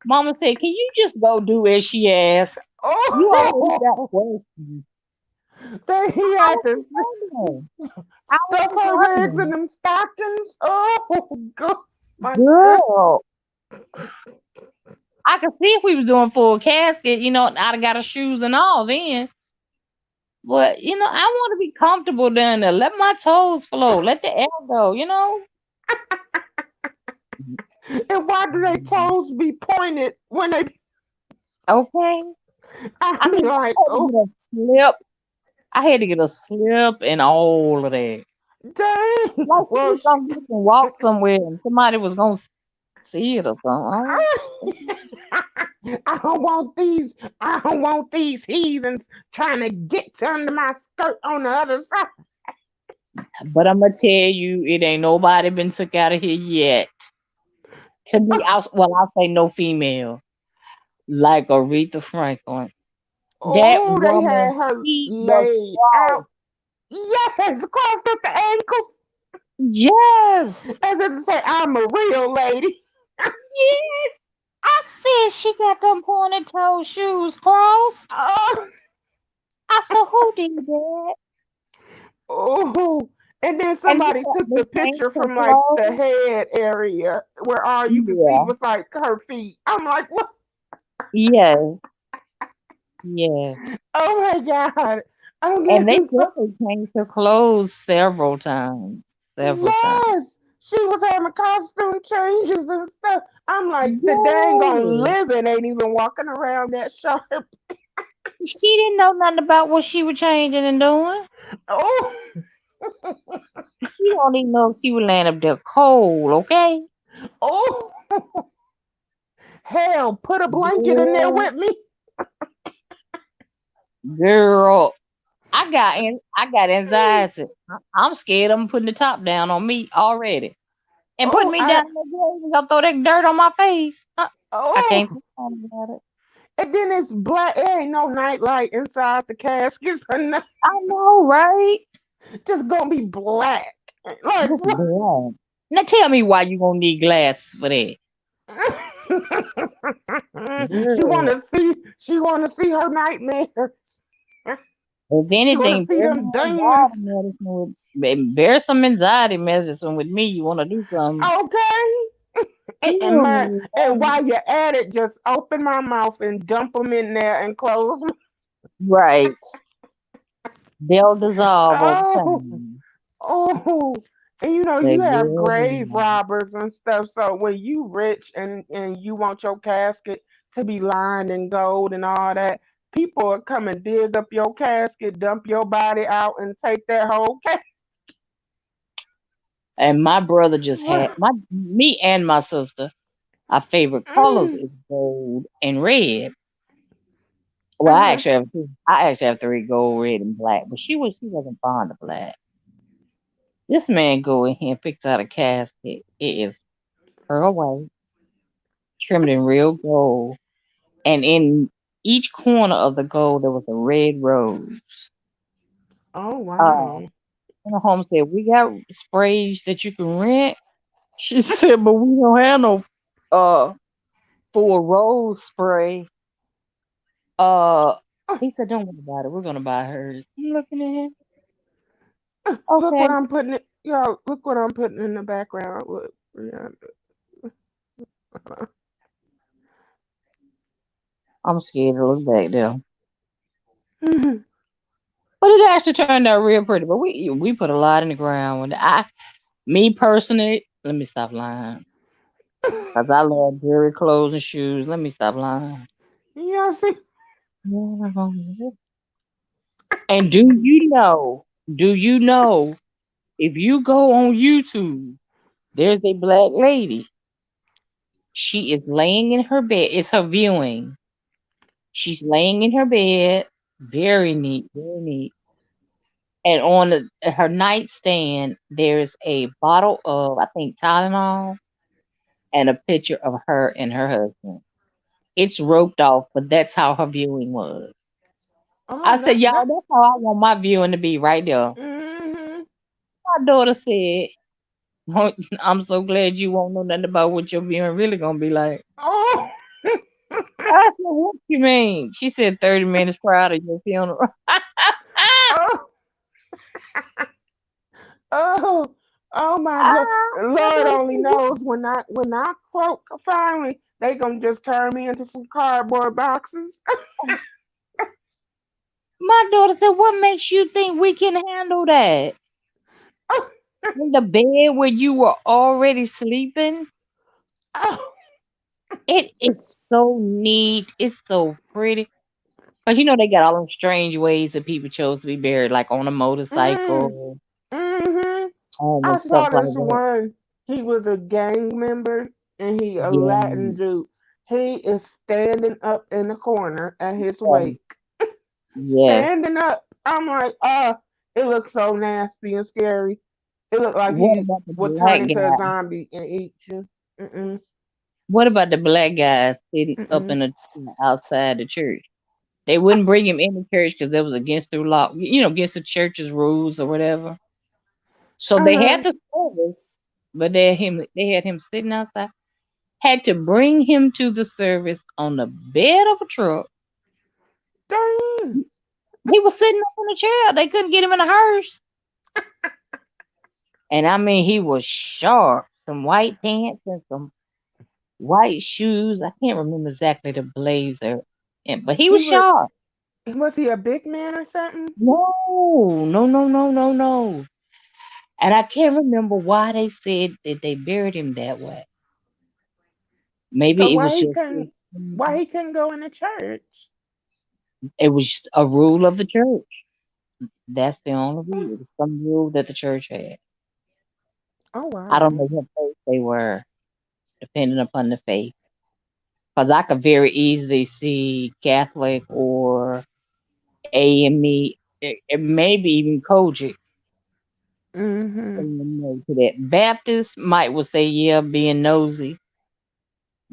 Mama said, can you just go do as she asked? You always got oh. questions. Then he I had was to just wondering. I was stuff just her legs in wondering. them stockings. Oh, God. My God. Girl, I could see if we was doing full casket, I'd have got her shoes and all then. But I want to be comfortable down there. Let my toes flow. Let the air go. And why do they toes be pointed when they, Okay. I I mean, mean, like, I had to oh, get a slip. I had to get a slip and all of that. dang. Like she Well, was gonna get up and walk somewhere and somebody was gonna see it or something. I don't want these. I don't want these heathens trying to get to under my skirt on the other side. But I'm gonna tell you, it ain't nobody been took out of here yet. To me, I'll say no female like Aretha Franklin. That Oh, they woman had her feet was laid strong. out. Yes, crossed at the ankles, Yes, as if to say, "I'm a real lady." yes. I said she got them pointed toe shoes crossed. Oh, I said, who did that? oh. And then And somebody took they the changed picture her from like the clothes. head area where all you could see Yeah, was like her feet. I'm like, what? yes, yes. Oh my God. And they Okay, so definitely changed her clothes several times. Several times. yes, she was having costume changes and stuff. I'm like, the dang on Yes. living ain't even walking around that sharp. She didn't know nothing about what she was changing and doing. Oh, She don't even know if she was laying up there cold, okay? oh, hell, put a blanket in there Girl, with me. girl, I got anxiety. I'm scared of them putting the top down on me already. And putting Oh, me down in the grave and gonna throw that dirt on my face. I can't oh, think about it. and then it's black. There ain't no nightlight inside the caskets or nothing. I know, right? Just gonna be black. Like Just what? blind. Now tell me why you gonna need glasses for that. She Girl. wanna see. She wanna see her nightmares. If She wanna anything, see bear them my demons. anxiety medicine bear some anxiety medicine with me. You wanna do something. Okay. Ooh, And while you're at it, just open my mouth and dump them in there and close. right. They'll dissolve over Oh, time. oh. And They you have will grave dissolve. robbers and stuff. So when you rich and you want your casket to be lined in gold and all that, people will come and dig up your casket, dump your body out, and take that whole casket. And my brother just had me and my sister. Our favorite colors Mm, is gold and red. Well, uh-huh. I actually have three: gold, red, and black. But she wasn't fond of black. This man go in here and picks out a casket. It is pearl white, trimmed in real gold, and in each corner of the gold there was a red rose. Oh Uh, wow. and the home said, "We got sprays that you can rent." She said, "But we don't have no uh for a rose spray." Uh, he said, "Don't worry about it. We're gonna buy hers." I'm looking at him. Look Okay, what I'm putting it. Y'all, look what I'm putting in the background. Look. Yeah. I'm scared to look back there. But it actually turned out real pretty. But we put a lot in the ground. Me personally, let me stop lying. Cause I love jewelry, clothes, and shoes. Let me stop lying. Yeah, see. And do you know, if you go on YouTube, there's a black lady. She is laying in her bed. It's her viewing. She's laying in her bed. Very neat, very neat. And on her nightstand, there's a bottle of, I think, Tylenol and a picture of her and her husband. It's roped off, but that's how her viewing was. I Oh, said, that. y'all, that's how I want my viewing to be right there. Mm-hmm. My daughter said, "Oh, I'm so glad you won't know nothing about what your viewing really gonna be like." Oh. I said, "What you mean?" She said, 30 minutes prior to your funeral. Oh. Oh. Oh my God. My Lord daughter only said, "What-" knows when I croak finally, they gonna just turn me into some cardboard boxes. My daughter said, "What makes you think we can handle that? In the bed where you were already sleeping?" Oh. It is so neat. It's so pretty. Cause they got all them strange ways that people chose to be buried, like on a Mm. motorcycle Mm-hmm. I and stuff saw like this that. one. He was a gang member and he a Yeah, Latin dude. He is standing up in the corner at his yeah, wake. yes. Standing up. I'm like, it looks so nasty and scary. It looked like What he about the would turn black into a guy? zombie and eat you. Mm-mm. What about the black guy sitting up Mm-mm. in the outside the church? They wouldn't bring him in the church because that was against the law, against the church's rules or whatever. So they Uh-huh. had the service, but they had him sitting outside. Had to bring him to the service on the bed of a truck. Dang. He was sitting up in a chair. They couldn't get him in a hearse. And I mean, he was sharp. Some white pants and some white shoes. I can't remember exactly the blazer, but he He was was sharp. was he a big man or something? No, no, no, no, no, no. And I can't remember why they said that they buried him that way. So Maybe why he couldn't go in the church? it was just a rule of the church. That's the only Oh, rule. It was some rule that the church had. oh I don't wow. know what faith they were, depending upon the faith. Because I could very easily see Catholic or AME, maybe even Kojic Mm-hmm. saying no to that. Baptist might will say, yeah, being nosy,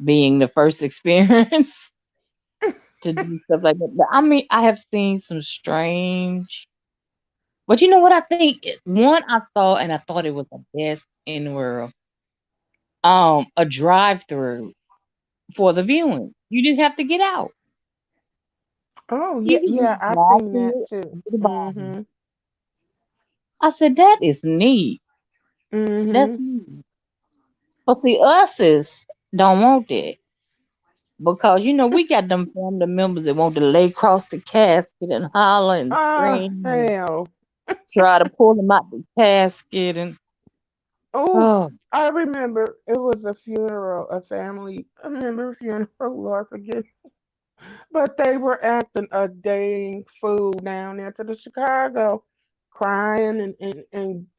being the first experience to do stuff like that. But I mean, I have seen some strange. But you know what I think? One I saw and I thought it was the best in the world. A drive-through for the viewing. You didn't have to get out. Oh You yeah, could yeah, just I've drive seen that through it too. and get the Bible. Mm-hmm. I said, that is neat. That's Mm-hmm. neat. But see, us is don't want that. Because we got them family members that want to lay across the casket and holler and Oh scream and hell. try to pull them out the casket and Oh, oh I remember it was a funeral, a family. I remember a funeral. Lord forgive. But they were acting a dang fool down there to the Chicago, crying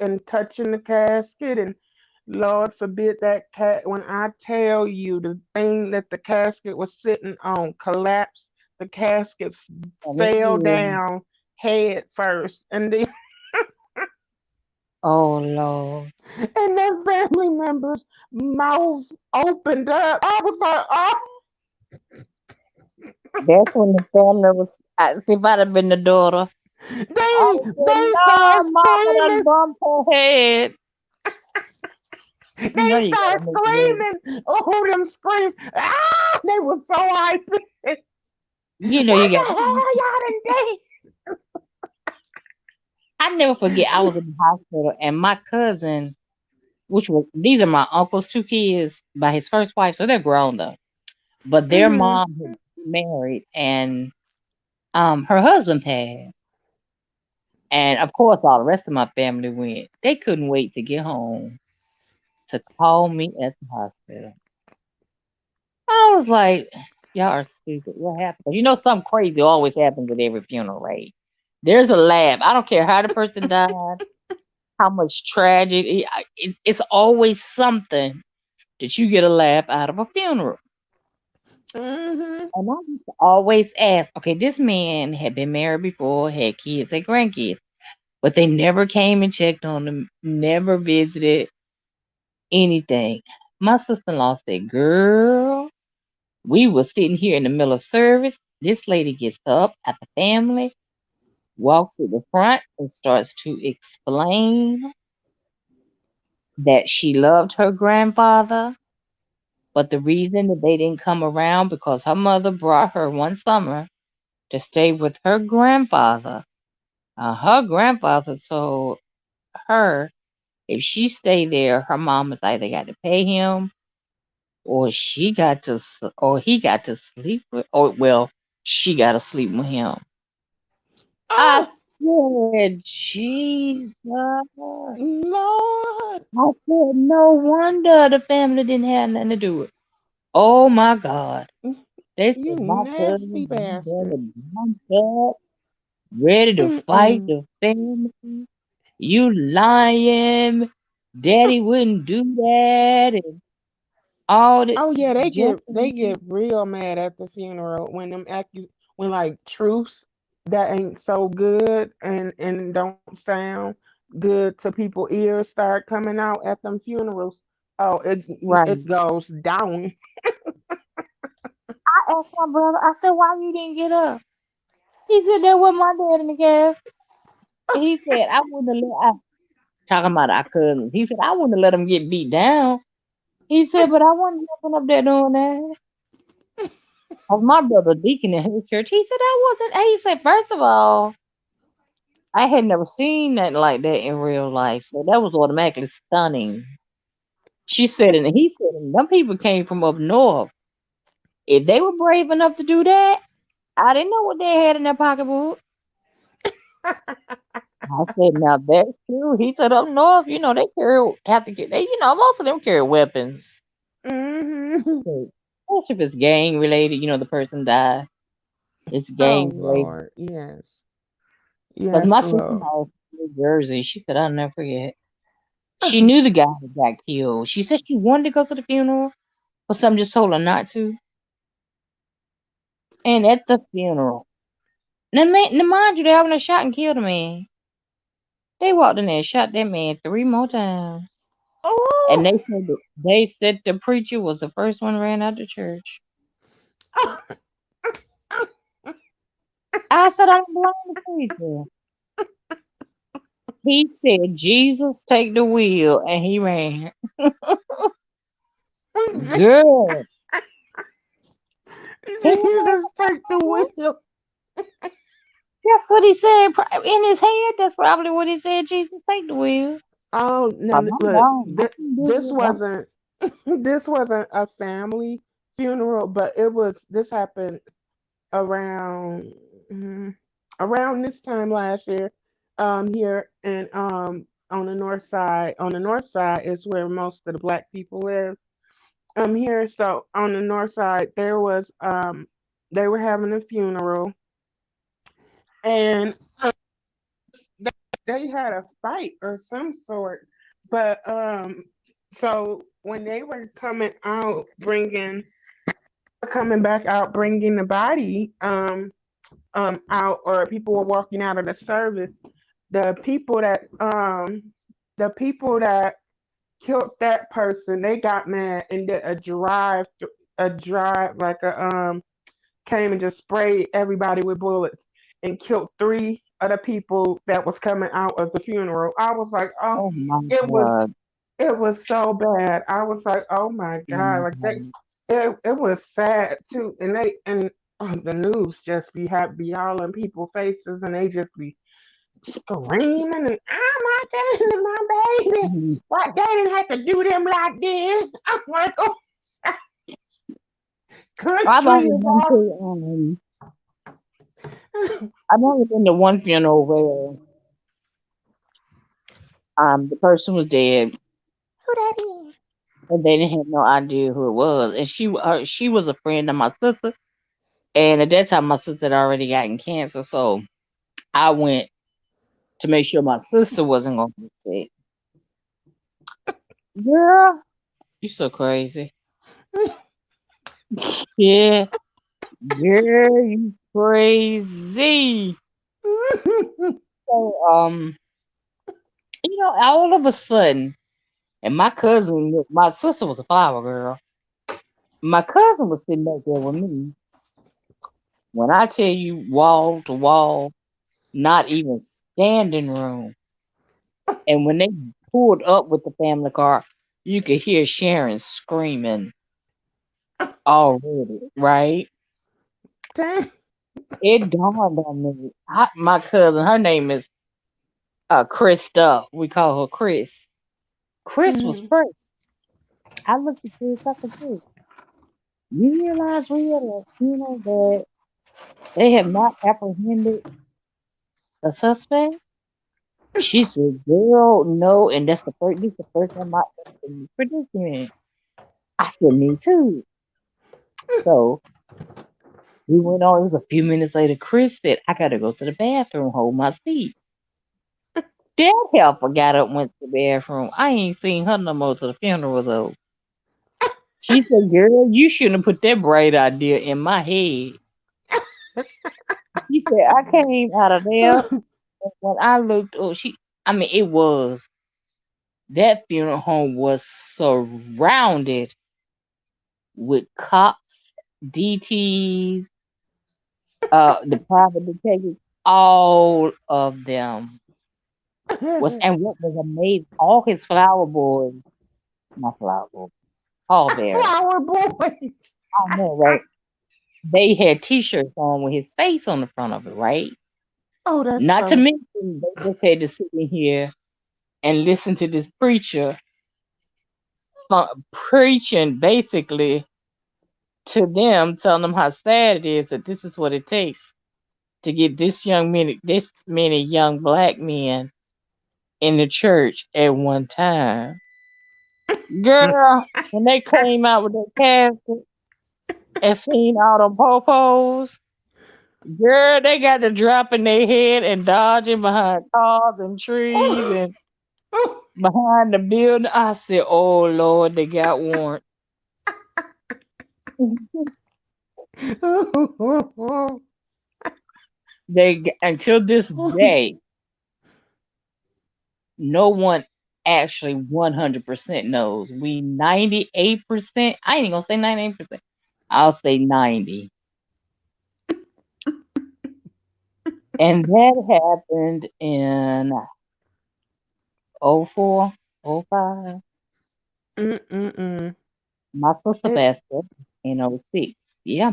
and touching the casket. And Lord forbid that cat, when I tell you the thing that the casket was sitting on collapsed, the casket And it fell is. down head first. And then Oh Lord. and their family members' mouths opened up. I was like, oh, That's when the family was. See, if I'd have been the daughter, I would have said, they "No, started Mama done screaming. bumped her head." You know They you gotta started make it. screaming. Oh, them screams. Ah, they were so hyped. You know you What the got. hell y'all done did? I never forget. I was in the hospital, and my cousin, which was these are my uncle's two kids by his first wife, so they're grown though. But their Mm-hmm. mom had married, and her husband passed, and of course all the rest of my family went. They couldn't wait to get home to call me at the hospital. I was like, y'all are stupid. What happened? 'Cause you know something crazy always happens at every funeral, right? There's a laugh. I don't care how the person died, how much tragedy. It's always something that you get a laugh out of a funeral. Mm-hmm. And I used to always ask, okay, this man had been married before, had kids and grandkids, but they never came and checked on him, never visited anything. My sister-in-law said, girl, we was sitting here in the middle of service. This lady gets up at the family, walks to the front, and starts to explain that she loved her grandfather, but the reason that they didn't come around because her mother brought her one summer to stay with her grandfather. Her grandfather told her if she stayed there, her mom was either got to pay him or or he got to sleep with, or well, she got to sleep with him. I Oh, said, Jesus. I Lord. said, no wonder the family didn't have nothing to do with it. Oh my God. They You said my nasty cousin bastard. been bumped up, ready to fight Mm-mm. the family. You lying. Daddy wouldn't do that and all that. Oh yeah, Just they get real mad at the funeral when when like truths that ain't so good and don't sound good to people ears start coming out at them funerals. Oh, right. it goes down. I asked my brother, I said, why you didn't get up? He said, there was my dad in the casket. He said, I wouldn't have talking about our cousins. He said, I wouldn't have let him get beat down. He said, but I wasn't jumping up there doing that. Cause my brother deacon in his church, he said I wasn't. He said, first of all, I had never seen nothing like that in real life, so that was automatically stunning. She said, and he said, and them people came from up north. If they were brave enough to do that, I didn't know what they had in their pocketbook. I said, now that's true. He said, up north, they have to get, most of them carry weapons. Hmm. So, especially if it's gang related, the person died. It's Oh gang related. Lord, yes, Because my yes, sister-in-law Lord. was from New Jersey. She said, I'll never forget. She knew the guy that got killed. She said she wanted to go to the funeral, but some just told her not to. And at the funeral, now mind you, they having a shot and killed a man. They walked in there and shot that man three more times. And Oh, they said the preacher was the first one ran out the church. I said, I don't blame the preacher. He said, Jesus, take the wheel, and he ran. Girl, he ran. Jesus, take the wheel. That's what he said in his head. That's probably what he said. Jesus, take the wheel. Oh no, 'Cause I'm look, gone. I can this do it. wasn't this wasn't a family funeral, but this happened around mm, around this time last year. Here and on the north side. On the north side is where most of the black people live. Here, so on the north side there was They were having a funeral, and they had a fight or some sort. But so when they were coming back out, bringing the body out, or people were walking out of the service, the people that the people that killed that person, they got mad and did a drive like a came and just sprayed everybody with bullets and killed three of the people that was coming out of the funeral. I was like, oh, Oh my it was God. it was so bad. I was like, oh my Oh my god, like they, God. it was sad too, and the news just be all in people's faces, and they just be screaming and oh my god, my baby, Mhm. why they didn't have to do them like this? I'm like, oh, I've country only is been all. to I've only been to one funeral where the person was dead Who that is? and they didn't have no idea who it was, and she was a friend of my sister, and at that time my sister had already gotten cancer, so I went to make sure my sister wasn't gonna be sick. Girl, you so crazy. Yeah, girl, you crazy. So all of a sudden, and my sister was a flower girl. My cousin was sitting back there with me. When I tell you wall to wall, not even standing room. And when they pulled up with the family car, you could hear Sharon screaming already, right? Dang. It dawned on me. My cousin, her name is Krista. We call her Chris. Chris was Mhm. first. I looked at Chris. I said, "Chris, you realize we had a that they have not apprehended a suspect?" She said, "Girl, no." And this the first time I ever been predicting. I said, "Me too." So we went on. It was a few minutes later. Chris said, "I got to go to the bathroom, hold my seat." That helper got up, went to the bathroom. I ain't seen her no more to the funeral though. She said, "Girl, you shouldn't have put that bright idea in my head." She said, "I came out of there, and when I looked up, I mean, that funeral home was surrounded with cops, DTs, the private detectives, all of them and what was amazing, all his flower boys, not flower boys, pallbearers, Flower boy. I know, right? They had T-shirts on with his face on the front of it, right? Oh, that's Not to so. mention, they just had to sit in here and listen to this preacher preaching basically to them, telling them how sad it is that this is what it takes to get this many young black men in the church at one time. Girl, when they came out with that casket and seen all them popos, girl, they got to dropping their head and dodging behind cars and trees and behind the building. I said, "Oh Lord, they got warrant." Until this day, no one actually 100% knows. We 98%. I ain't even gonna say 98%. I'll say 90. And that happened in '04, '05. Mm-mm-mm. My sister It, passed away in '06. Yeah.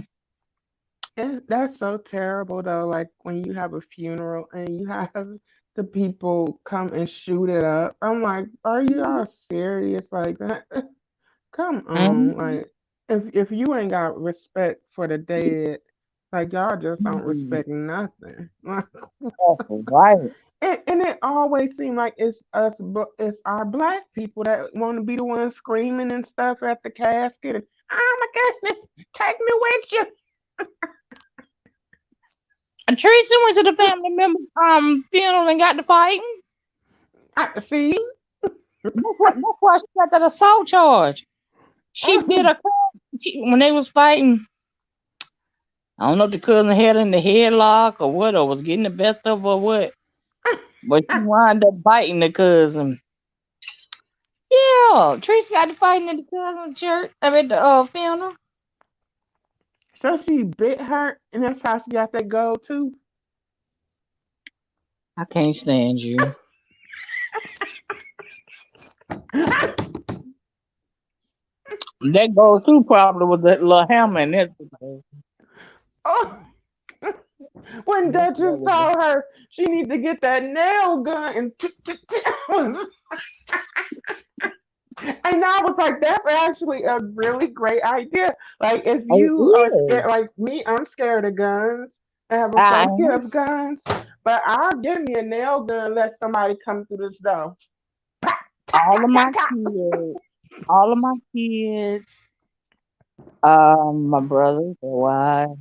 that's so terrible though. Like when you have a funeral and you have the people come and shoot it up. I'm like, are you all serious like that? Come on, Mhm. like if you ain't got respect for the dead, like y'all just don't Mhm. respect nothing. Like, That's right. and it always seems like it's us, but it's our black people that want to be the ones screaming and stuff at the casket. And, oh my goodness, take me with you. And Teresa went to the family member funeral and got to fighting. I see. That's why she got that assault charge. She bit her cousin when they was fighting. I don't know if the cousin had her in the headlock or what, or was getting the best of her or what. But she wound up biting the cousin. Yeah, Teresa got to fighting at the cousin church. I mean, the funeral. So she bit her, and that's how she got that gold tooth. I can't stand you. That goes through probably with that little hammer and that. Oh, when Duchess told her she need to get that nail gun and and I was like, that's actually a really great idea. Like, if Oh, you are yeah. scared, like me, I'm scared of guns. I have a I phobia of guns, but I'll give me a nail gun. Let somebody come through this door. Pa, ta, ta, all of ta, my ta. kids, all of my kids, my brothers, their wives,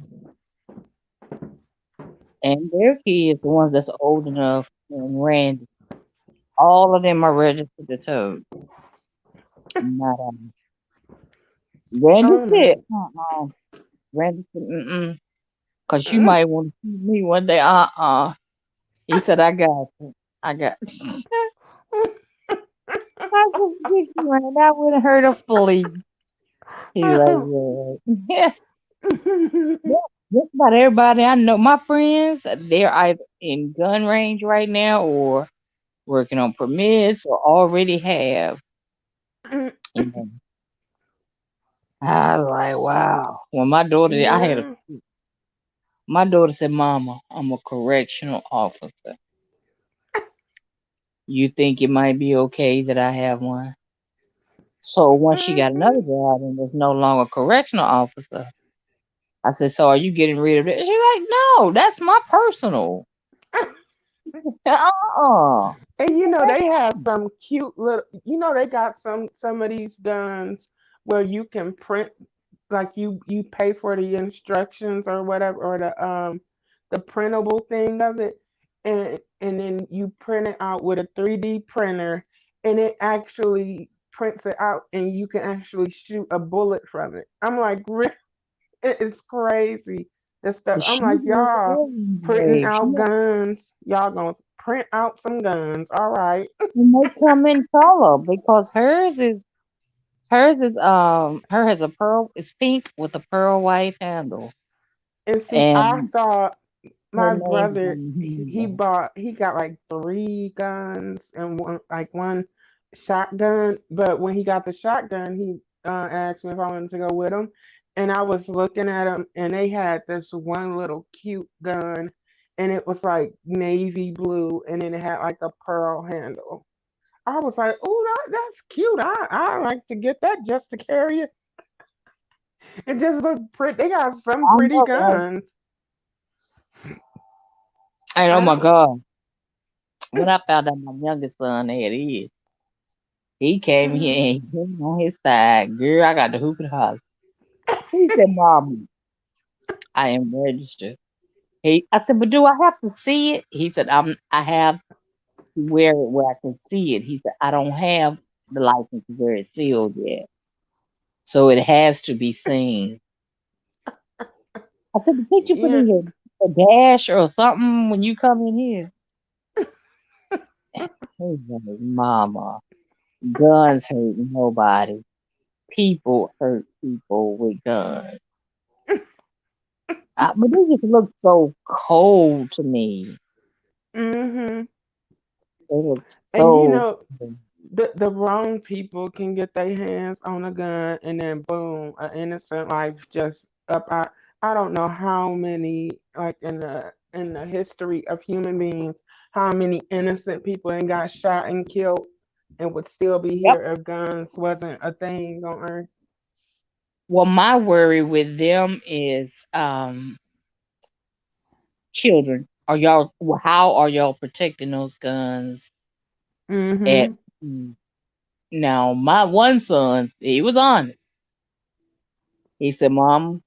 and their kids, the ones that's old enough, and Randy, all of them are registered to tote. Not Randy Oh said, no. Randy said, cause you might want to see me one day. He said, I got you. I got. I just get you, and I wouldn't hurt a flea. He like, yeah. Yeah, just about everybody I know, my friends, they're either in gun range right now or working on permits or already have. And I was like, wow. When Yeah. my daughter said, Mama, I'm a correctional officer. You think it might be okay that I have one? So once she got another Mhm. job and was no longer a correctional officer, I said, so are you getting rid of it? She's like, no, that's my personal. Uh-uh. And they have some cute little. They got some of these guns where you can print, like you pay for the instructions or whatever, or the printable thing of it, and then you print it out with a 3D printer, and it actually prints it out, and you can actually shoot a bullet from it. I'm like, it's crazy. This stuff. I'm She like, was y'all printing everywhere. out guns. Y'all gonna print out some guns. All right. And they come in color because her has a pearl, it's pink with a pearl white handle. And see, I And saw her my name is brother. on the handle. He got like three guns and one shotgun. But when he got the shotgun, he asked me if I wanted to go with him. And I was looking at him, and they had this one little cute gun, and it was like navy blue, and then it had like a pearl handle. I was like, "Oh, that's cute. I like to get that just to carry it. It just look pretty. They got some I pretty know, right? guns. And oh I my don't. God, when I found out my youngest son had his, he came here Mhm. and he hit me on his side. Girl, I got the hoop and holler. He said, Mom, I am registered. I said, but do I have to see it? He said, I have to wear it where I can see it. He said, I don't have the license where it's sealed yet. So it has to be seen. I said, but can't you put Yeah. in your a dash or something when you come in here? He said, Mama, guns hurt nobody. People hurt people with guns. But they just look so cold to me. Mhm. They look And so cold. the wrong people can get their hands on a gun, and then boom, an innocent life just up. I don't know how many, like, in the history of human beings, how many innocent people and got shot and killed and would still be Yep. here if guns wasn't a thing on earth. Well, my worry with them is children. How are y'all protecting those guns at Mhm. mm, now my one son, he was honest. He said, Mom,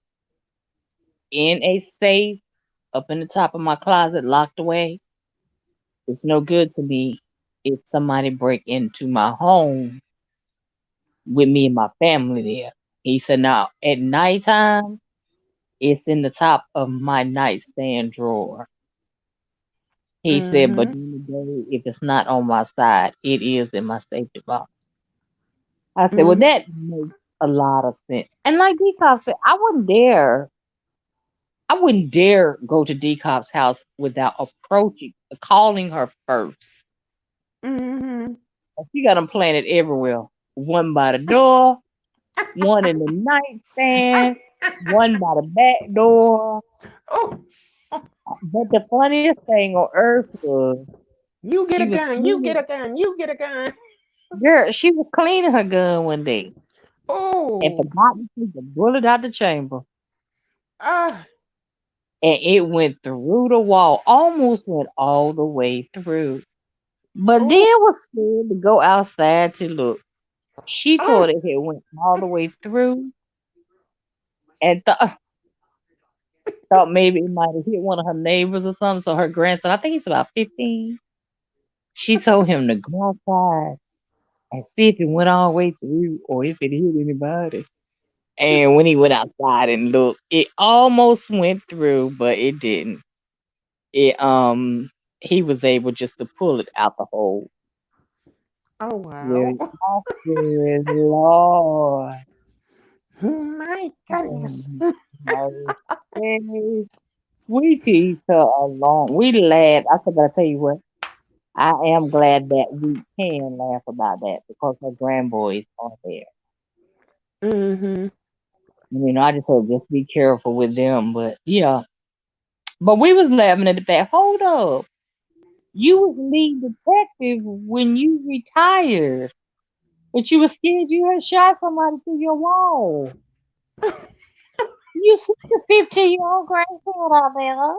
in a safe up in the top of my closet, locked away. It's no good to me if somebody break into my home with me and my family there. He said, now at nighttime, it's in the top of my nightstand drawer. He said, but Mm-hmm. during the day, if it's not on my side, it is in my safety box. I said, well, Mm-hmm. that makes a lot of sense. And like Decop said, I wouldn't dare go to Decop's house without calling her first. Mm-hmm. She got them planted everywhere. One by the door, one in the nightstand, one by the back door. Oh, But the funniest thing on earth was you get she a was gun, you get cleaning a gun, you get a gun. she was cleaning her gun one day and Oh, forgot to take the bullet out the chamber. ah, And it went through the wall, almost went all the way through. But then oh, was scared to go outside to look. She oh, thought it had went all the way through and thought maybe it might have hit one of her neighbors or something. So her grandson, I think he's about 15, she told him to go outside and see if it went all the way through or if it hit anybody. And when he went outside and looked, it almost went through, but it didn't. It he was able just to pull it out the hole. oh Yeah, wow. I said, Lord, My goodness. have mercy. We teased her along. We laughed. I said, but I tell you what, I am glad that we can laugh about that because her grandboys are there. Mm-hmm. I just said just be careful with them. But yeah, but we was laughing at the fact. Hold up, you was lead detective when you retired, but you was scared you had shot somebody through your wall. You see the 15-year-old grandson out there, huh?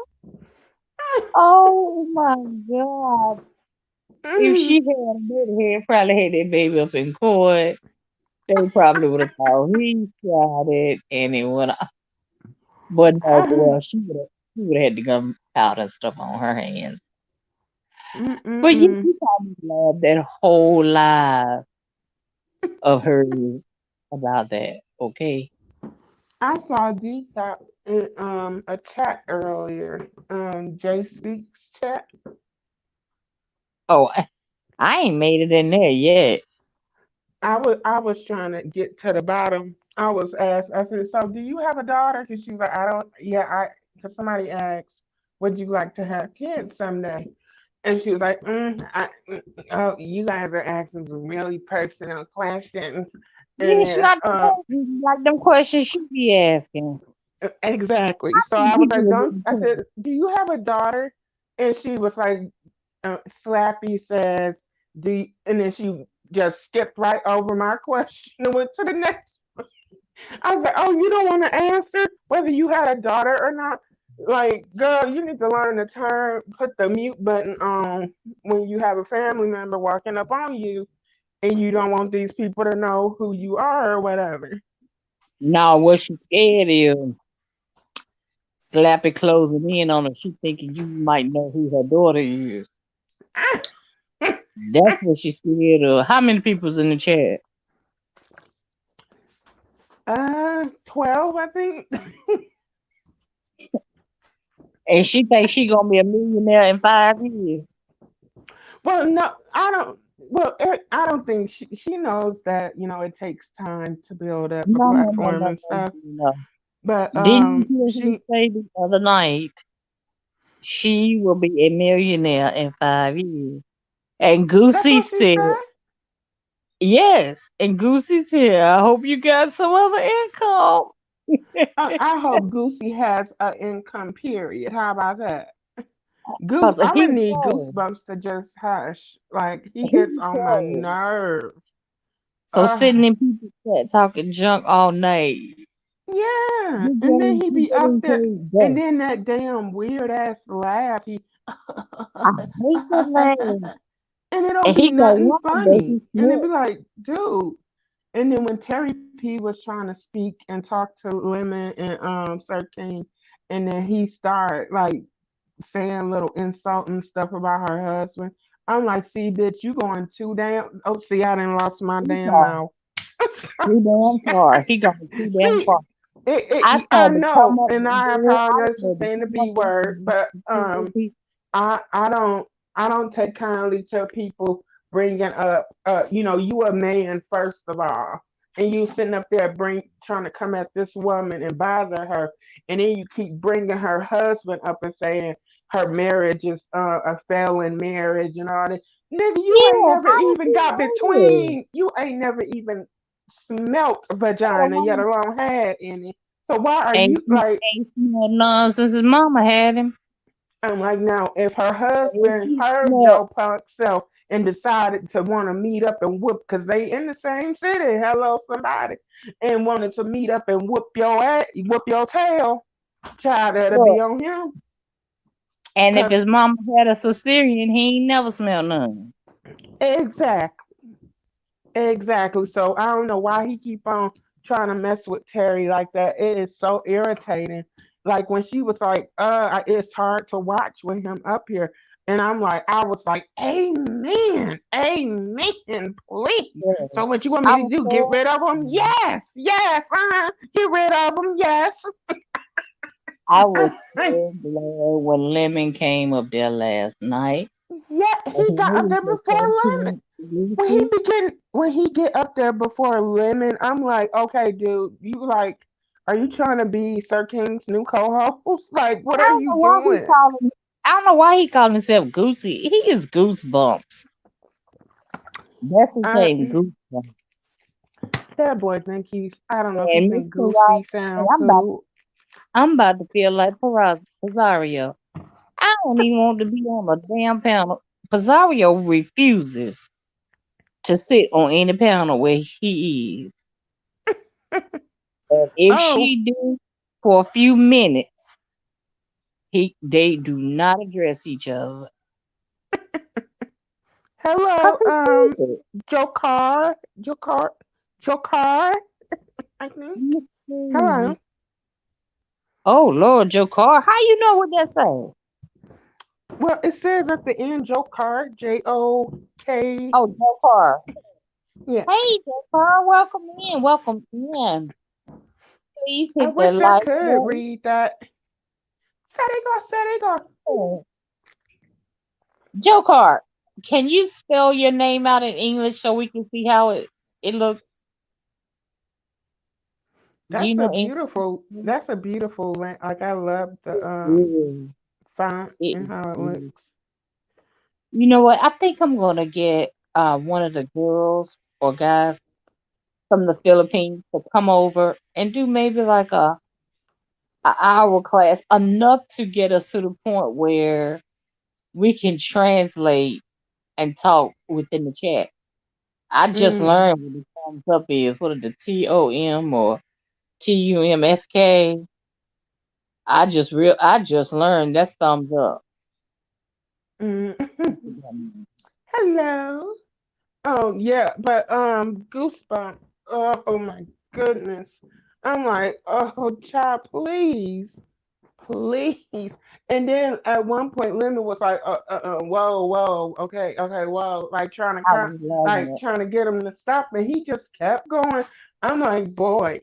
Oh my God. If she Mm-hmm. had a baby head, probably had that baby up in court. They probably would have thought he shot it and it would have. But no, Ah, well, she would have had the gunpowder stuff on her hands. But yeah, mm-mm-mm. she probably laughed that whole life of hers about that. Okay. I saw Deepak in a chat earlier. Jay Speaks chat. Oh, I ain't made it in there yet. I was trying to get to the bottom. I was asked. I said, "So do you have a daughter?" Because she was like, "I don't." Yeah, I. Because somebody asked, "Would you like to have kids someday?" And she was like, "Oh, you guys are asking some really personal questions." Yeah, And it's then, not the questions like them questions she be asking. exactly. So Some I was people like, are "Don't." getting I said, "Do you have a daughter?" And she was like, Slappy says, "Do you," and then she just skipped right over my question and went to the next. I was like, "Oh, you don't want to answer whether you had a daughter or not? Like, girl, you need to learn to put the mute button on when you have a family member walking up on you, and you don't want these people to know who you are or whatever." No, what she's scared is Slappy closing in on her. She thinking you might know who her daughter is. That's what she's scared of. How many people's in the chat? 12, I think. And she thinks she gonna be a millionaire in 5 years. Well, no, I don't. Well, I don't think she knows that it takes time to build up a No, no, no, platform no, and no, stuff. no. But Didn't you hear her she say the other night she will be a millionaire in 5 years? And that's Goosey what she said, said. yes. And Goosey said, I hope you got some other income. I hope Goosey has an income. Period. How about that? Goose, Because I'm he gonna need knows. Goosebumps to just hush. Like he He gets on my knows. nerve. So sitting Uh, in people's chat talking junk all night. yeah, You and then getting he you be up getting there, paid and best. then that damn weird ass laugh. He I hate that man. and it don't And be he gonna nothing wonder that funny. he And it be slipped. like, dude. And then when Terry P was trying to speak and talk to Lemon and Sir King, and then he started like saying little insulting stuff about her husband. I'm like, see, bitch, you going too damn. Oh, see, I done lost my He damn gone mouth. too damn far. He gone too damn See, far. I I started to come know, up and with I good. I apologize for started to saying the come up B with word, but good. I don't take kindly to people bringing up you a man first of all, and you sitting up there trying to come at this woman and bother her, and then you keep bringing her husband up and saying her marriage is a failing marriage and all that. Nigga, Yeah, how did you know this? you ain't never even smelt Let vagina, yet alone alone had any. So why are you ain't like? ain't smelled none since his mama had him. I'm like, now, if her If husband he heard smelled, Joe Punk self and decided to want to meet up and whoop, because they in the same city, hello, somebody, and wanted to meet up and whoop your ass, whoop your tail, child, that'll be look, on him. and if Cause his mama had a cesarean, he ain't never smelled none. exactly, exactly. So I don't know why he keep on trying to mess with Terry like that. It is so irritating. Like when she was like, it's hard to watch with him up here. And I'm like, I was like, Amen. Amen, please. Yeah. So what you want me I to was do? Get so rid of him? Yes, yes, get rid of him, yes. I was I, so glad when Lemon came up there last night. yeah, And he he got up was there just before so Lemon. cute, Lucy. When he get up there before Lemon, I'm like, okay, dude, you like, are you trying to be Sir King's new co-host? Like, what I are don't you know why he doing? calling. I don't know why he called himself Goosey. He is Goosebumps. That's his I name, Goosebumps. That boy think he's, I don't know if he And think Mr. Goosey Right, sound cool. I'm about to feel like Pizarro. I don't even want to be on a damn panel. Pizarro refuses to sit on any panel where he is. And if Oh, she do for a few minutes, they do not address each other. Cause hello, he cheated. Jokar, Jokar, Jokar, I think. Let's see. Hello. Oh Lord, Joe Carr, how you know what that say? Well, it says at the end, Jokar, Jok. Oh, Joe Carr. Yeah, Hey, Joe Carr, welcome in. Welcome in. Please I hit that wish I like could button. read that. Say they go. Oh, Joe Carr, can you spell your name out in English so we can see how it looks? Do you know English? That's a beautiful, like I love the It is. font It and how it is. looks. You know what? I think I'm gonna get one of the girls or guys from the Philippines to come over and do maybe like a hour class, enough to get us to the point where we can translate and talk within the chat. I just Mm. learned what the thumbs up is. What are the TOM or TUMSK? I just learned that's thumbs up. Mm. Hello. Oh yeah, but Goosebumps. Oh my goodness. I'm like, oh child, please, please. And then at one point, Linda was like, whoa, whoa, okay, okay, whoa, like I was loving it. trying to get him to stop, and he just kept going. I'm like, boy,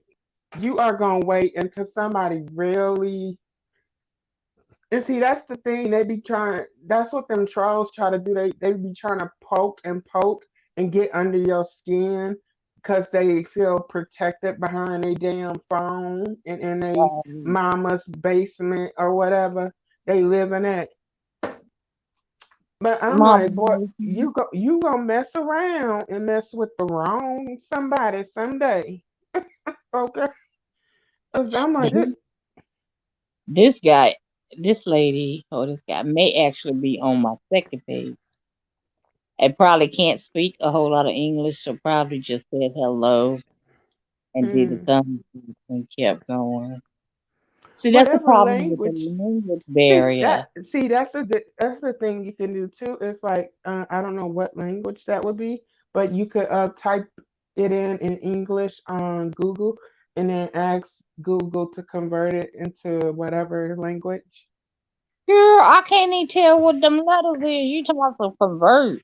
you are gonna wait until somebody really. And see, that's the thing. They be trying. That's what them trolls try to do. They be trying to poke and get under your skin because they feel protected behind a damn phone and in a Um, mama's basement or whatever they live in at. But I'm Mama, like, boy, you gonna mess around and mess with the wrong somebody someday, okay? 'Cause I'm like, this guy, this lady, or this guy may actually be on my second page. I probably can't speak a whole lot of English, so probably just said hello and did the mm, thumbs up and kept going. See, that's the whatever problem with the language. language barrier. That's the thing you can do too. It's like I don't know what language that would be, but you could type it in English on Google and then ask Google to convert it into whatever language. Girl, I can't even tell what them letters is. You talking about some convert.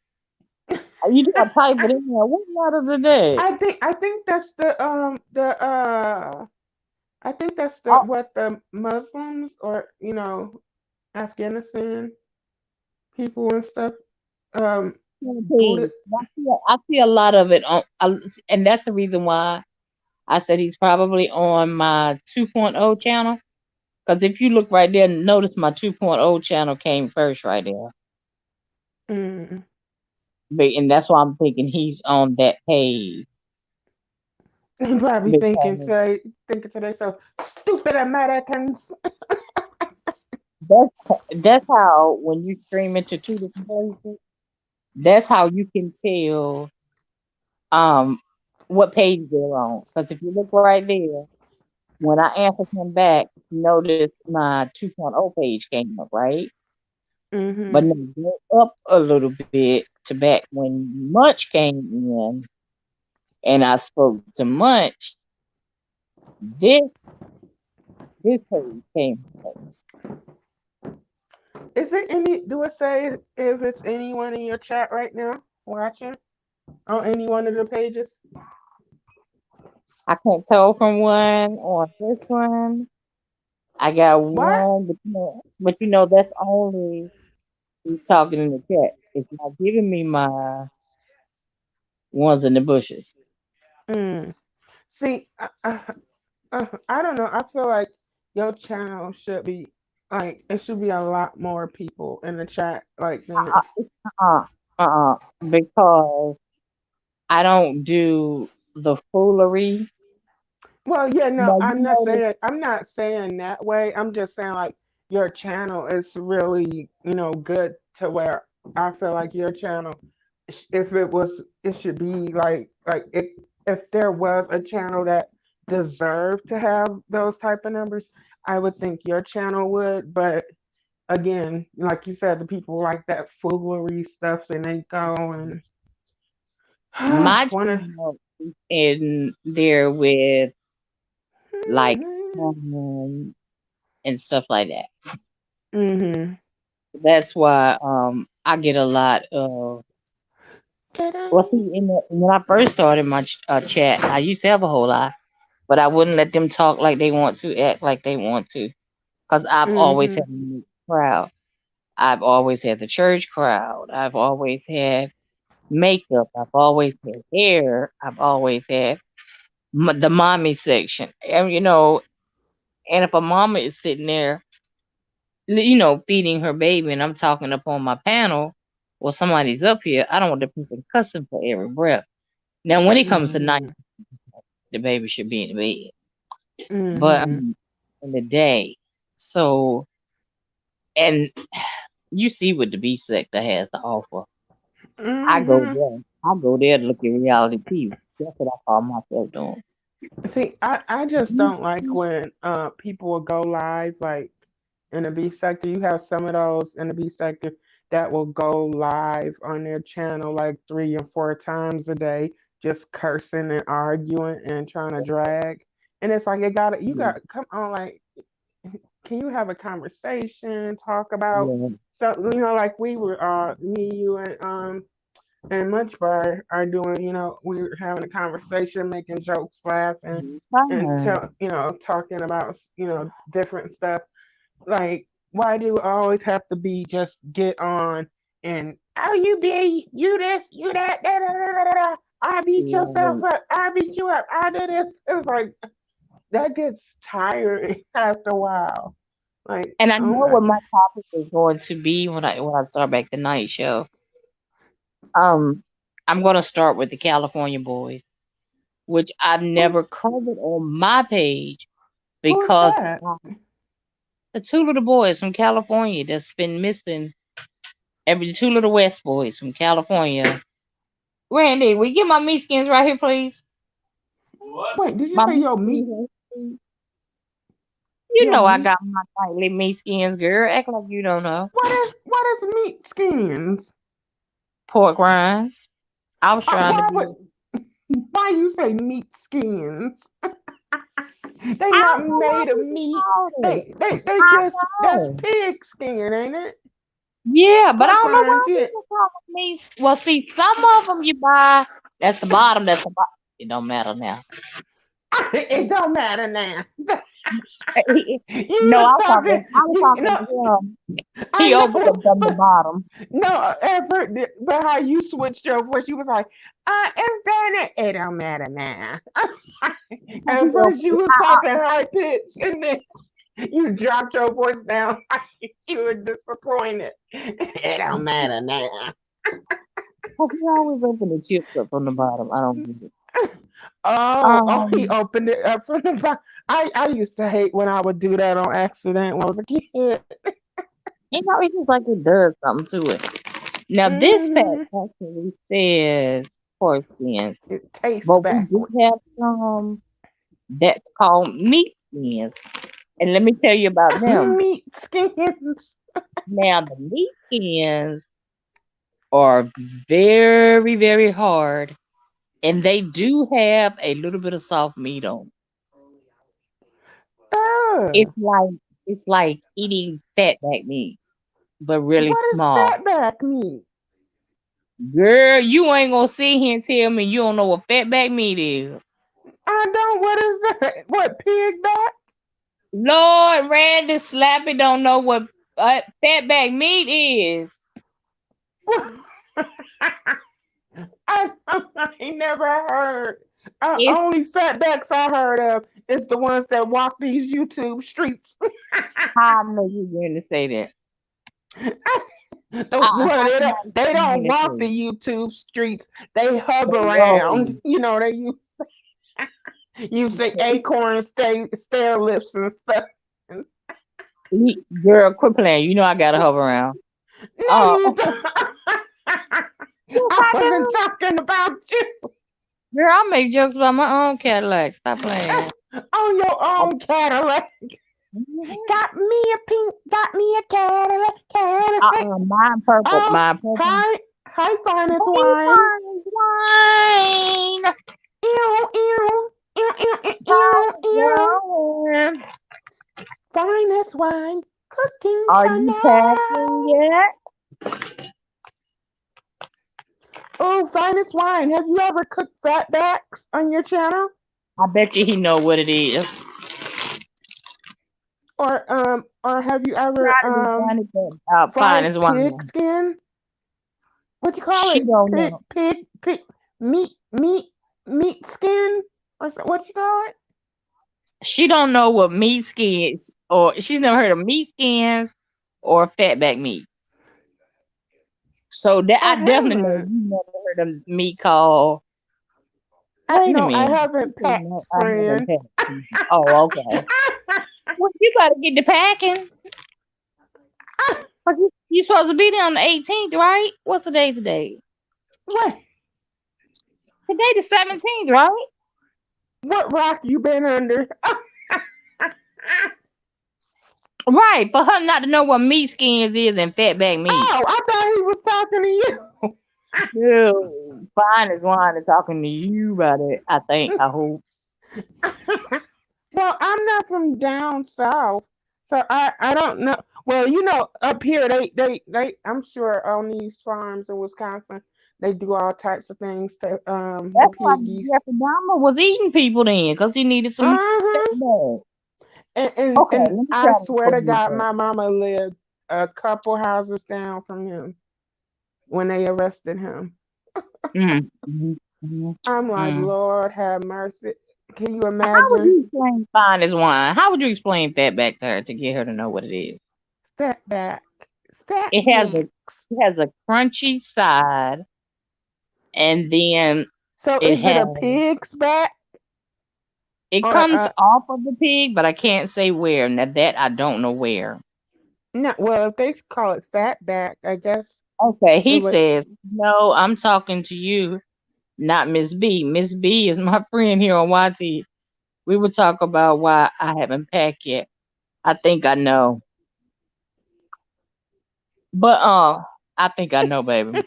You gotta type it in there. What letters is that? I think that's the I think that's the Oh, what the Muslims or Afghanistan people and stuff Philippines. Buddhist. I see a lot of it and that's the reason why I said he's probably on my 2.0 channel. Because if you look right there, notice my 2.0 channel came first right there. Mm. And that's why I'm thinking he's on that page. They probably Because thinking to themselves, stupid Americans. that's how when you stream into two different places, that's how you can tell um what page they're on. Because if you look right there, when I answered him back, notice my 2.0 page came up, right? But Hmm. now go up a little bit to back when Munch came in and I spoke to Munch, this this page came first. Is it any? Do it say if it's anyone in your chat right now watching on any one of the pages? I can't tell from one on this one. I got What? one, but that's only he's talking in the chat. It's not giving me my ones in the bushes. Mm. See, I don't know. I feel like your channel should be like it should be a lot more people in the chat like than Uh, this. uh, because I don't do the foolery. Well, yeah, no, Now you notice, I'm not saying that way. I'm just saying like your channel is really, good to where I feel like your channel if it should be like if there was a channel that deserved to have those type of numbers, I would think your channel would, but again, like you said, the people like that foolery stuff and they go and my want to. channel is in there with like and stuff like that. Mm-hmm. That's why I get a lot of. Well, see, when I first started my chat, I used to have a whole lot, but I wouldn't let them talk like they want to, act like they want to, because I've always Mm-hmm. had a mixed crowd. I've always had the church crowd. I've always had makeup. I've always had hair. I've always had the mommy section. And if a mama is sitting there, feeding her baby, and I'm talking up on my panel, or somebody's up here, I don't want the person cussing for every breath. Now, when it comes to night, Mm-hmm. the baby should be in the bed, but Mm-hmm. in the day. So, and you see what the beef sector has to offer. I go Mm-hmm. there. I go there to look at reality TV. That's what I call myself doing. See, I just don't like when people will go live like in the beef sector. You have some of those in the beef sector that will go live on their channel like 3 and 4 times a day, just cursing and arguing and trying to drag. And it's like you got come on, like, can you have a conversation, talk about Yeah. something, like we were me, you and Munch Bar are doing, we were having a conversation, making jokes, laughing, and Fine. talking about, different stuff. Like, why do I always have to be just get on and oh you be you this, you that, da, da, da, da, da, da. I beat yourself Right. up, I beat you up, I do this. It's like that gets tiring after a while. Like, And I oh know my. what my topic is going to be when I start back the night show. Um, I'm gonna start with the California boys, which I've Who's never covered on my page who's because that? the two little boys from California that's been missing. The two little West boys from California. Randy, will you get my meat skins right here, please? Wait, did you My say meat your meat skins. You your know I meat? got my nightly meat skins, girl. Act like you don't know. What is meat skins? Pork rinds. I was trying to Why be. would why you say meat skins? They I not don't know why made of people meat. call it. They I just that's know. pig skin, ain't it? Yeah, but I Pork don't know rinds, why yeah. people call them meat. Well, see, some of them you buy, that's the bottom, that's the bottom. It don't matter now. It don't matter now. You No, was talking, I was you talking know, to him. I He opened know, them from the but bottom. no, ever, but how you switched your voice, you was like, it's done it. It don't matter now. He At first, opened you it. was talking high pitch, and then you dropped your voice down. You were disappointed. It don't matter now. He always open the chips up from the bottom. I don't get it. Oh, he Um, opened it up from the back. I used to hate when I would do that on accident when I was a kid. it's just like it does something to it. Now this pack Hmm. actually says pork skins, It tastes but we do have backwards. some that's called meat skins. And let me tell you about them. Meat skins. Now the meat skins are very, very hard, and they do have a little bit of soft meat on 'em. It's Oh, like it's like eating fatback meat, but really what is small. fatback meat? Girl, you ain't gonna sit here and tell me you don't know what fatback meat is. I don't. What is that? What pig back? Lord, Randy Slappy don't know what fatback meat is. I never heard. It's Only fatbacks I heard of is the ones that walk these YouTube streets. how I know you're going to say that. Well, How you know they you're don't going to walk the say YouTube streets. They hover around. it. You know, they use the acorn stair lifts and stuff. Girl, quit playing. You know I gotta hover around. No, Uh, you don't. yes, I I wasn't do. talking about you. Girl, I make jokes about my own Cadillac. Stop playing. On your I, own Cadillac. mhm. Got me a Cadillac, Cadillac. Mine purple. Oh, Mine purple. hi, hi, finest Hey, wine. fine wine. Ew, ew, ew, ew, ew, ew, How's it ew. going? Finest wine, cooking Are you packing Chanel. yet? Oh, finest wine. Have you ever cooked fatbacks on your channel? I bet you he know what it is. Or have you ever Try to be funny, but fine fried as pig wine. skin? What you call She it? don't know. Meat, meat skin? What you call it? She don't know what meat skins, or she's never heard of meat skins or fatback meat. So that I I definitely know haven't. you never heard of meat called. Wait a No, I minute. You haven't say packed, no, I haven't friend. packed. Oh, okay. Well, you better get the packing. Cause you supposed to be there on the 18th, right? What's the day today? what Today the 17th, right? what rock you been under? Right. For her not to know what meat skins is and fatback meat. Oh, I thought he was talking to you. Ew, fine as wine is talking to you about it. I think. I hope. Well, I'm not from down south, so I don't know. Well, up here they I'm sure on these farms in Wisconsin they do all types of things to the That's why piggies. Jeffrey Dahmer was eating people then, cause he needed some Uh-huh. fatback. And, and Okay, and let me I try this swear for to you. God, my mama lived a couple houses down from him when they arrested him. Mm, mm, mm, I'm like, mm. Lord have mercy. Can you How would imagine? you explain fine as wine? How would you explain fatback to her to get her to know what it is? Fatback. Fat It has a backs. crunchy side, and then So it is it has a pig's back it or comes off of the pig, but I can't say where. Now that I don't know where. no? Well, if they call it fatback, I guess Okay, it he would. says, "No, I'm talking to you, not Miss B. Miss B is my friend here on YT. We would talk about why I haven't packed yet. I think I know, but I think I know, baby.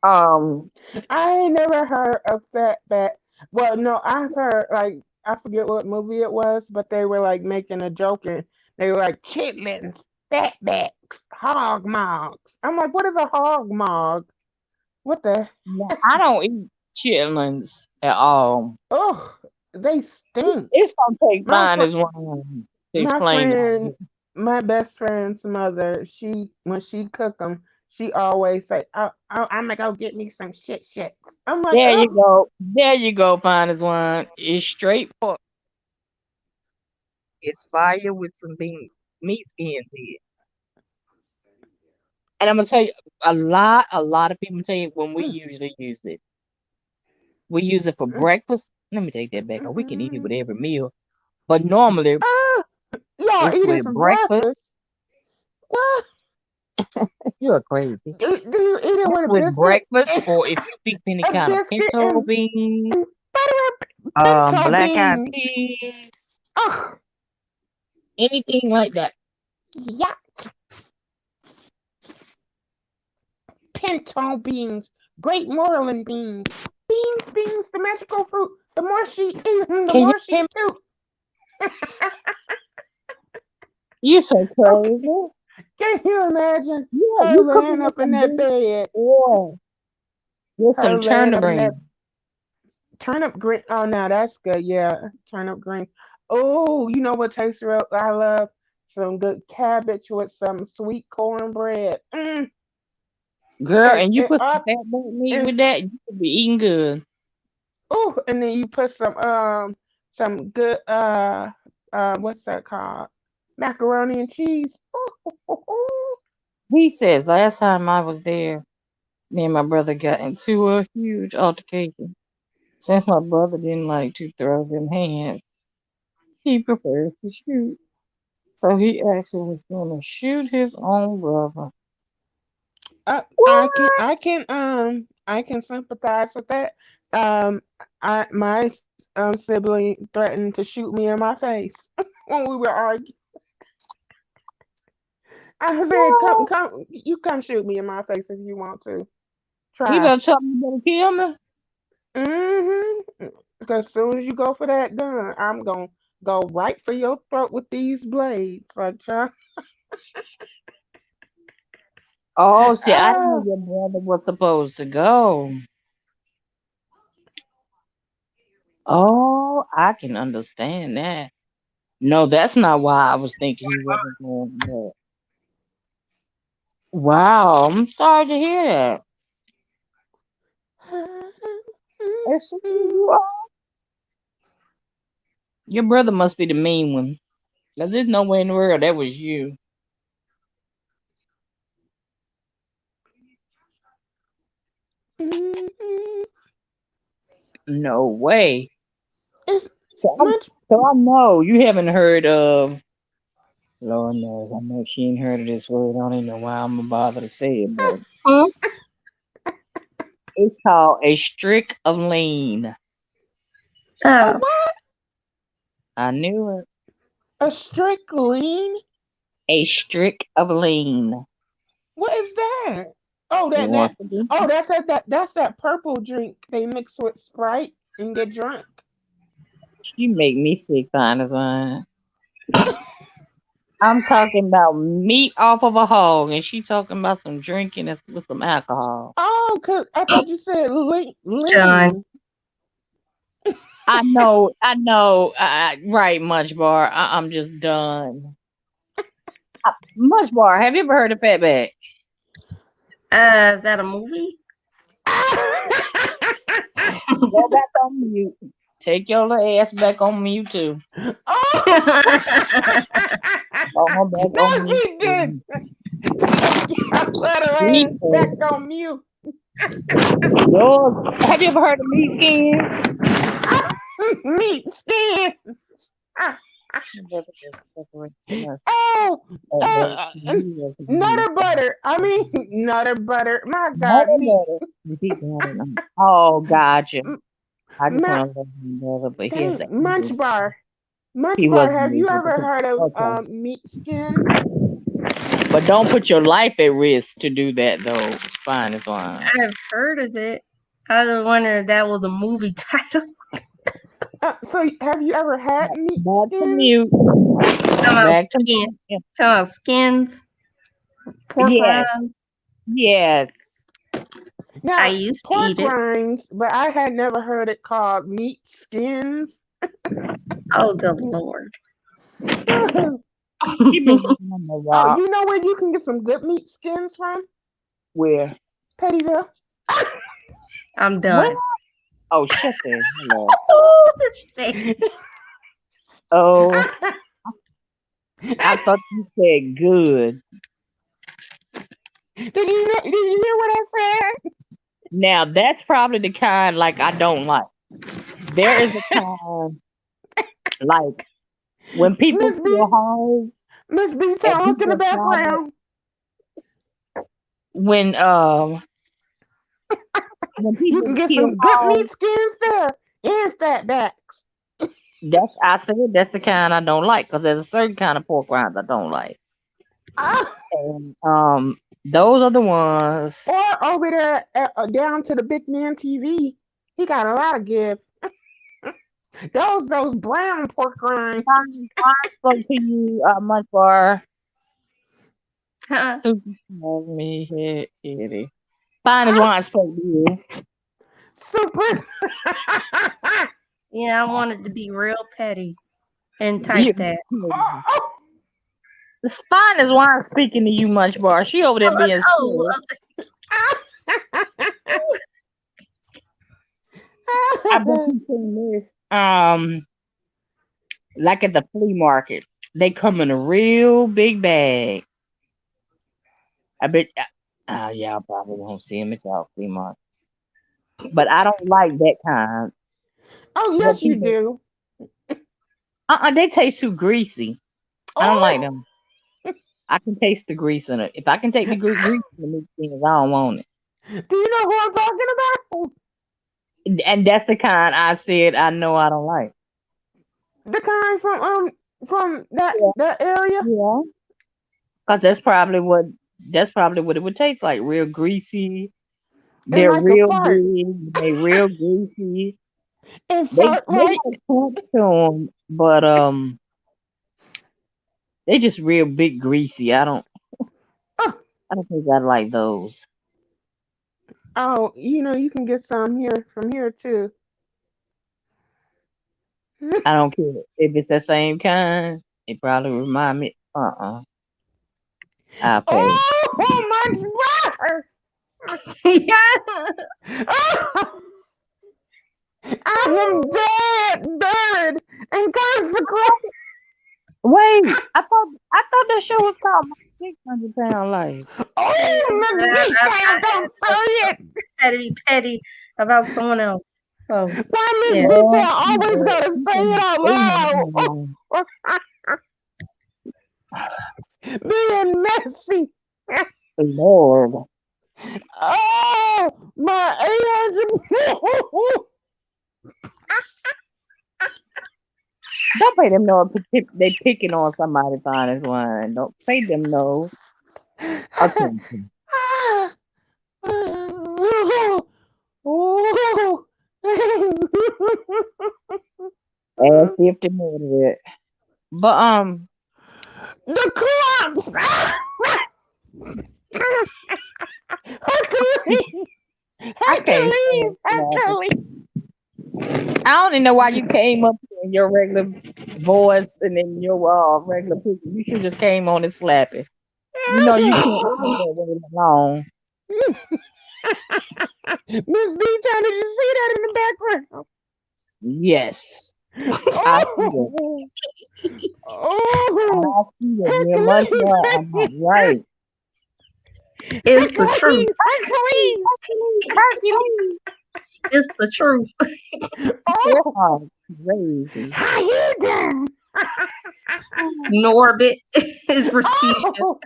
Um, I ain't never heard of fatback. Well, no, I've heard like I forget what movie it was, but they were like making a joke and they were like chitlins, fatbacks, hog mogs. I'm like, what is a hog mog? What the? No, I don't eat chitlins at all. Oh, they stink. It's gonna take My fine fr- as one to my explain friend, it. my best friend's mother, she when she cook them, she always say, I'm gonna go get me some shits." I'm like, There you oh, go. There you go, fine as one. It's straight pork. It's fire with some meat skins in it. And I'm gonna tell you, a lot of people tell you when we usually use it. We use it for breakfast. Let me take that back. We can eat it with every meal. But normally ah, y'all it's eat it with for breakfast. breakfast? What? You're crazy. Do you eat it It's with a with biscuit? breakfast or if you fix any A kind of biscuit pinto and beans, butter pinto black eyed beans. peas, Oh, anything like that. yeah, pinto beans, great Moreland beans. Beans, the magical fruit. The more she eats them, the Can you more she hear me? toot. You so Okay, crazy. can you imagine Yeah, her you cooking laying with up in some that beans. bed? Yeah. With Her some laying turnip up in that greens. turnip green. Oh, now that's good. Yeah, turnip green. Oh, you know what tastes real? I love some good cabbage with some sweet cornbread. Girl, And and you it put some up fat back meat and with that, you could be eating good. oh, and then you put some good what's that called? Macaroni and cheese. Ooh. He says last time I was there, me and my brother got into a huge altercation. Since my brother didn't like to throw them hands, he prefers to shoot. So he actually was gonna shoot his own brother. What? I can sympathize with that. Um, I my sibling threatened to shoot me in my face when we were arguing. I said, What? you come shoot me in my face if you want to. You Try. better tell me you better kill me? Mm-hmm. Because as soon as you go for that gun, I'm gonna go right for your throat with these blades. Like, child. Oh, see, I didn't know Ah, your brother was supposed to go. Oh, I can understand that. No, that's not why I was thinking he wasn't going. But wow, I'm sorry to hear that. That's who you are. Your brother must be the mean one. 'Cause there's no way in the world that was you. No way. it's So I, much. so I know you haven't heard of. Lord knows, I know she ain't heard of this word. I don't even know why I'm gonna bother to say it, but Hmm? it's called a streak of lean. A Oh, what? I knew it. A strict lean? A streak of lean. What is that? Oh, You want to be? that's that purple drink they mix with Sprite and get drunk. She make me sick, fine as wine. I'm talking about meat off of a hog, and she talking about some drinking with some alcohol. Oh, cause I thought you said John. lean. I know. Right, Munch Bar. I'm just done. Munch Bar, have you ever heard of Fatback? Is that a movie? Go back on mute. Take your little ass back on mute too. Oh, Go on back no, on mute she did. too. I let her ass back Jesus. on mute. Lord, have you ever heard of meat skins? Meat skin. Oh, uh, uh, nutter butter. I mean, nutter butter. My God, meat. Oh, gotcha. M- I just My, want to let him brother, but here's dang, the Munch Bar. Munch he Bar, wasn't have you able ever to. heard of Okay. meat skin? But don't put your life at risk to do that though. Fine as wine. I've heard of it. I was wondering if that was a movie title. So have you ever had meat Back to skins? mute. Talking about Back to skin. mute. Talking about skins, pork Yes, rinds. yes. I Now, used to pork eat it. rinds, but I had never heard it called meat skins. Oh, the Lord. Oh, She been living on the rock. you know where you can get some good meat skins from? Where? Pettyville. I'm What? done. Oh, shut the hell up. Shit. Oh, I thought you said good. Did you hear what I Now that's probably the kind like I don't like. There is a said? kind like when people Miss feel B, home Miss B, and look in the people try to background. when You people can get feel some good home, meat skins there and fatbacks. I said that's the kind I don't like because there's a certain kind of pork rinds I don't like. Ah, And those are the ones. or over there down to the big man TV. He got a lot of give. Those brown pork rinds. I spoke to you much for Huh? super me here, kitty. Fine as wine spoke to you. Super. Yeah, I wanted to be real petty and type You, that. Oh, the spine is why I'm speaking to you much bar. She over there Oh, being silly. I bet oh. you seen this. Like at the flea market, they come in a real big bag. I bet. Y'all probably won't see them at y'all flea market, but I don't like that kind. Oh, What yes, you people? do. They taste too greasy. I don't like Oh, them. I can taste the grease in it. If I can take the grease in the meat skins, I don't want it. do you know who I'm talking about? And that's the kind I said I know I don't like. The kind from Yeah, that area yeah. Cause that's probably what it would taste like. Real greasy. and They're like a real fart big. They real greasy. and They fart they like. got a punch to them, but they just real big greasy. Oh, I don't think I like those. oh, you can get some here from here too. I don't care if it's the same kind. It probably remind me. I'll pay. Oh my God! Yeah. Oh, I am dead, buried, and consecrated. Wait, I thought that show was called My 600 Pound Life. Oh, Miss B, I don't say it. had to be petty about someone else. So, Why Miss yeah. B Oh, always gotta she say it said out 800 loud? pounds. Being messy. Lord, Oh, my 800. don't pay them no. They picking on somebody fine as wine. Don't pay them no attention. Oh. Ask if they know it. But The clubs. Hercules. I can't Hercules. stand laughing. Hercules. I don't even know why you came up here in your regular voice and in your regular picture. You should just came on and slapping. You know you can't talk that way long. Miss B-Town, did you see that in the background? Yes, I see it. Oh, oh, I see it. Me and much Hercules, more. I'm not right. It's the truth. Hercules, Hercules. It's the truth. oh, Yeah, crazy. how you doing? Norbit is Respucia. Oh,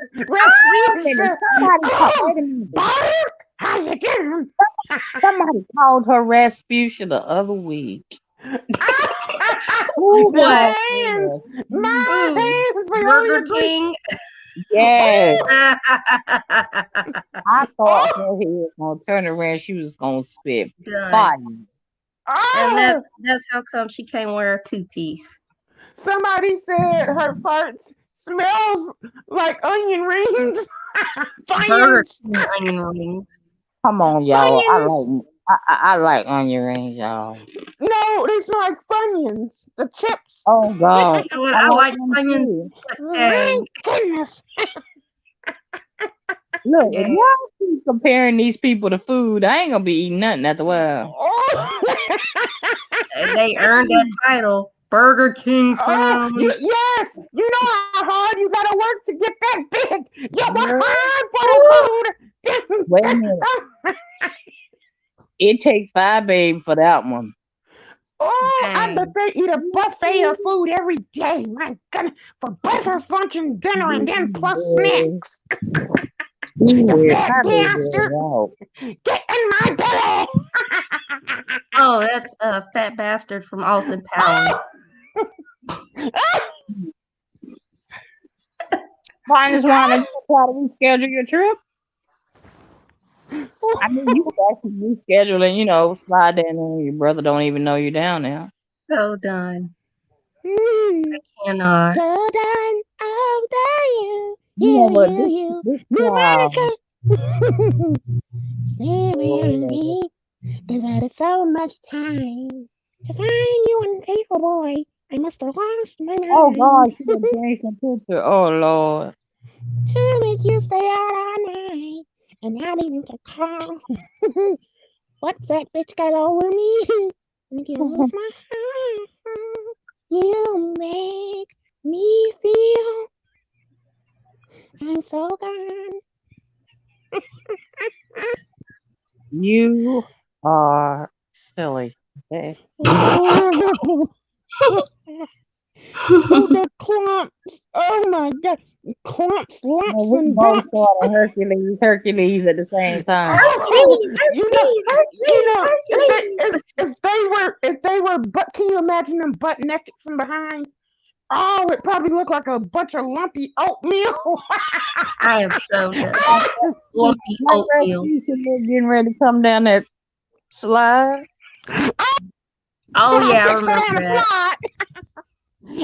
Wait a minute. Rasputia, oh, Wait a minute. Bark, how you doing? Somebody called her Rasputia the other week. Who My What? called hands, her? my Ooh, hands are on Burger your drink. King. Yes. Oh, I thought oh, her head was gonna turn around. She was gonna spit Done. fire. And Oh, that's how come she can't wear a two-piece. somebody said her farts smells like onion rings. Burger Funyuns. King onion rings. Come on, y'all. Funyuns. I like onion rings, y'all. No, they smell like Funyuns. The chips. Oh God, You know what? I I like like them onions. too. My Dang. goodness. Look, if Yeah. y'all keep comparing these people to food, I ain't gonna be eating nothing after a while. Oh. They earned that title. Burger King Oh, family. yes. You know how hard you gotta work to get that big. You work Girl, hard for the wait a minute. food. It takes 5, babe, for that one. Oh, I bet Dang. they eat a buffet of food every day. My goodness, for breakfast, lunch, and dinner, and then plus snacks. You fat bastard, get in my belly. Oh, that's a fat bastard from Austin Powers. Finest one, you try to reschedule your trip. I mean, you can actually reschedule and slide in, and your brother don't even know you're down there. So done. Mm, Cannot. so done. Oh, you, You know what? This Monica. child, Me, devoted so much time to find you unfaithful boy. I must have lost my oh mind God, she done changed some picture. Oh Lord, to make you stay out all night and not even to call. What fat bitch got over me? Make you lose my heart. You make me feel I'm so gone. you are silly. Okay. Oh, the clumps. Oh my god. Clumps, lumps, Well, we and both bumps. saw the Hercules at the same time. Oh, Hercules, you know, Hercules, if Hercules. they were, but can you imagine them butt naked from behind? Oh, it probably looked like a bunch of lumpy oatmeal. I am so done. Lumpy Like that oatmeal. teacher getting ready to come down that slide. Oh Can I yeah, I pitch her remember down the that. slide?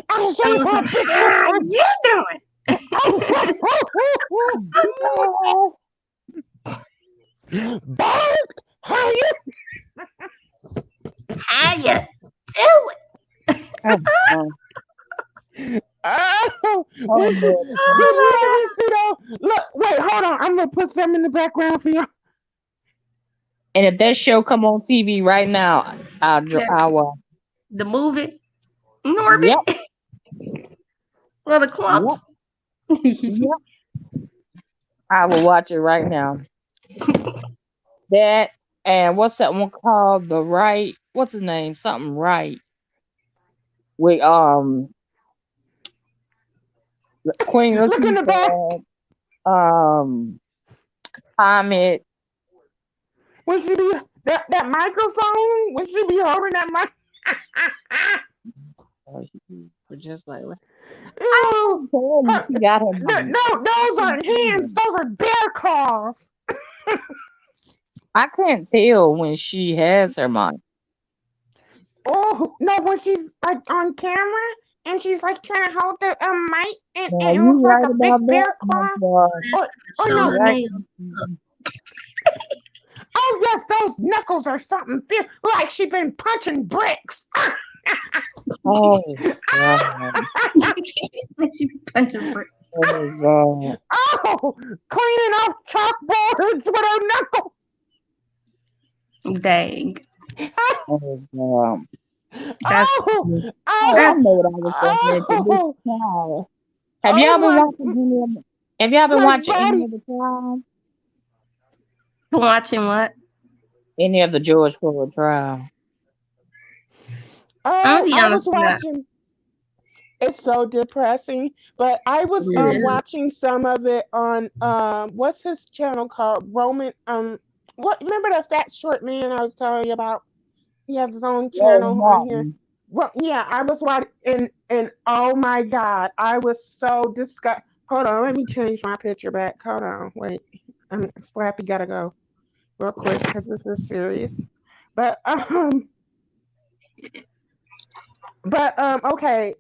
I'll show I you was how like, to pitch this how one. you doing? Bart, how you? How you doing? Oh, Oh, oh, when she, Lord. Oh look, wait, hold on. I'm gonna put something in the background for you. And if that show come on TV right now, my God. I'll watch. The movie, Yep, Norbit, little clumps. yep. I will watch it right now. That and what's that one called? The Right. What's his name? Something Right. With Queen Look in the back. Latifah, Comet. When she be that microphone, when she be holding that mic. We're just like Ew, she got her money. no, those aren't hands. Those are bear claws. I can't tell when she has her money. Oh no, when she's like on camera and she's like trying to hold the mic Now and it you looks like right a about big that, bear my claw. boy. Or Show no. You the right. nails. Oh yes, those knuckles are something fierce. Like she been punching bricks. Oh God. She be punching bricks. Oh God. Oh, cleaning off chalkboards with her knuckles. Dang. Oh God. That's Oh, funny. Oh, I That's know what I was thinking at this oh, time. Have y'all oh been my, watching any of Have y'all been my watching any body. of the trial? watching what? Any of the George Floyd trial? I'll Oh, be I was honest with that. watching. It's so depressing. But I was It is. watching some of it on what's his channel called? Roman what remember that fat short man I was telling you about? He has his own Roland channel on here. Martin. Well, yeah, I was watching and oh my god, I was so disgusted. Hold on, let me change my picture back. Hold on, wait. Slappy gotta go real quick because this is serious. But But okay,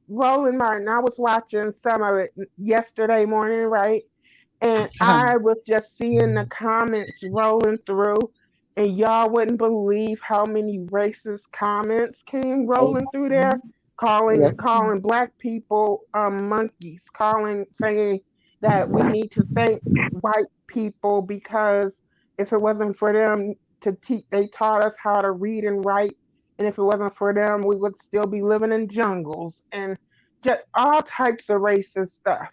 Roland Martin. I was watching some of it yesterday morning, right? And I was just seeing the comments rolling through, and y'all wouldn't believe how many racist comments came rolling through there, calling Yes. calling black people monkeys, calling saying that we need to thank white people because if it wasn't for them to teach, they taught us how to read and write, and if it wasn't for them, we would still be living in jungles and just all types of racist stuff.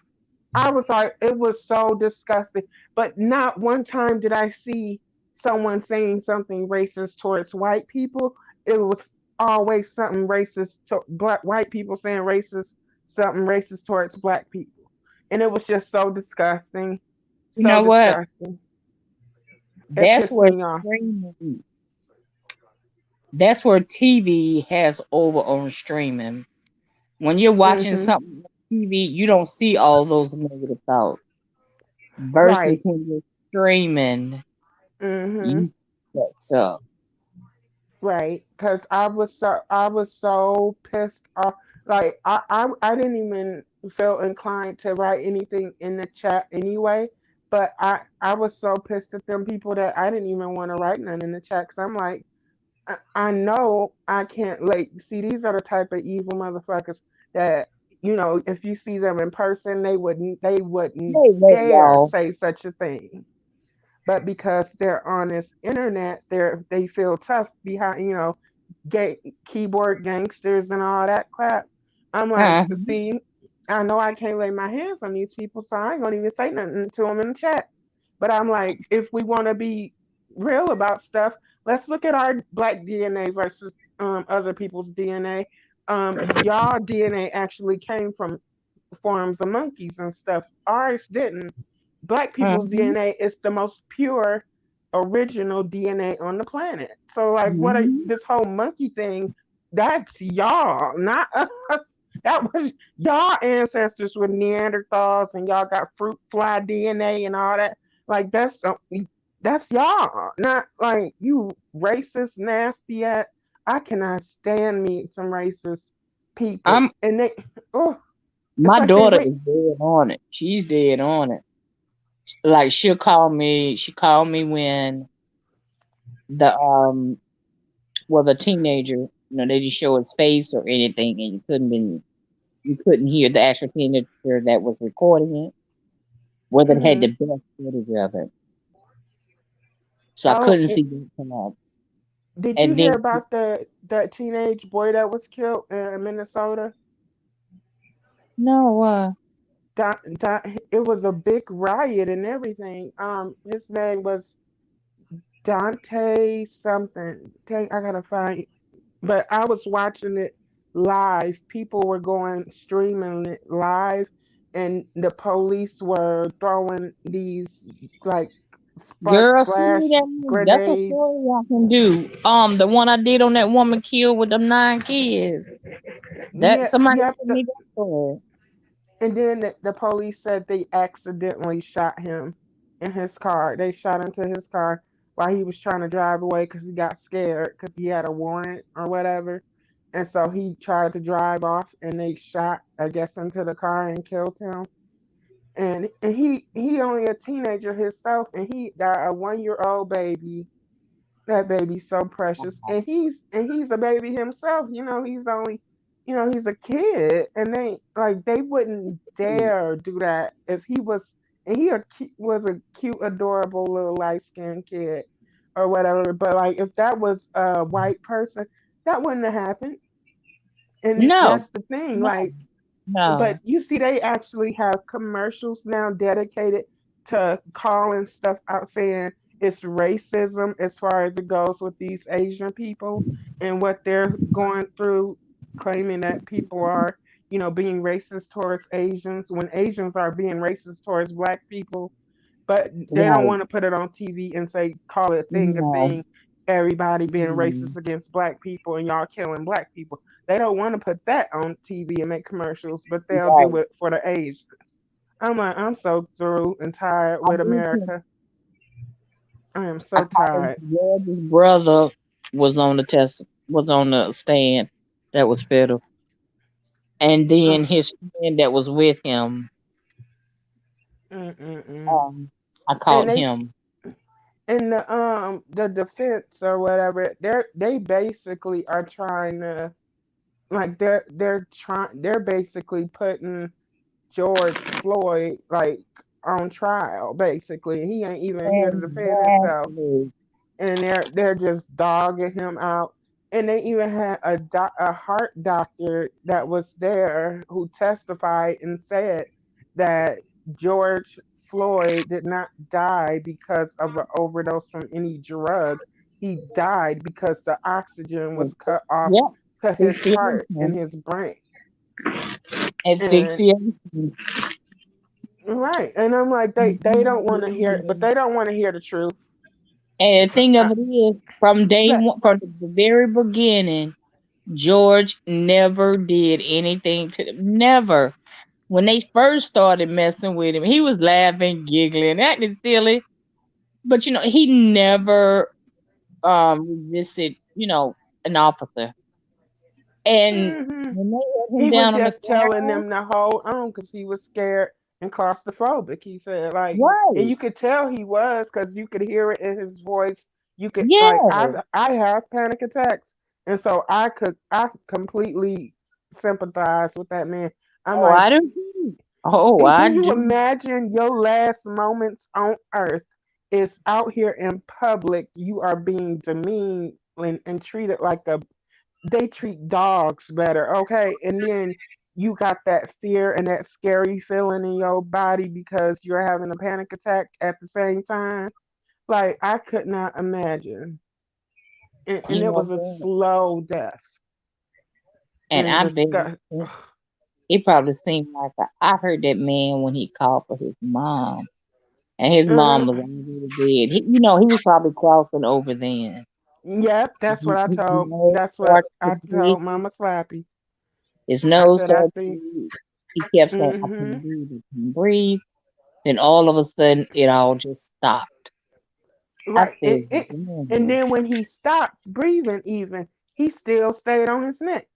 I was like, it was so disgusting. But not one time did I see someone saying something racist towards white people. It was always something racist to black white people saying racist something racist towards black people. And it was just so disgusting. You So know what? disgusting. It That's pissed where me off. streaming, that's where TV has over on streaming. When you're watching Mhm. something on TV, you don't see all those negative thoughts. Versus Right. when you're streaming, Mhm. you see that stuff. Right, because I was so pissed off. Like I didn't even feel inclined to write anything in the chat anyway. But I was so pissed at them people that I didn't even want to write none in the chat because I'm like I know I can't like see these are the type of evil motherfuckers that if you see them in person they wouldn't Wait, dare y'all. say such a thing, but because they're on this internet, they feel tough behind, gay, keyboard gangsters and all that crap. I'm like, Uh, see, I know I can't lay my hands on these people, so I ain't gonna even say nothing to them in the chat. But I'm like, if we want to be real about stuff, let's look at our black DNA versus other people's DNA. Y'all DNA actually came from forms of monkeys and stuff. Ours didn't. Black people's mhm, DNA is the most pure original DNA on the planet. So like mhm. this whole monkey thing, that's y'all, not us. That was y'all ancestors with Neanderthals and y'all got fruit fly DNA and all that. Like that's y'all, not like you racist, nasty at. I cannot stand me some racist people. I'm And they oh it's my like they daughter wait. is dead on it. She's dead on it. Like she'll call me. She called me when the well the teenager, they didn't show his face or anything, and you couldn't hear the actual teenager that was recording it. Whether it had the Mhm. best footage of it, so I Oh, couldn't see that come up. did you And hear then about that teenage boy that was killed in Minnesota? no, It was a big riot and everything. His name was Dante something. Dang, I gotta find. But I was watching it live. People were going streaming it live, and the police were throwing these like spark girl, send me flash that movie. That's a grenades. story I can do. The one I did on that woman killed with them 9 kids. That Yeah, somebody yep. send me that story. And then the police said they accidentally shot him in his car. They shot into his car while he was trying to drive away because he got scared because he had a warrant or whatever. And so he tried to drive off and they shot, I guess, into the car and killed him. And he only a teenager himself and he got a 1 year old baby. That baby's so precious, and he's a baby himself. He's a kid, and they wouldn't dare do that if he was, and was a cute, adorable little light skinned kid or whatever. But like if that was a white person, that wouldn't have happened. And No, that's the thing, no, like but no. you see, they actually have commercials now dedicated to calling stuff out, saying it's racism as far as it goes with these Asian people and what they're going through, claiming that people are, being racist towards Asians when Asians are being racist towards Black people, but they don't Right. want to put it on TV and say, call it a No. thing, everybody being Mm. racist against Black people and y'all killing Black people. They don't want to put that on TV and make commercials, but they'll do Right. it for the Asians. I'm like, I'm so through and tired I with do think America. I am I so thought tired. George's brother was on the test. was on the stand that was federal. And Oh, then his friend that was with him, mm. um, I And called they him. in the defense or whatever, they basically are trying to like they're basically putting George Floyd like on trial basically. He ain't even here to defend himself, Exactly. and they're just dogging him out. And they even had a heart doctor that was there who testified and said that George Floyd did not die because of an overdose from any drug. He died because the oxygen was cut off Yep. to his heart and Asphyxiation. his brain. And Asphyxiation. right, and I'm like, they don't want to hear, but they don't want to hear the truth. And the thing of Uh, it is, from day that one, from the very beginning, George never did anything to them. Never. When they first started messing with him, he was laughing, giggling, acting silly. But he never resisted, an officer. And hmm when they had him he was down on the just telling ground, them to hold on because he was scared and claustrophobic. He said, like, and right? you could tell he was because you could hear it in his voice. You could like, Yeah. I have panic attacks, and so I completely sympathize with that man. I'm Oh, like, I do. Too. Oh, and I can you do. imagine your last moments on earth is out here in public? You are being demeaned and treated like a they treat dogs better, okay? And then you got that fear and that scary feeling in your body because you're having a panic attack at the same time. Like I could not imagine. And You it know was a what? slow death And and I bet disgust. it probably seemed like I heard that man when he called for his mom, and his mom was Uh, already dead. He was probably crossing over then. yep, His nose that's what started to I told bleed. Mama Slappy. His I nose said I started to think bleed. He kept saying, "I mm-hmm. can't breathe. I can't breathe." Then all of a sudden, it all just stopped. I Right. said, And "Damn." then when he stopped breathing even, he still stayed on his neck.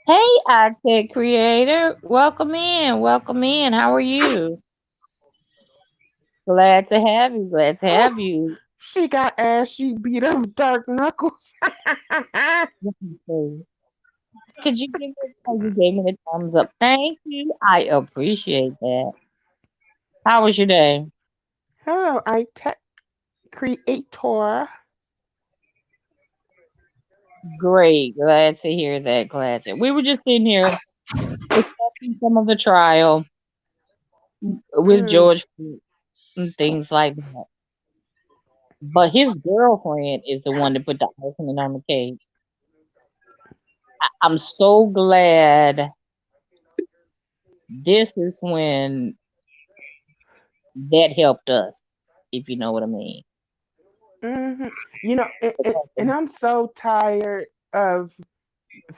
Hey, iTech creator, welcome in. Welcome in. How are you? Glad to have you. Glad to Oh, have you. she got ass. She beat up Dark Knuckles. Let me see. Could you give me? Oh, you gave me the thumbs up. Thank you. I appreciate that. How was your day? Hello, I tech creator. Great. Glad to hear that. Glad to. We were just in here discussing some of the trial with Mm, George Floyd and things like that. But his girlfriend is the one that put the icing on the cake. I'm so glad this is when that helped us, if you know what I mean. hmm You know, and Because- I'm so tired of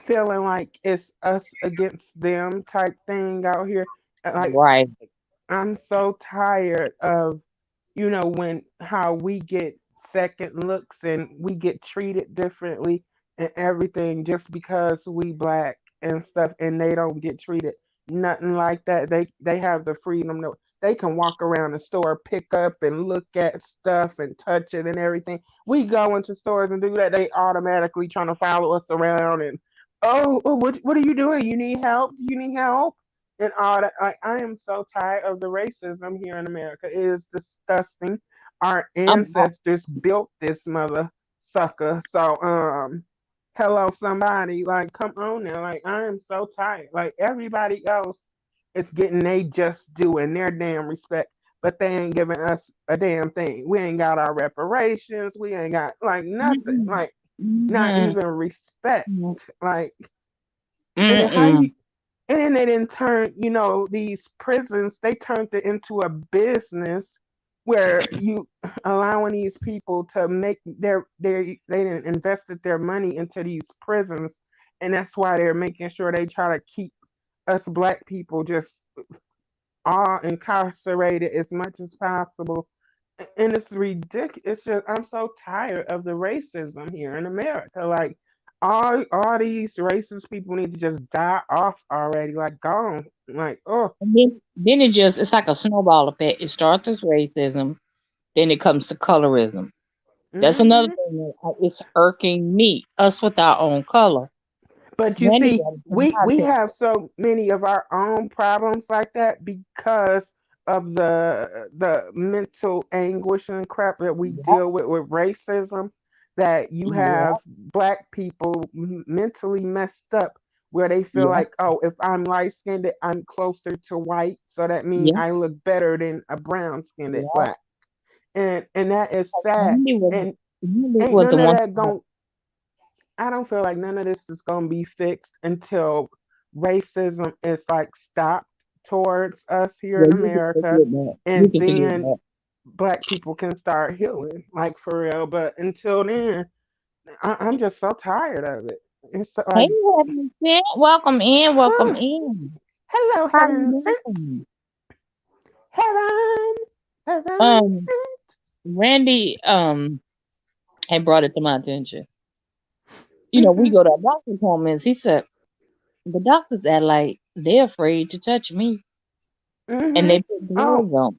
feeling like it's us against them type thing out here. Like Right. I'm so tired of, when how we get second looks and we get treated differently and everything just because we black and stuff and they don't get treated nothing like that. They have the freedom to they can walk around the store, pick up and look at stuff and touch it and everything. We go into stores and do that, they automatically trying to follow us around and what are you doing? You need help? Do you need help? And all that. Like I am so tired of the racism here in America. It is disgusting. Our I'm ancestors built this mother sucker. So hello somebody. Like come on now. Like I am so tired. Like everybody else is getting they just doing their damn respect. But they ain't giving us a damn thing. We ain't got our reparations. We ain't got like nothing. mm-mm, Like not mhm, even respect. Like and then how mm-mm. you and then they didn't turn, these prisons, they turned it into a business where you allowing these people to make they didn't invested their money into these prisons. And that's why they're making sure they try to keep us black people just all incarcerated as much as possible. And it's ridiculous. It's just I'm so tired of the racism here in America. Like all these racist people need to just die off already, like gone. Like, oh, And then it's like a snowball effect. It starts as racism, then it comes to colorism. That's another hmm. thing that it's irking me, us with our own color. But you Randy see, brought it to my we attention. have so many of our own problems like that because of the mental anguish and crap that we Yeah, deal with racism. That you yeah, have black people mentally messed up where they feel yeah, like, oh, if I'm light skinned, I'm closer to white, so that means yeah, I look better than a brown skinned yeah. black. And that is sad. Randy was And Randy ain't was the none of one. that going. I don't feel like none of this is going to be fixed until racism is like stopped towards us here Yeah, in you can America, forget that. You and can forget then that. black people can start healing, like for real. But until then, I'm just so tired of it. It's so, Hey, like, Heaven Sent, welcome in, welcome in. hello, How heaven you sent, doing? heaven, heaven Um, sent. Randy, had brought it to my attention. We Mhm, go to our doctor's appointments. He said the doctors act like they're afraid to touch me, and mhm. they put Oh, gloves on.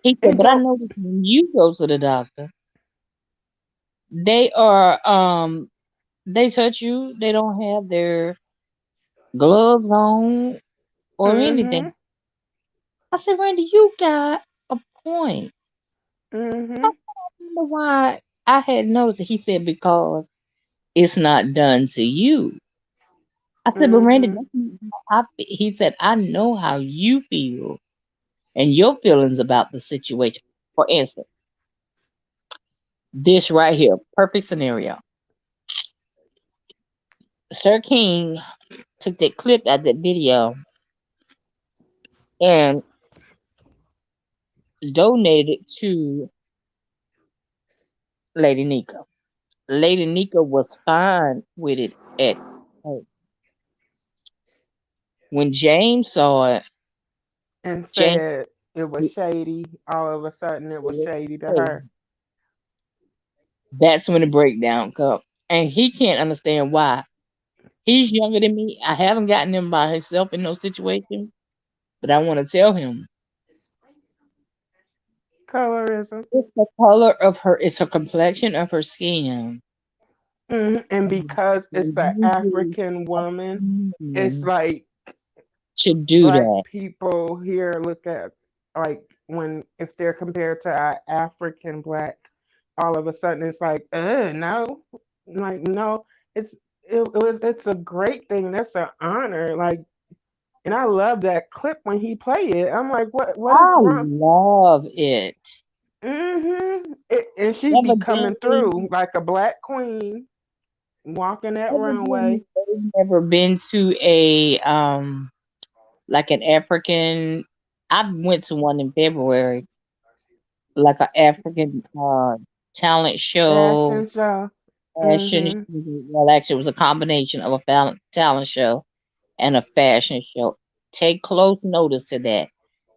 He said, and but I don't. noticed when you go to the doctor, they are they touch you. They don't have their gloves on or anything. Mhm, I said, Randy, you got a point. I mhm, wonder why I had noticed it. He said, because it's not done to you. I said, but Randy, mhm. that's not how he said, I know how you feel and your feelings about the situation. For instance, this right here, perfect scenario. Sir King took that clip out that video and donated it to Lady Nika. Lady Nika was fine with it at first. When James saw it, And James said it was shady. All of a sudden, it was shady to her. that's when the breakdown comes. And he can't understand why. He's younger than me. I haven't gotten him by himself in those situations, but I want to tell him Colorism. it's the color of her, it's her complexion of her skin. And And because they it's an usually African woman, it's mm, like should do black that. people here look at, like, when if they're compared to an African black, all of a sudden it's like, no, like no, it's it's a great thing. That's an honor. Like, and I love that clip when he played it. I'm like, what is I wrong? love it. And she be coming Evidently, through like a black queen, walking that runway. evidently they've never been to a like an African. I went to one in February, like an African talent show, Fashion show. fashion. Mm-hmm. Well, actually, it was a combination of a talent show and a fashion show. Take close notice to that.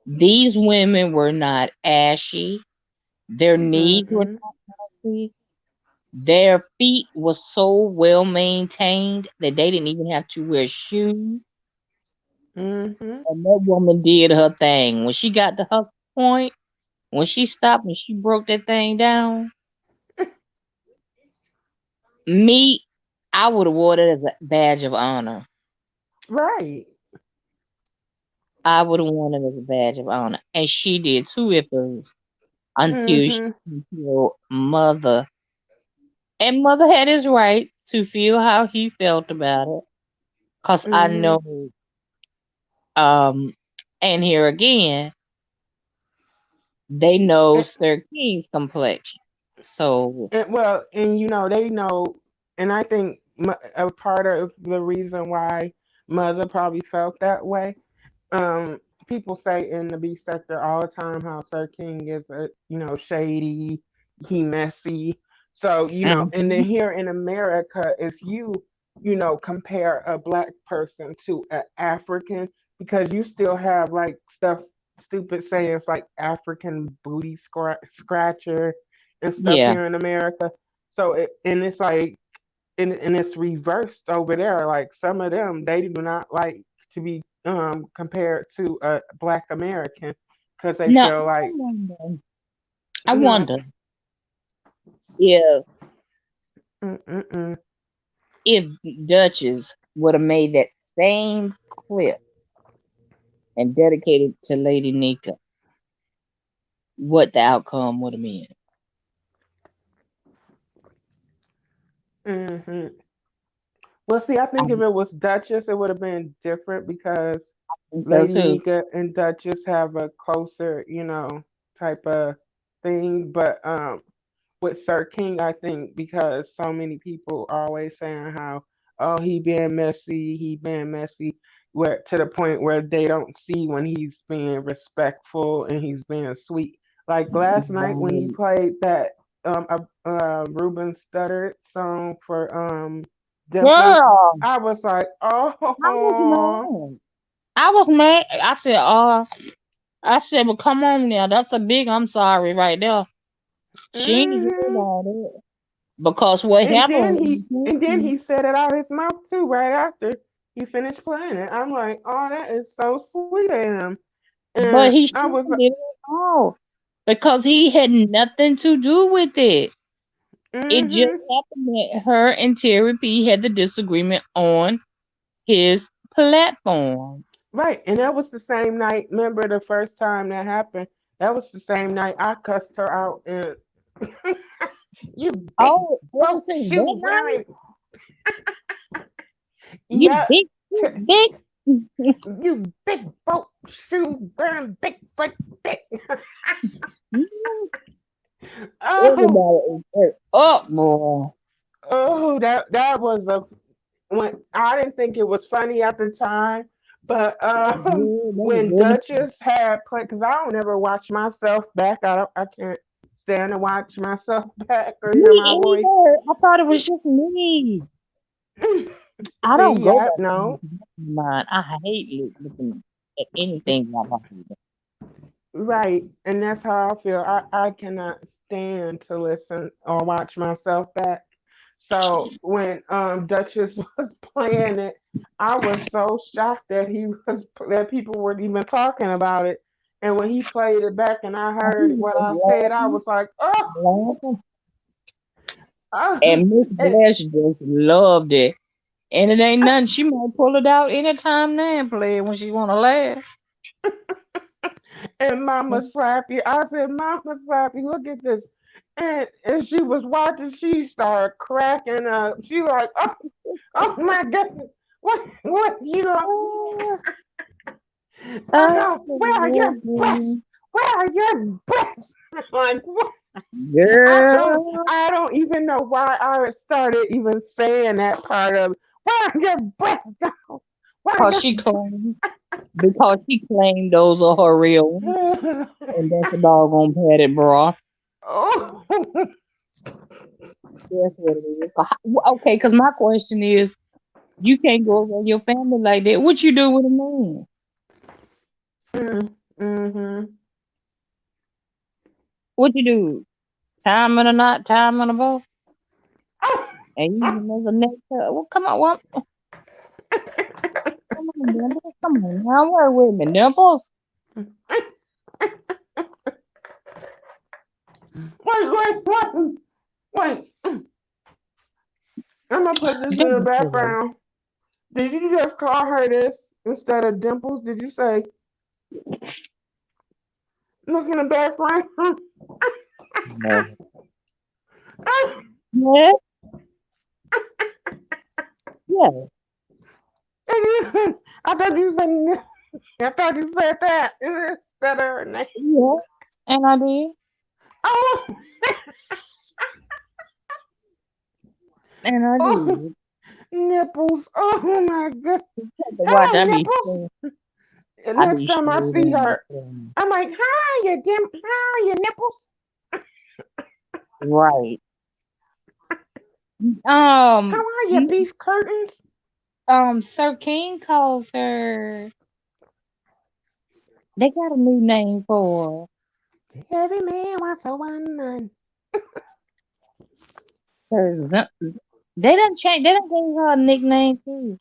These women were not ashy. Their knees were Mm-mm. not ashy. Their feet was so well maintained that they didn't even have to wear shoes. Mm-hmm. And that woman did her thing. When she got to her point, when she stopped and she broke that thing down, me, I would have wore it as a badge of honor. Right. I would have worn it as a badge of honor. And she did too at first Mm-hmm. until mother. And mother had his right to feel how he felt about it. Cause I Mm-hmm. know, um, and here again, they know And, Sir King's complexion. So well, and they know, and I think a part of the reason why mother probably felt that way. People say in the beef sector all the time how Sir King is shady, he messy. So, and then mhm, here in America, if compare a black person to an African, because you still have like stuff, stupid sayings like African booty scratcher and stuff yeah, here in America. So and it's like, and it's reversed over there. Like some of them, they do not like to be compared to a Black American because they Now, feel like I you know. wonder if Mm-mm-mm. if Duchess would have made that same clip and dedicated to Lady Nika, what the outcome would have been. Mm-hmm. Well, see, I I think if it was Duchess, it would have been different because think so Lady too. Nika and Duchess have a closer, type of thing. But with Sir King, I think because so many people are always saying how, oh, he been messy, where to the point where they don't see when he's being respectful and he's being sweet. Like last night when he Right. played that Ruben Studdard song for Dimples, Girl, I was like, I was oh, mad. I was mad. I said, well, come on now. That's a big I'm sorry right there. She ain't doing hmm. all that. Because what And happened then was, he said it out his mouth too right after he finished playing it. I'm like, oh, that is so sweet of him. but And he I was shouldn't did it at all. Because he had nothing to do with it. It just mm-hmm. happened that her and Terry P had the disagreement on his platform. Right. And that was the same night. Remember the first time that happened? That was the same night I cussed her out and you big Oh, what boat was it shoe that night? wearing. You Yeah. big. You big boat shoe wearing Bigfoot big. Oh, Everybody is hurt up, boy. oh, that was a when I didn't think it was funny at the time, but Yeah, that was when really. Duchess had played, because I don't ever watch myself back. I can't stand to watch myself back or hear my Me voice. either. I thought it was just me. I don't See, go yeah, back to no, mine. I hate looking at anything like that. right, and that's how I feel. I cannot stand to listen or watch myself back. So when Duchess was playing it, I was so shocked that people weren't even talking about it. And when he played it back and I I heard what was I said, I laughing, was like, oh, laughing. oh. And Miss and, Blash just loved it. And it ain't nothing. She might pull it out anytime now and play it when she wanna laugh. and Mama Slappy, I said, Mama Slappy, look at this. And she was watching, she started cracking up. She like, oh my goodness, what you know? Oh, where are your breasts? Where are your breasts? Like what? Girl, I don't even know why I started even saying that part of it. Where are your breasts down? Where are cause your she claimed because she claimed those are her real ones, and that's a doggone padded bra. oh. That's what it is. Okay, because my question is, you can't go around your family like that. What you do with a man? Mm-hmm. What you do? Tie him in a knot, tie him in a bow, Oh. and use him as a neck. Well, come on, well, come on, Dimples. Come on, now work with me, Dimples. Wait. I'm gonna put this in the Dimples. background. Did you just call her this instead of Dimples? Did you say look in the background? No. Yeah, yeah, I thought you said I thought you said that instead of her name. yeah. And I did, Oh, and I oh, did. nipples. Oh my god. Have to watch. Hello, nipples. And I next be time I straight see in the her, phone. I'm like, how are you, nipples? Right. How Um, are you, beef curtains? Sir King calls her. They got a new name for her. Every man wants a woman. Sir Z- They done changed. They done gave her a nickname too.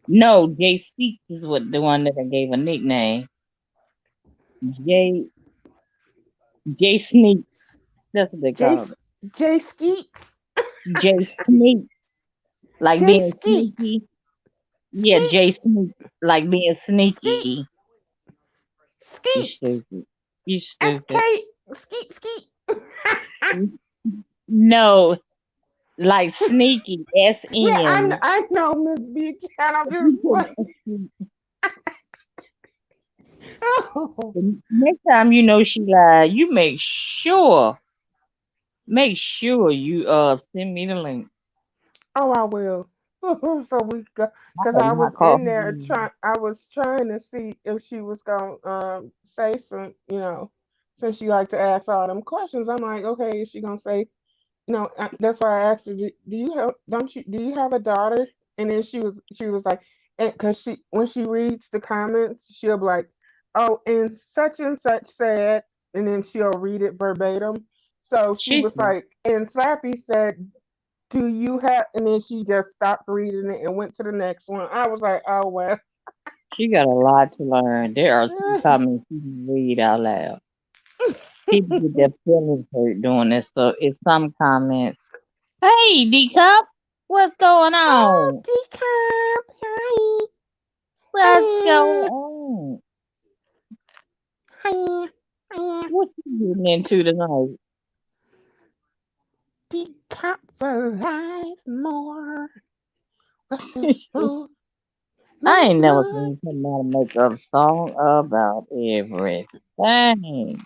No, Jay Speaks is what the one that I gave a nickname. Jay Jay Sneaks. That's what they J called it. J Skeets. Jay Sneaks, like J being Skeets. sneaky. Yeah, Skeet. Jay Sneaks, like being Skeet. sneaky. You Skeets. stupid. You SK. stupid. Skeet. Skeet. No, like sneaky. Yeah, SN. I know, Miss B. And I'm If just you put like, oh, the next time you know she lied, you make sure you send me the link. oh, I will. So we go, I because have I was not called in her there name. trying. I was trying to see if she was gonna say some, since she like to ask all them questions. I'm like, okay, is she gonna say? That's why I asked her. Do you have? Don't you? Do you have a daughter? And then she was like, because she when she reads the comments, she'll be like, oh, and such said, and then she'll read it verbatim. So she She was said like, and Slappy said, do you have? And then she just stopped reading it and went to the next one. I was like, oh well. she got a lot to learn. There are some comments you can read out loud. People get their feelings hurt doing this stuff. It's some comments. Hey, D Cup, what's going Oh, on? decaf. Hi. What's going Hi. on? Hi. Hi. What you getting into tonight? Decaf for life more. What's in store? I My, ain't never my. seen somebody make a song about everything.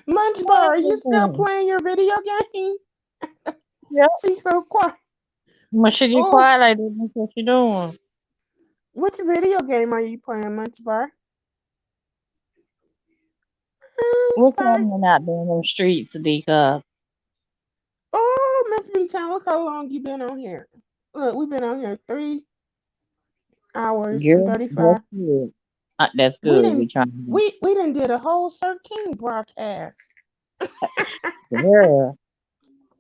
Munchbar, are you still Everything. playing your video game? Yep. She's so quiet. When she get Oh, quiet like this, that's what she doing. which video game are you playing, Munchbar? What's Munchbar. happening out there in them streets, D Cup? Oh, Miss B Town, look how long you been on here. Look, we've been on here 3 hours and Girl, that's 35. good. That's We good. We didn't trying we didn't did a whole Sir King broadcast. to. Girl,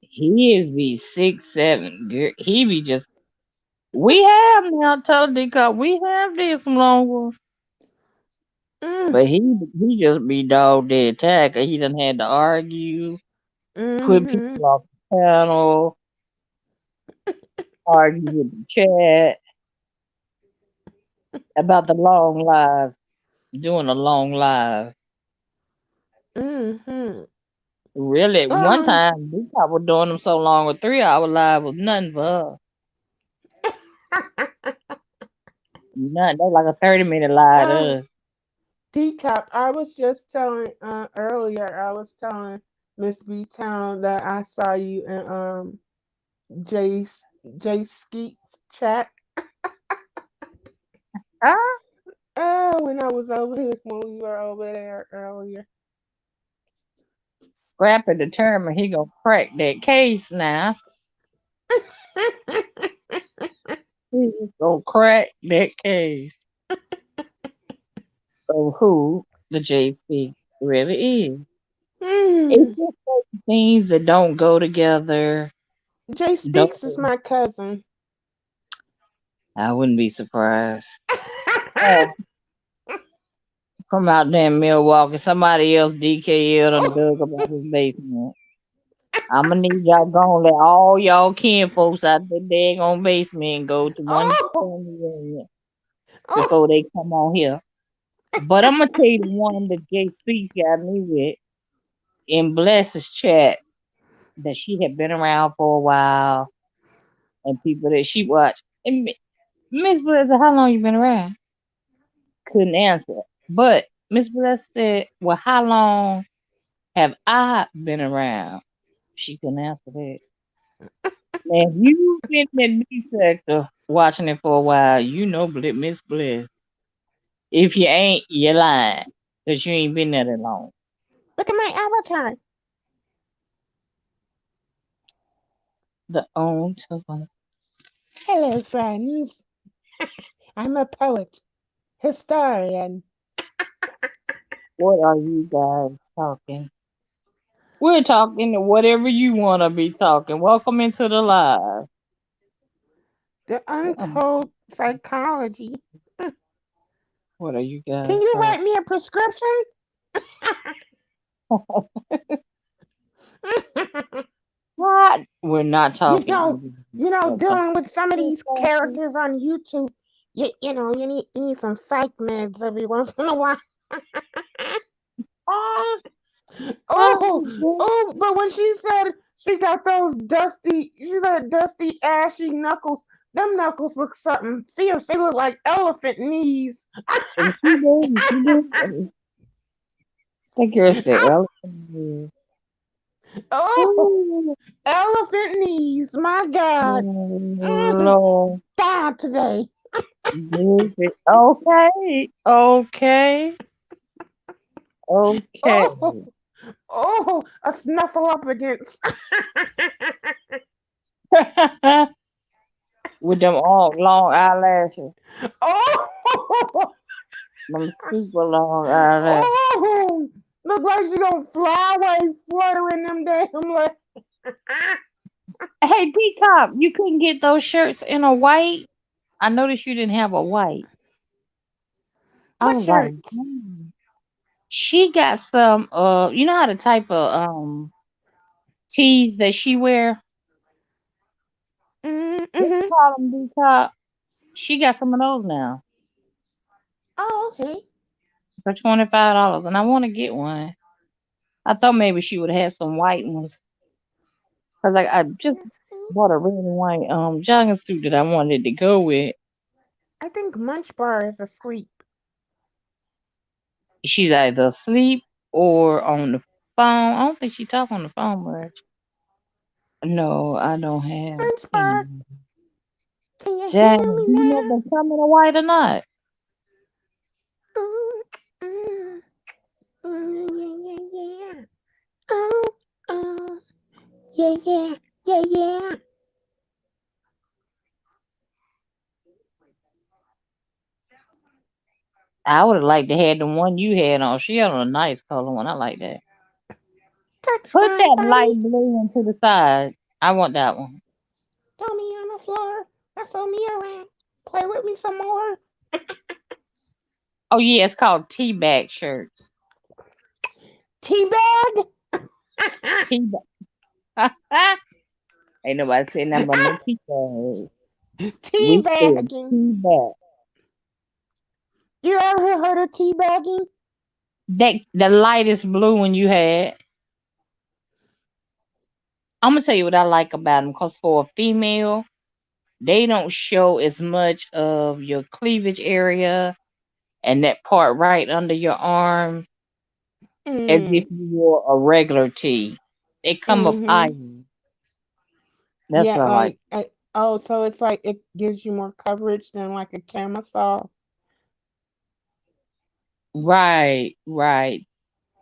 he is be 6'7". Girl, he be just. We have now told D Cup we have did some long ones, Mm, but he just be dog dead tacker. He done had to argue, put mm-hmm. people off the panel, argue with the chat about the long live, doing a long live. Mm-hmm. Really, one Um time we was doing them so long, a 3 hour live was nothing for her. Nothing. They like a 30-minute live to um us. Decap, I was just telling earlier, I was telling Miss B Town that I saw you in Jay Jay Skeet's chat. Huh? Oh, when I was over here when we were over there earlier. Scrappy determined he gonna crack that case now. He gonna crack that case of who the JC really is. It's Hmm. just certain things that don't go together. Jay Don't. Speaks is my cousin. I wouldn't be surprised. Oh, from out there in Milwaukee, somebody else DKL done Oh, dug up out his basement. I'ma need y'all gonna let all y'all kin folks out there daggone basement and go to one oh, family reunion oh, before they come on here. But I'm gonna tell you the one that Jay Speaks got me with in Bless's chat that she had been around for a while and people that she watched. And Miss Bless, how long you been around? Couldn't answer. But Miss Bless said, well, how long have I been around? She couldn't answer that. Now, if you've been in that B sector watching it for a while, you know Miss Bliss. If you ain't, you're lying. Because you ain't been there that long. look at my avatar. The own to Hello, friends. I'm a poet, historian. what are you guys talking? We're talking whatever you want to be talking. Welcome into the live. The Uh-uh. untold psychology. What are you Can guys you talking? write me a prescription? What? We're not you talking. know, dealing with some of these characters on YouTube. You need some psych meds every once in a while. Oh, oh, oh! But when she said she got those she said dusty, ashy knuckles. Them knuckles look something fierce. They look like elephant knees. And she did. She did. That girl said elephant. Oh, Ooh, elephant knees. My God. Mm, Lord. God today. Okay. Okay. Okay. Oh, oh, a snuffle up against. With them all long eyelashes. Oh, Them super long eyelashes. oh, look like she gonna fly away fluttering them damn legs. Hey, Peacock, you couldn't get those shirts in a white? I noticed you didn't have a white. I What was like, shirt? She got some you know how the type of tees that she wear? What you Mm-hmm. call them, Peacock? She got some of those now Oh, okay. for $25, and I want to get one. I thought maybe she would have had some white ones because I just Yes, bought a red and white jogging suit that I wanted to go with. I think Munch Bar is asleep. She's either asleep or on the phone. I don't think she talk on the phone much. No, I don't have Munch any. Bar, can you Dang, hear me do you know now? if they come in a white or not? Ooh, mm, yeah, yeah, yeah. Oh, oh, yeah, yeah, yeah, yeah. I would have liked to have the one you had on. She had on a nice color one. I like that. That's Put fine that by light me. blue one to the side. I want that one. Throw me on the floor. Throw me around. Play with me some more. Oh yeah, it's called tea bag shirts. Teabag. Tea bag. Ain't nobody saying nothing but no tea bags. We said Teabagging. tea bag. You ever heard of teabagging? That the lightest blue one you had. I'm gonna tell you what I like about them. Cause for a female, they don't show as much of your cleavage area and that part right under your arm as if Mm, you wore a regular tee. They come up higher. mm-hmm. That's Yeah, what I like. oh, so it's like it gives you more coverage than like a camisole. Right, right.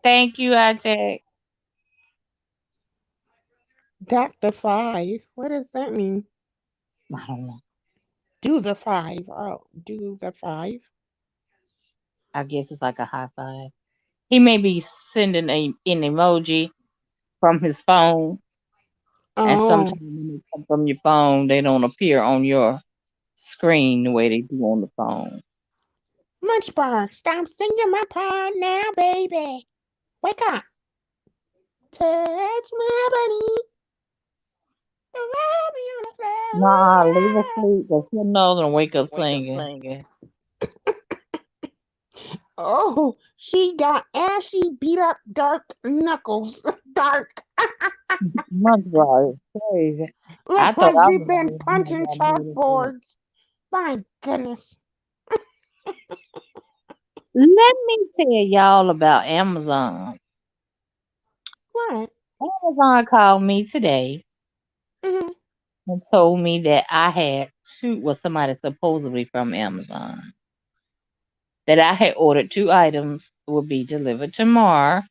Thank you, I. Dr. Five. What does that mean? I don't know. Do the five. Oh, do the five. I guess it's like a high five. He may be sending an emoji from his phone, and Oh, sometimes when they come from your phone, they don't appear on your screen the way they do on the phone. Munch Bar, stop singing my part now, baby. Wake up. Touch my body. Rub me on the Nah, leave her floor. sleep, cause she'll know and wake up singing. Oh, she got ashy, beat up, dark knuckles. Dark. Much is crazy. I Look thought like I we've was been always punching beautiful. chalkboards. My goodness. Let me tell y'all about Amazon. What? Amazon called me today Mm-hmm. and told me that I had somebody supposedly from Amazon, that I had ordered two items would be delivered tomorrow.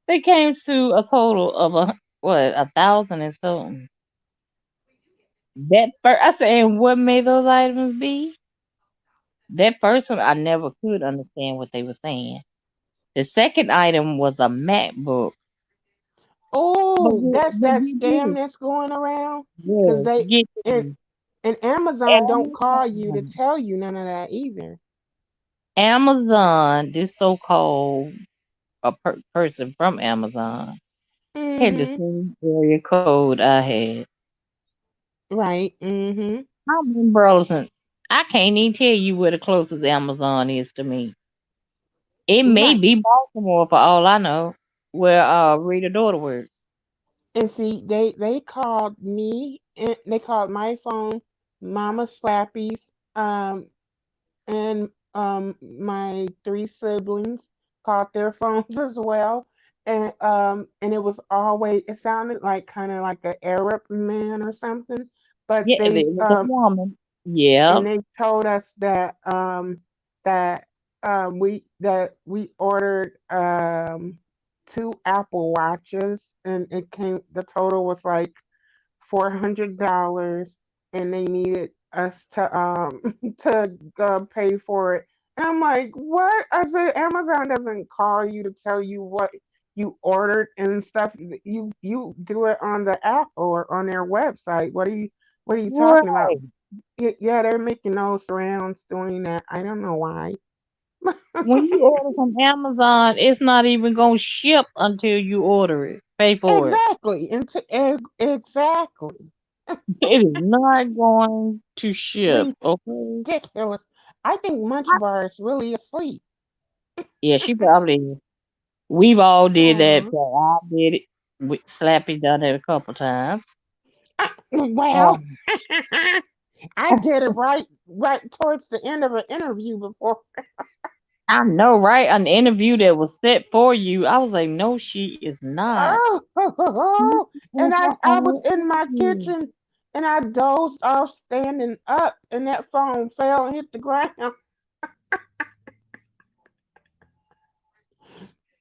They came to a total of 1,000 and something. I said, and what made those items be? That first one, I never could understand what they were saying. The second item was a MacBook, Oh, that's but that get scam this. that's going around. Cause Yes, they get and, this. and Amazon don't call you to Amazon. tell you none of that either. Amazon, this so-called person from Amazon, had the Mm-hmm. same area code I had. Right. Mm-hmm. I'm in Burleson. I can't even tell you where the closest Amazon is to me. It may Right. be Baltimore for all I know, where Rita daughter works. And see, they called me and they called my phone Mama Slappies. And my three siblings called their phones as well. And it was always it sounded like kind of like an Arab man or something. But Yeah, it was a woman. Yeah, and they told us that we ordered two Apple watches, and it came the total was like $400, and they needed us to to pay for it. And I'm like, what? I said Amazon doesn't call you to tell you what you ordered and stuff. You do it on the app or on their website. What are you talking about? right. Yeah, they're making those rounds doing that. I don't know why. When you order from Amazon, it's not even gonna ship until you order it. Pay for it. Exactly. Exactly. It is not going to ship. Okay. Ridiculous. I think Munch Bar is really asleep. Yeah, she probably. We've all did that. Aw. So I did it. Slappy done it a couple times. Well, Um, I did it right towards the end of an interview before. I know, right? An interview that was set for you. I was like, no, she is not. She has And her I was own in my interview. kitchen and I dozed off standing up and that phone fell and hit the ground.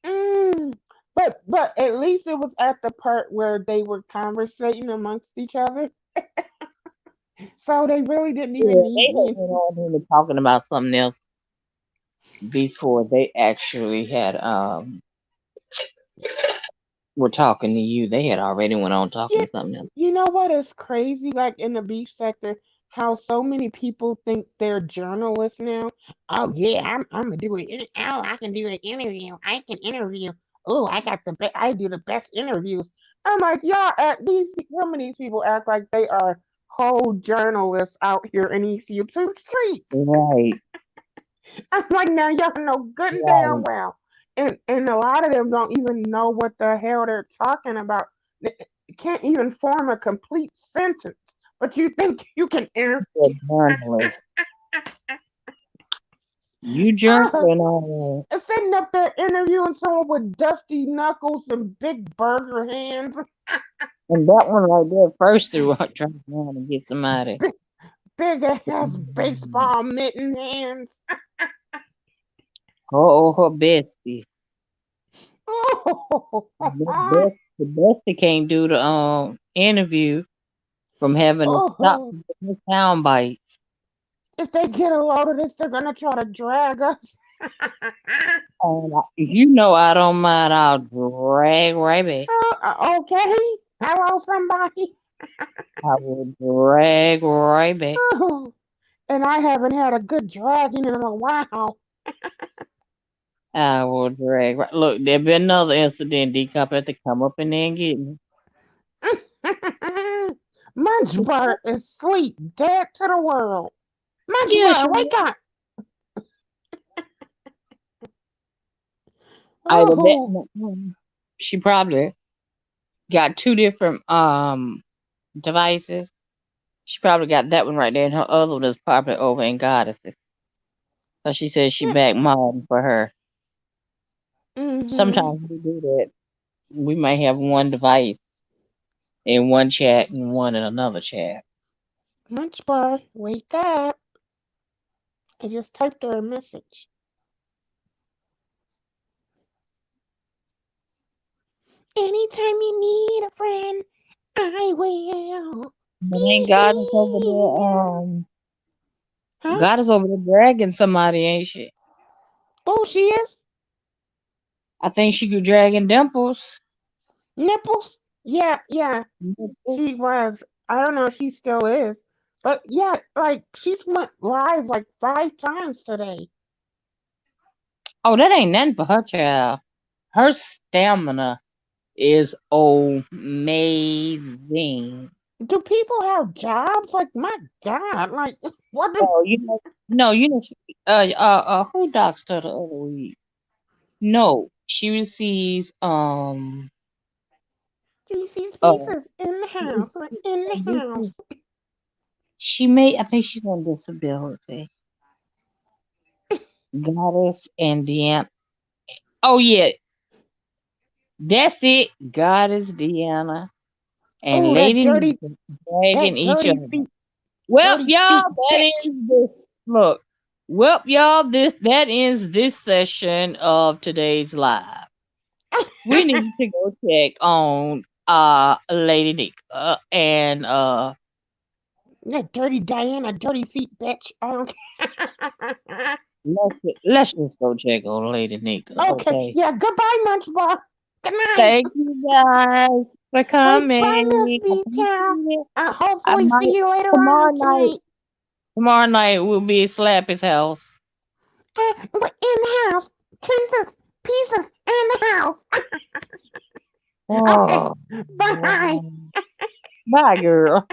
Mm. But at least it was at the part where they were conversating amongst each other. So they really didn't even Yeah, need they had me. been on here talking about something else before they actually had were talking to you. They had already went on talking You, to something else. you know what is crazy? Like in the beef sector, how so many people think they're journalists now. Oh yeah, I'm gonna do it. Oh, I can do an interview. I can interview. Oh, I got the best. I do the best interviews. I'm like, y'all. At these some of these people act like they are whole journalists out here in these YouTube streets. Right, I'm like, now y'all know good and damn right. well. And a lot of them don't even know what the hell they're talking about. They can't even form a complete sentence. But you think you can enter A journalist. You uh, journaling on sitting up there interviewing someone with dusty knuckles and big burger hands, and that one right there first through trying to get somebody. big, big ass baseball mitten hands. Oh, her bestie. Oh, The bestie can't do the interview from having to stop oh, the sound bites. if they get a load of this, they're gonna try to drag us. And you know I don't mind. I'll drag right back. Okay. Hello, somebody. I will drag right back. Oh, and I haven't had a good dragging in a while. I will drag right. Look, there been another incident. D Cup had to come up in there and get me. Munchbar is asleep, dead to the world. Yeah, she Munchbar, wake up. either that. Oh, She probably got two different devices. She probably got that one right there, and her other one is probably over in Goddesses. So she says she back modding for her. mm-hmm. Sometimes we do that. We might have one device in one chat and one in another chat. Munchbar, wake up. I just typed her a message. Anytime you need a friend, I will But ain't be Goddess over here. there? Huh? Goddess over there dragging somebody, ain't she? Oh, she is? I think she could dragging Dimples. Nipples? Yeah, yeah. She was. I don't know if she still is. But yeah, like she's went live like 5 times today. Oh, that ain't nothing for her, child. Her stamina is amazing. Do people have jobs? Like my God, like what do Oh, no, who doxed her the other week? No, she receives, she sees uh, pieces in the house? Like, in the house. I think she's on disability. Goddess and Deanna. Oh, yeah, that's it. Goddess Deanna and Oh, Lady Nita dragging that each dirty other. feet, Well, dirty y'all, feet that bitch. ends this. Look, well, y'all, that ends this session of today's live. We need to go check on Lady Nika and That dirty Diana, dirty feet bitch. I don't care. let's just go check on Lady Nika, Okay, okay? yeah, goodbye, Lunchbox. Good night. Thank you guys for Bye, bye, Miss coming. I B Town. appreciate it. I'll I hopefully might see you later tomorrow on night. tonight. Tomorrow night we'll be at Slappy's house. We're in the house. Pieces, pieces in the house. Okay, Oh, bye. bye, girl.